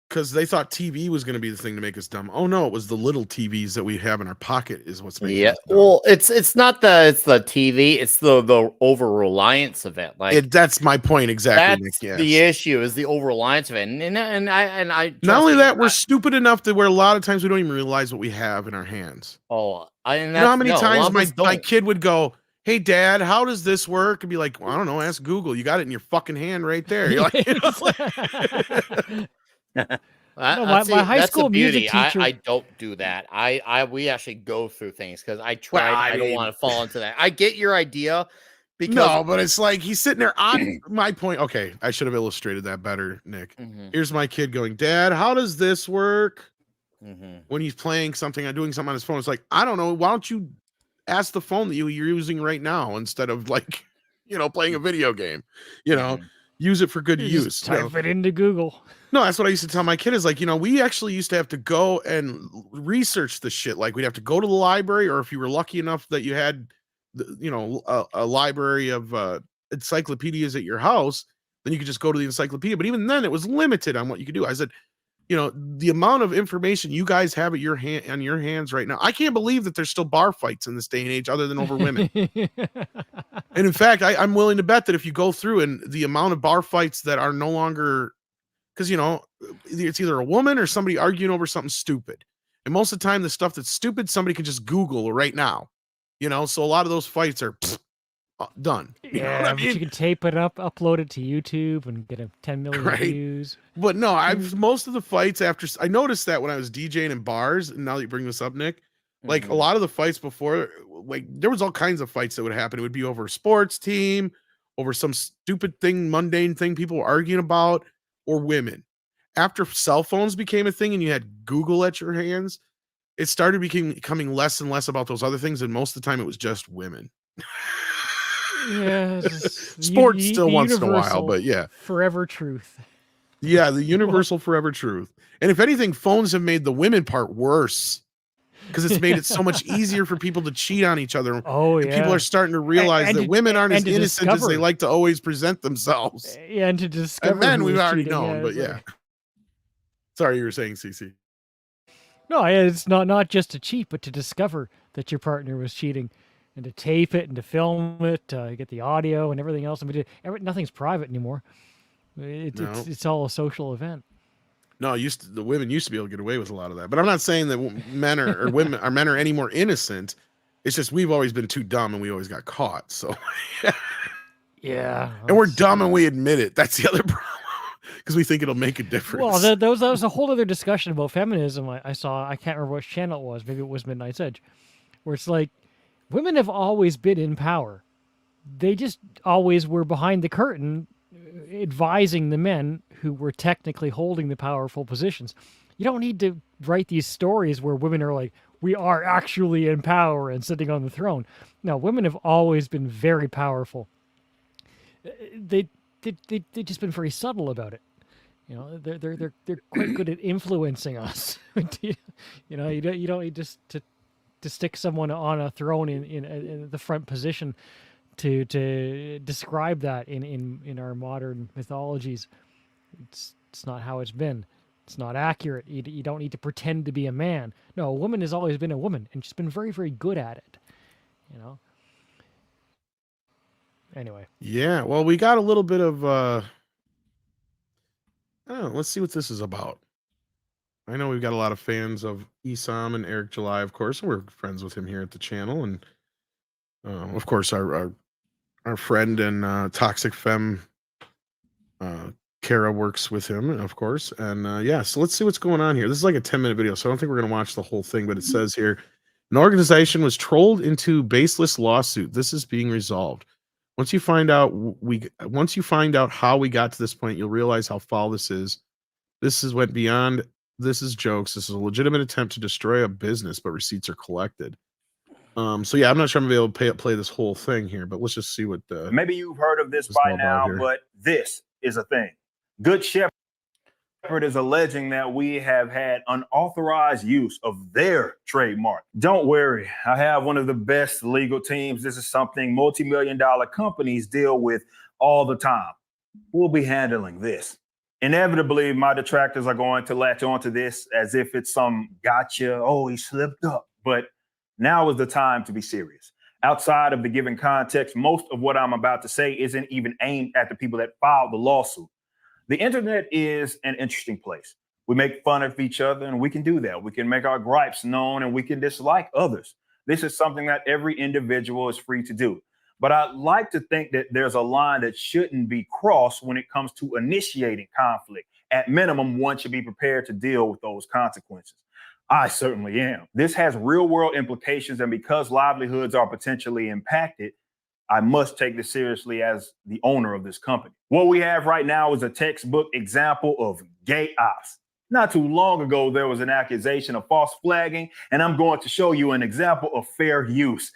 G: Because they thought TV was going to be the thing to make us dumb. Oh no, it was the little TVs that we have in our pocket is what's making us dumb.
E: Well, it's not the TV, it's the over reliance of it. Like
G: that's my point exactly.
E: That's
G: Nick, yes.
E: the issue is the over reliance of it, and I
G: not only that, we're stupid enough that where a lot of times we don't even realize what we have in our hands.
E: You know
G: how many times my kid would go, "Hey, Dad, how does this work?" And be like, well, "I don't know. Ask Google. You got it in your fucking hand right there." You're like, you know,
C: my high school music teacher.
E: I don't do that. We actually go through things because I tried. Well, I don't want to fall into that. I get your idea. Because
G: no, but it's like he's sitting there on my point. Okay, I should have illustrated that better, Nick. Here's my kid going, "Dad, how does this work?" When he's playing something, doing something on his phone, it's like, I don't know. Why don't you ask the phone that you're using right now instead of like, playing a video game? Use it for good use.
C: Type it into Google.
G: No, that's what I used to tell my kid is like, we actually used to have to go and research the shit. Like we'd have to go to the library, or if you were lucky enough that you had, a library of encyclopedias at your house, then you could just go to the encyclopedia. But even then, it was limited on what you could do. I said, the amount of information you guys have at your hands right now, I can't believe that there's still bar fights in this day and age other than over women. And in fact, I'm willing to bet that if you go through and the amount of bar fights that are no longer, because, it's either a woman or somebody arguing over something stupid. And most of the time, the stuff that's stupid, somebody can just Google right now, so a lot of those fights are done.
C: But you can tape it up, upload it to YouTube, and get 10 million views.
G: But no, most of the fights after I noticed that when I was DJing in bars, and now that you bring this up, Nick, like a lot of the fights before, like there was all kinds of fights that would happen. It would be over a sports team, over some stupid thing, mundane thing people were arguing about, or women. After cell phones became a thing and you had Google at your hands, it started becoming less and less about those other things, and most of the time it was just women.
C: Yeah,
G: sports still once in a while, but yeah,
C: forever truth.
G: Yeah, the universal forever truth. And if anything, phones have made the women part worse because it's made it so much easier for people to cheat on each other.
C: Oh, yeah.
G: And people are starting to realize that women aren't as innocent as they like to always present themselves.
C: Yeah, and to discover.
G: And men we've already known, but yeah. Sorry, you were saying, CC.
C: No, it's not just to cheat, but to discover that your partner was cheating, and to tape it and to film it, get the audio and everything else. I mean, nothing's private anymore. It's all a social event.
G: No, the women used to be able to get away with a lot of that. But I'm not saying that men or women or men are any more innocent. It's just we've always been too dumb and we always got caught. So
C: yeah,
G: and we're dumb and we admit it. That's the other problem. Because we think it'll make a difference.
C: Well, that was a whole other discussion about feminism. I saw. I can't remember which channel it was. Maybe it was Midnight's Edge, where it's like women have always been in power. They just always were behind the curtain, advising the men who were technically holding the powerful positions. You don't need to write these stories where women are like, we are actually in power and sitting on the throne. No, women have always been very powerful. They've just been very subtle about it. They're quite good at influencing us. You don't need to stick someone on a throne in the front position to describe that in our modern mythologies. It's not how it's been. It's not accurate. You don't need to pretend to be a man. No, a woman has always been a woman, and she's been very, very good at it. Anyway.
G: Yeah, well, we got a little bit of let's see what this is about. I know we've got a lot of fans of Esam and Eric July, of course. We're friends with him here at the channel, and of course our friend and Toxic Femme Kara works with him, of course. And so let's see what's going on here. This is like a 10-minute video, so I don't think we're going to watch the whole thing, but it says here, an organization was trolled into baseless lawsuit. This is being resolved. Once you find out how we got to this point, you'll realize how foul this is. Went beyond. This is jokes. This is a legitimate attempt to destroy a business, but receipts are collected. So yeah, I'm not sure I'm gonna be able to play this whole thing here, but let's just see what the.
I: Maybe you've heard of this by now, but this is a thing. Good Shepherd is alleging that we have had unauthorized use of their trademark. Don't worry, I have one of the best legal teams. This is something multi-million-dollar companies deal with all the time. We'll be handling this. Inevitably, my detractors are going to latch onto this as if it's some gotcha. Oh, he slipped up. But now is the time to be serious. Outside of the given context, most of what I'm about to say isn't even aimed at the people that filed the lawsuit. The internet is an interesting place. We make fun of each other, and we can do that. We can make our gripes known, and we can dislike others. This is something that every individual is free to do. But I'd like to think that there's a line that shouldn't be crossed when it comes to initiating conflict. At minimum, one should be prepared to deal with those consequences. I certainly am. This has real world implications, and because livelihoods are potentially impacted, I must take this seriously as the owner of this company. What we have right now is a textbook example of gay ops. Not too long ago, there was an accusation of false flagging, and I'm going to show you an example of fair use.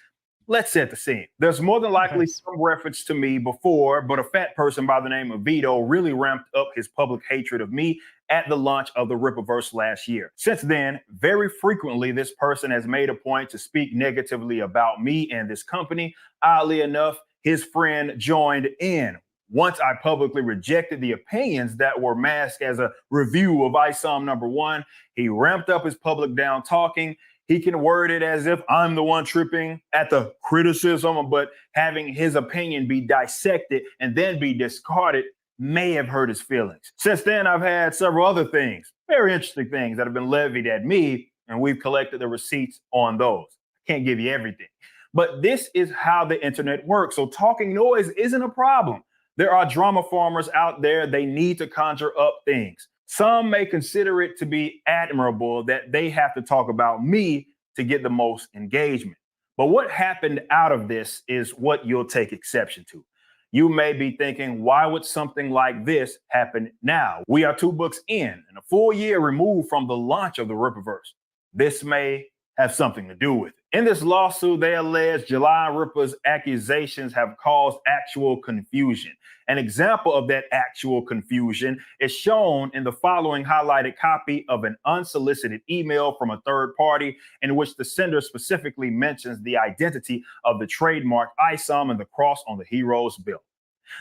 I: Let's set the scene. There's more than likely some reference to me before, but a fat person by the name of Vito really ramped up his public hatred of me at the launch of the Rippaverse last year. Since then, very frequently, this person has made a point to speak negatively about me and this company. Oddly enough, his friend joined in. Once I publicly rejected the opinions that were masked as a review of ISOM #1, he ramped up his public down talking. He can word it as if I'm the one tripping at the criticism, but having his opinion be dissected and then be discarded may have hurt his feelings. Since then, I've had several other things, very interesting things that have been levied at me, and we've collected the receipts on those. Can't give you everything. But this is how the internet works. So talking noise isn't a problem. There are drama farmers out there. They need to conjure up things. Some may consider it to be admirable that they have to talk about me to get the most engagement. But what happened out of this is what you'll take exception to. You may be thinking, why would something like this happen now? We are 2 books in and a full year removed from the launch of the Rippaverse. This may have something to do with it. In this lawsuit, they allege July Rippa's accusations have caused actual confusion. An example of that actual confusion is shown in the following highlighted copy of an unsolicited email from a third party in which the sender specifically mentions the identity of the trademark ISOM and the cross on the hero's belt.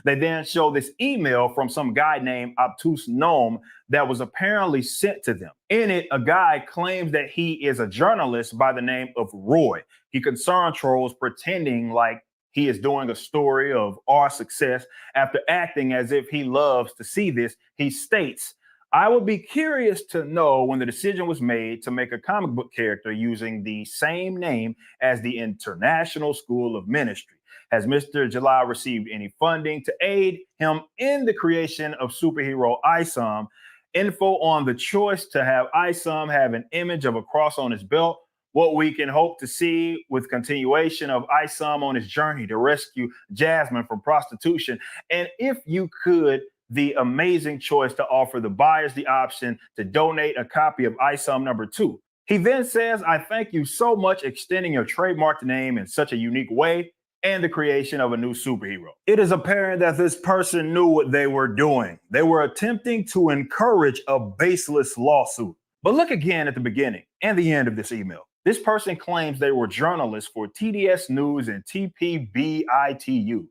I: They then show this email from some guy named Obtuse Gnome that was apparently sent to them. In it, a guy claims that he is a journalist by the name of Roy. He concern trolls pretending like he is doing a story of our success. After acting as if he loves to see this, he states, I would be curious to know when the decision was made to make a comic book character using the same name as the International School of Ministry. Has Mr. July received any funding to aid him in the creation of superhero ISOM? Info on the choice to have ISOM have an image of a cross on his belt. What we can hope to see with continuation of ISOM on his journey to rescue Jasmine from prostitution. And if you could, the amazing choice to offer the buyers the option to donate a copy of ISOM #2. He then says, I thank you so much extending your trademarked name in such a unique way and the creation of a new superhero. It is apparent that this person knew what they were doing. They were attempting to encourage a baseless lawsuit. But look again at the beginning and the end of this email. This person claims they were journalists for TDS News and TPBITU.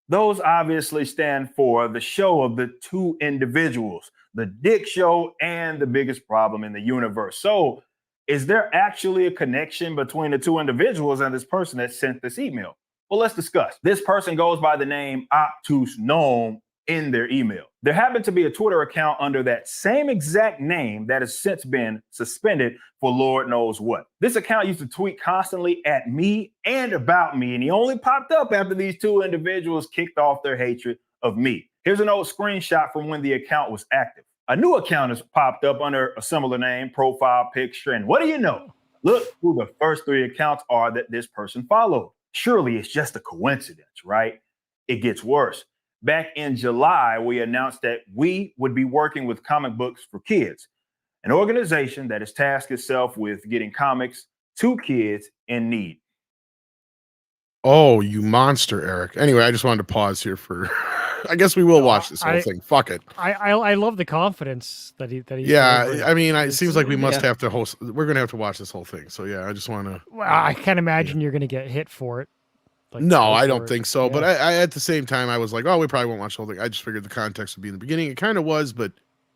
I: Those obviously stand for the show of the 2 individuals, the Dick Show and the biggest problem in the universe. So is there actually a connection between the 2 individuals and this person that sent this email? Well, let's discuss. This person goes by the name Obtuse Gnome in their email. There happened to be a Twitter account under that same exact name that has since been suspended for Lord knows what. This account used to tweet constantly at me and about me, and he only popped up after these 2 individuals kicked off their hatred of me. Here's an old screenshot from when the account was active. A new account has popped up under a similar name, profile picture, and what do you know? Look who the first 3 accounts are that this person followed. Surely it's just a coincidence, right? It gets worse. Back in July, we announced that we would be working with Comic Books for Kids, an organization that has tasked itself with getting comics to kids in need.
G: Oh, you monster, Eric. Anyway, I just wanted to pause here for I guess we will watch this whole thing. Fuck it.
C: I love the confidence that he
G: Yeah, I mean, it seems like we must have to host. We're gonna have to watch this whole thing. So yeah, I just want to.
C: Well, I can't imagine you're gonna get hit for it. Like,
G: No,
C: go
G: I don't
C: for it.
G: think so.
C: Yeah.
G: But I at the same time, I was like, oh, we probably won't watch the whole thing. I just figured the context would be in the beginning. It kind of was, but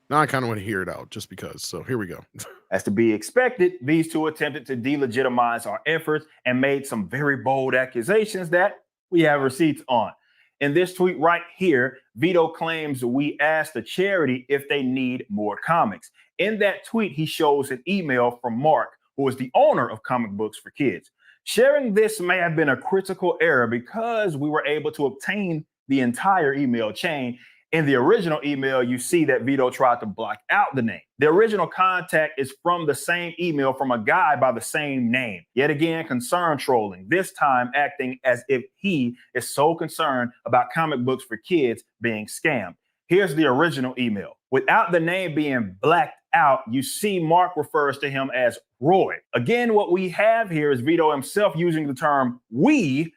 G: now I kind of want to hear it out just because. So here we go.
I: As to be expected, these two attempted to delegitimize our efforts and made some very bold accusations that we have receipts on. In this tweet right here, Vito claims we asked the charity if they need more comics. In that tweet, he shows an email from Mark, who is the owner of Comic Books for Kids. Sharing this may have been a critical error because we were able to obtain the entire email chain. In the original email, you see that Vito tried to block out the name. The original contact is from the same email from a guy by the same name. Yet again, concern trolling, this time acting as if he is so concerned about Comic Books for Kids being scammed. Here's the original email. Without the name being blacked out, you see Mark refers to him as Roy. Again, what we have here is Vito himself using the term we,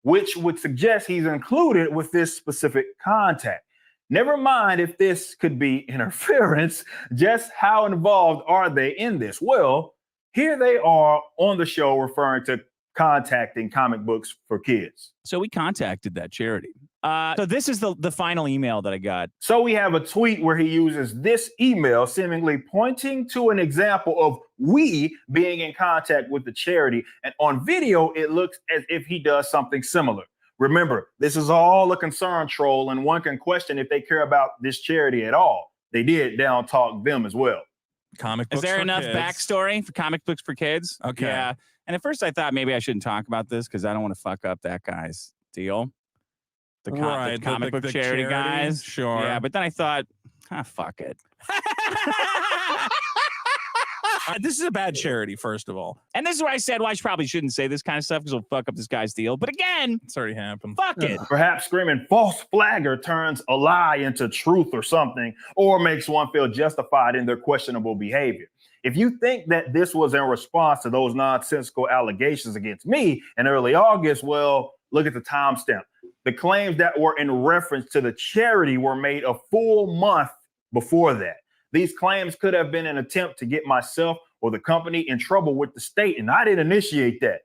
I: which would suggest he's included with this specific contact. Never mind if this could be interference, just how involved are they in this? Well, here they are on the show referring to contacting Comic Books for Kids.
J: So we contacted that charity. So this is the final email that I got.
I: So we have a tweet where he uses this email, seemingly pointing to an example of we being in contact with the charity. And on video, it looks as if he does something similar. Remember, this is all a concern troll, and one can question if they care about this charity at all. They did down talk them as well.
J: Comic books. Is there enough backstory for Comic Books for Kids? Okay. Yeah. And at first I thought maybe I shouldn't talk about this because I don't want to fuck up that guy's deal. The comic book charity guys. Sure. Yeah, but then I thought, fuck it.
K: This is a bad charity, first of all.
J: And this is where I said, well, I probably shouldn't say this kind of stuff because it'll fuck up this guy's deal. But again,
K: it's already happened.
J: Fuck it.
I: Perhaps screaming false flagger turns a lie into truth or something, or makes one feel justified in their questionable behavior. If you think that this was in response to those nonsensical allegations against me in early August, well, look at the timestamp. The claims that were in reference to the charity were made a full month before that. These claims could have been an attempt to get myself or the company in trouble with the state, and I didn't initiate that.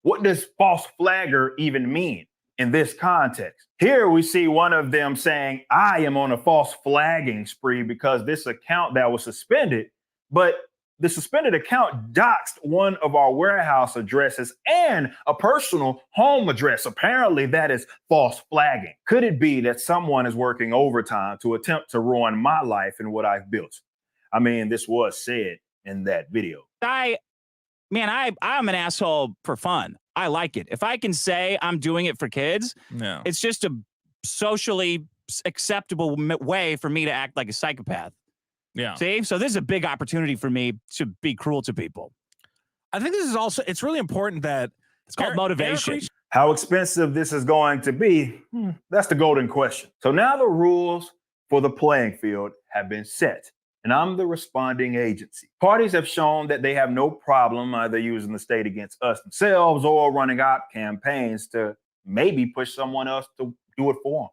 I: What does false flagger even mean in this context? Here we see one of them saying, I am on a false flagging spree because this account that was suspended, but the suspended account doxed one of our warehouse addresses and a personal home address. Apparently that is false flagging. Could it be that someone is working overtime to attempt to ruin my life and what I've built? I mean, this was said in that video.
J: I'm an asshole for fun. I like it. If I can say I'm doing it for kids, it's just a socially acceptable way for me to act like a psychopath.
K: Yeah.
J: See? So this is a big opportunity for me to be cruel to people.
K: I think this is also, it's really important that
J: it's called motivation.
I: How expensive this is going to be, that's the golden question. So now the rules for the playing field have been set, and I'm the responding agency. Parties have shown that they have no problem either using the state against us themselves or running op campaigns to maybe push someone else to do it for them.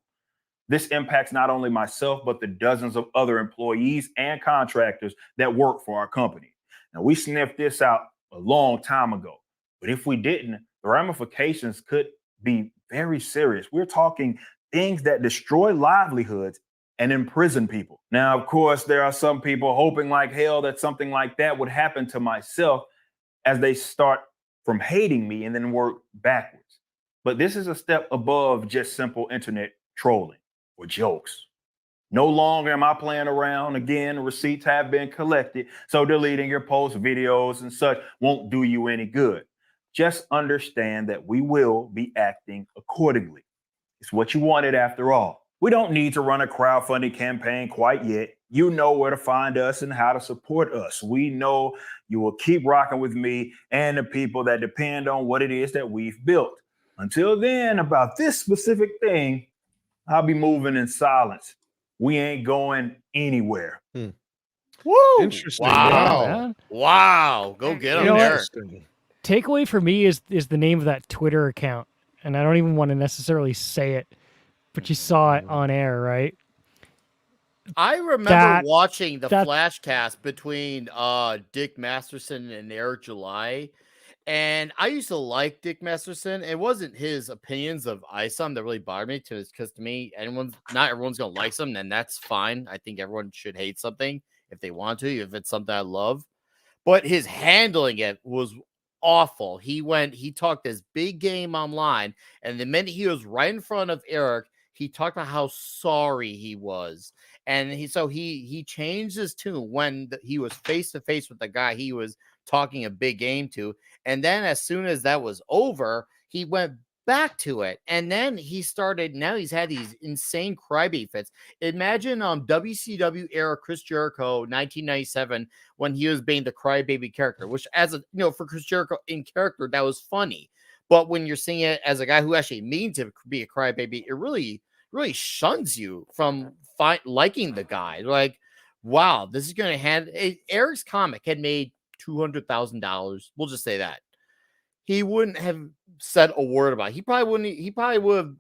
I: This impacts not only myself, but the dozens of other employees and contractors that work for our company. Now, we sniffed this out a long time ago, but if we didn't, the ramifications could be very serious. We're talking things that destroy livelihoods and imprison people. Now, of course, there are some people hoping like hell that something like that would happen to myself as they start from hating me and then work backwards. But this is a step above just simple internet trolling or jokes. No longer am I playing around. Again, receipts have been collected, so deleting your post videos and such won't do you any good. Just understand that we will be acting accordingly. It's what you wanted after all. We don't need to run a crowdfunding campaign quite yet. You know where to find us and how to support us. We know you will keep rocking with me and the people that depend on what it is that we've built. Until then, about this specific thing, I'll be moving in silence. We ain't going anywhere.
E: Woo!
G: Interesting.
E: Wow. Wow. Go get him, Eric.
C: Takeaway for me is the name of that Twitter account, and I don't even want to necessarily say it, but you saw it on air, right?
E: I remember watching the flashcast between Dick Masterson and Eric July, And I used to like Dick Masterson. It wasn't his opinions of Isom that really bothered me, because to me, not everyone's gonna like something, and that's fine. I think everyone should hate something if they want to, if it's something I love. But his handling it was awful. He talked this big game online, and the minute he was right in front of Eric, he talked about how sorry he was. And he changed his tune when he was face to face with the guy he was talking a big game to. And then as soon as that was over, he went back to it. And then he's had these insane crybaby fits. Imagine WCW era Chris Jericho 1997 when he was being the crybaby character, which for Chris Jericho in character, that was funny. But when you're seeing it as a guy who actually means to be a crybaby, it really shuns you from liking the guy. Like, wow, this is going to hand Eric's comic had made $200,000. We'll just say that. He wouldn't have said a word about it. He probably would have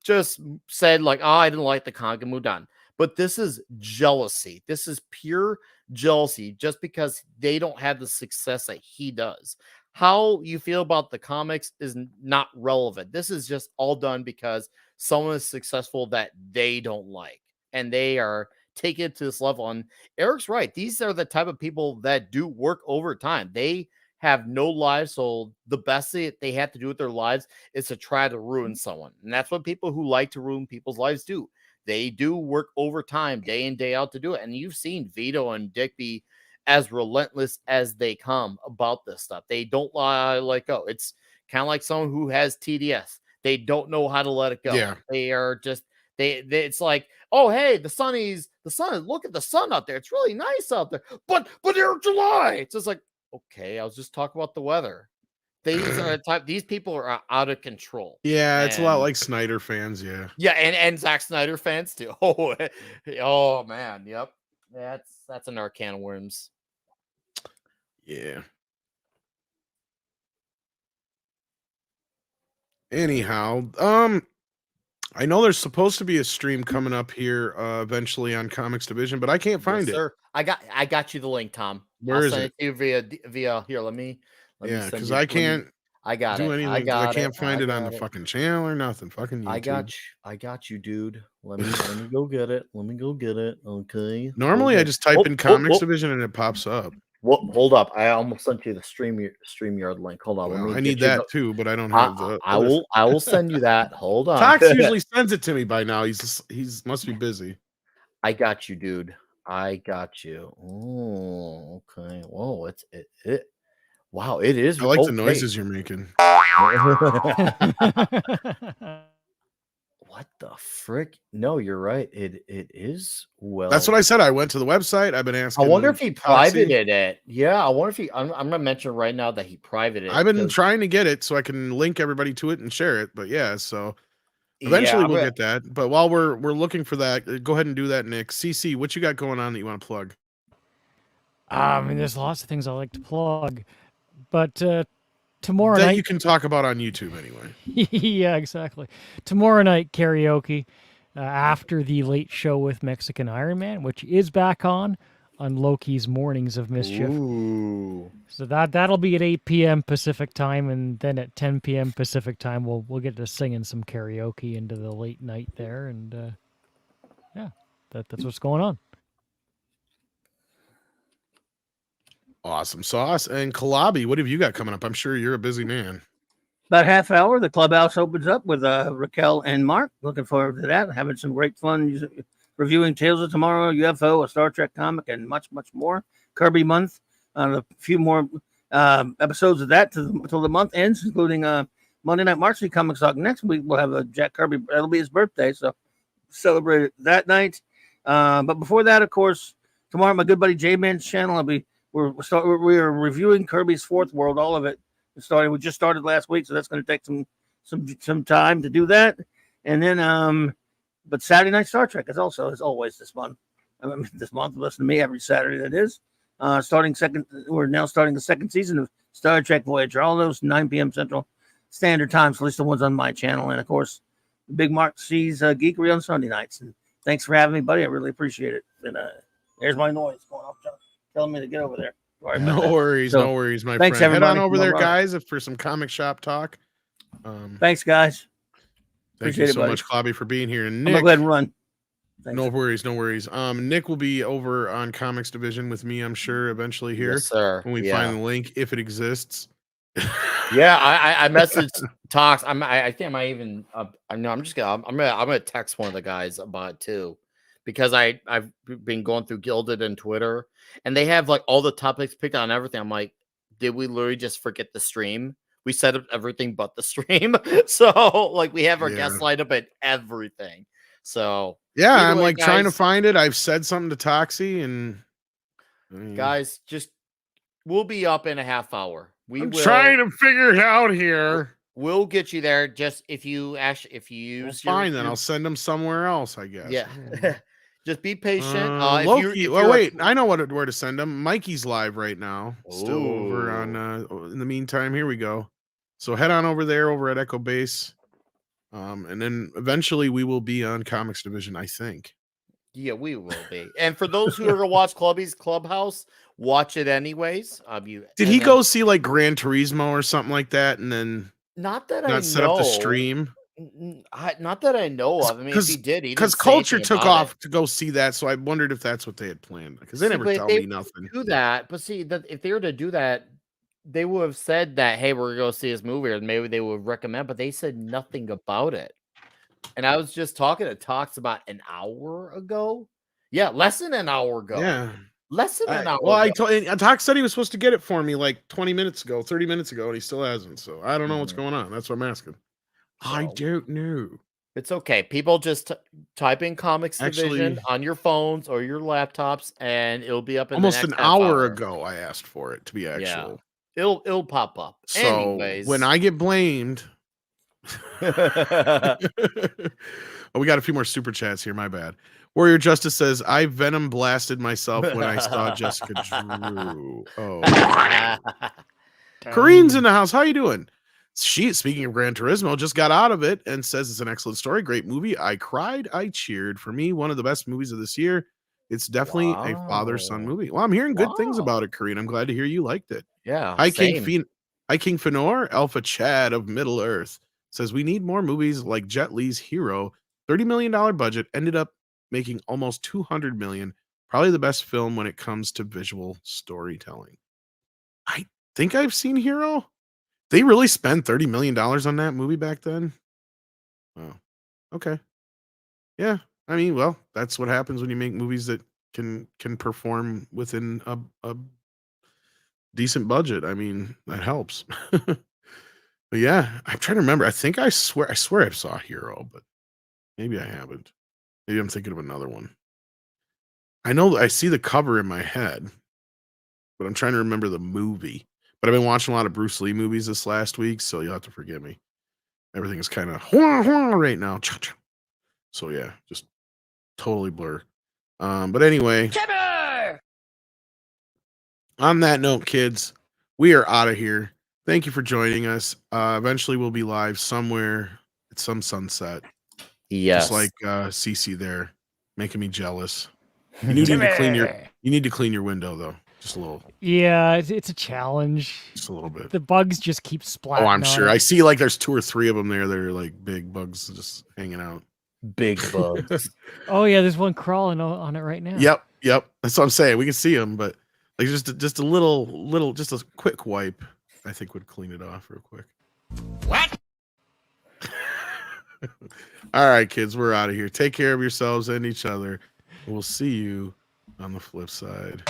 E: just said like, oh, I didn't like the comic and moved on. But this is jealousy. This is pure jealousy just because they don't have the success that he does. How you feel about the comics is not relevant. This is just all done because someone is successful that they don't like. And they are taking it to this level. And Eric's right. These are the type of people that do work overtime. They have no lives. So the best they have to do with their lives is to try to ruin someone. And that's what people who like to ruin people's lives do. They do work overtime day in, day out to do it. And you've seen Vito and Dick be as relentless as they come about this stuff. They don't let go. It's kind of like someone who has TDS. They don't know how to let it go.
G: Yeah.
E: They are just, it's like, oh, hey, the sun, look at the sun out there. It's really nice out there. But you're July. It's just like, okay, I was just talking about the weather. These people are out of control.
G: Yeah, it's a lot like Snyder fans. Yeah.
E: Yeah, and Zack Snyder fans too. Oh man, yep. That's an can of worms.
G: Yeah. Anyhow, I know there's supposed to be a stream coming up here eventually on Comics Division, but I can't find it.
E: Sir, I got you the link, Tom.
G: Where is
E: send
G: it?
E: to you via here. Let me
G: Because I can't do anything. I can't find it on the fucking channel or nothing. Fucking YouTube.
E: I got you, dude. Let me go get it. Okay.
G: Normally, I just type in Comics Division and it pops up.
E: Well, hold up. I almost sent you the StreamYard link. Hold on.
G: Well, I need that too, but I don't have the.
E: I will send you that. Hold on.
G: Tox usually sends it to me by now. He's must be busy.
E: I got you, dude. I got you. Oh, okay. Whoa, it. Wow, it is.
G: I like the noises you're making.
E: What the frick? No, you're right. It is well.
G: That's what I said. I went to the website. I've been asking.
E: I wonder if he privated it. Yeah, I wonder if he. I'm gonna mention right now that he privated it.
G: I've been trying to get it so I can link everybody to it and share it. But yeah, so eventually we'll get that. But while we're looking for that, go ahead and do that, Nick. CC, what you got going on that you want to plug?
C: I mean, there's lots of things I like to plug, but tomorrow
G: that
C: night
G: you can talk about on YouTube anyway.
C: Yeah, exactly. Tomorrow night karaoke after the late show with Mexican Iron Man, which is back on Loki's Mornings of Mischief.
E: Ooh.
C: So that'll be at 8 p.m. Pacific time, and then at 10 p.m. Pacific time, we'll get to singing some karaoke into the late night there, and yeah, that's what's going on.
G: Awesome sauce. And Kalabi, what have you got coming up? I'm sure you're a busy man.
D: About half hour, the clubhouse opens up with Raquel and Mark. Looking forward to that. Having some great fun reviewing Tales of Tomorrow, UFO, a Star Trek comic, and much, much more. Kirby month. A few more episodes of that until the month ends, including Monday Night March Comics Talk. Next week, we'll have a Jack Kirby. That'll be his birthday, so celebrate it that night. But before that, of course, tomorrow, my good buddy J-Man's channel, we're reviewing Kirby's Fourth World, all of it. We just started last week, so that's going to take some time to do that. And then, but Saturday Night Star Trek is always this month. This month, listen to me every Saturday. That is we're now starting the second season of Star Trek Voyager. All those 9 p.m. Central Standard Time, so at least the ones on my channel. And of course, Big Mark sees Geekery on Sunday nights. And thanks for having me, buddy. I really appreciate it. And there's my noise going off, telling me to get over there. Sorry about
G: No
D: that.
G: worries,
D: So,
G: no worries, my
D: thanks,
G: friend. Head on
D: everybody.
G: over there,
D: Bye-bye.
G: guys, for some comic shop talk.
D: Thanks, guys.
G: Thank
D: Appreciate
G: you
D: it,
G: so
D: buddy.
G: much, Clobby, for being here. And
D: I'm gonna
G: Nick,
D: go ahead and run. Thanks.
G: no worries, no worries. Nick will be over on Comics Division with me, I'm sure, eventually here
E: Yes, sir.
G: when we find the link, if it exists.
E: Yeah, I messaged Talks. I think I might even. I know I'm gonna text one of the guys about it too, because I've been going through Gilded and Twitter, and they have like all the topics picked on everything. I'm like, did we literally just forget the stream? We set up everything but the stream, so like we have our guests lined up at everything. So
G: yeah,
E: either
G: I'm
E: way,
G: like trying to
E: guys-
G: find it. I've said something to Toxie, and
E: guys, just we'll be up in a half hour.
G: I'm trying to figure it out here.
E: We'll get you there. Just if you use your,
G: Fine, then I'll send them somewhere else, I guess.
E: Yeah. Just be patient.
G: Loki. Wait, I know where to send them. Mikey's live right now. Still over on. In the meantime, here we go. So head on over there, over at Echo Base, and then eventually we will be on Comics Division, I think.
E: Yeah, we will be. And for those who are gonna watch Clubby's Clubhouse, watch it anyways.
G: Did he go see like Gran Turismo or something like that, and then
E: not that I know.
G: set up the stream?
E: Not that I know of. I mean, if he did,
G: because Culture took off to go see that, so I wondered if that's what they had planned, because they never tell me nothing.
E: Do that, but see that if they were to do that, they would have said that, hey, we're gonna go see this movie, or maybe they would recommend, but they said nothing about it. And I was just talking to Talks about an hour ago. Yeah, less than an hour ago.
G: Yeah.
E: Less than an hour.
G: Well,
E: ago.
G: Talk said he was supposed to get it for me like 20 minutes ago, 30 minutes ago, and he still hasn't. So I don't know what's going on. That's what I'm asking. I don't know.
E: It's okay. People just type in Comics Division on your phones or your laptops, and it'll be up in
G: almost
E: the
G: an
E: next
G: hour ago. I asked for it to be actual.
E: Yeah. It'll pop up.
G: So
E: anyways,
G: when I get blamed, oh, we got a few more super chats here. My bad. Warrior Justice says, I Venom blasted myself when I saw Jessica Drew. Oh, Kareen's in the house. How you doing? She, speaking of Gran Turismo, just got out of it and says it's an excellent story. Great movie. I cried. I cheered. For me, one of the best movies of this year. It's definitely a father-son movie. Well, I'm hearing good things about it, Kareen. I'm glad to hear you liked it.
E: Yeah.
G: Hi, King Fenor, Alpha Chad of Middle Earth says we need more movies like Jet Li's Hero. $30 million budget ended up making almost $200 million. Probably the best film when it comes to visual storytelling. I think I've seen Hero. They really spent $30 million on that movie back then. Oh, okay. Yeah. I mean, well, that's what happens when you make movies that can perform within a decent budget. I mean, that helps. But yeah, I'm trying to remember. I swear I saw Hero, but maybe I haven't. Maybe I'm thinking of another one. I know I see the cover in my head, but I'm trying to remember the movie. But I've been watching a lot of Bruce Lee movies this last week, so you'll have to forgive me. Everything is kind of right now. So yeah, just totally blur. But anyway, on that note, kids, we are out of here. Thank you for joining us. Eventually we'll be live somewhere at some sunset.
E: Yes.
G: Just like CC there, making me jealous. You need to clean your window though. Just a little.
C: Yeah, it's a challenge.
G: Just a little bit.
C: The bugs just keep splatting.
G: Oh, I'm
C: on
G: sure.
C: it.
G: I see like there's 2 or 3 of them there that are like big bugs just hanging out.
E: Big bugs.
C: Oh yeah, there's one crawling on it right now.
G: Yep. That's what I'm saying. We can see them, but like just a little, just a quick wipe, I think would clean it off real quick.
E: What?
G: All right, kids, we're out of here. Take care of yourselves and each other. We'll see you on the flip side.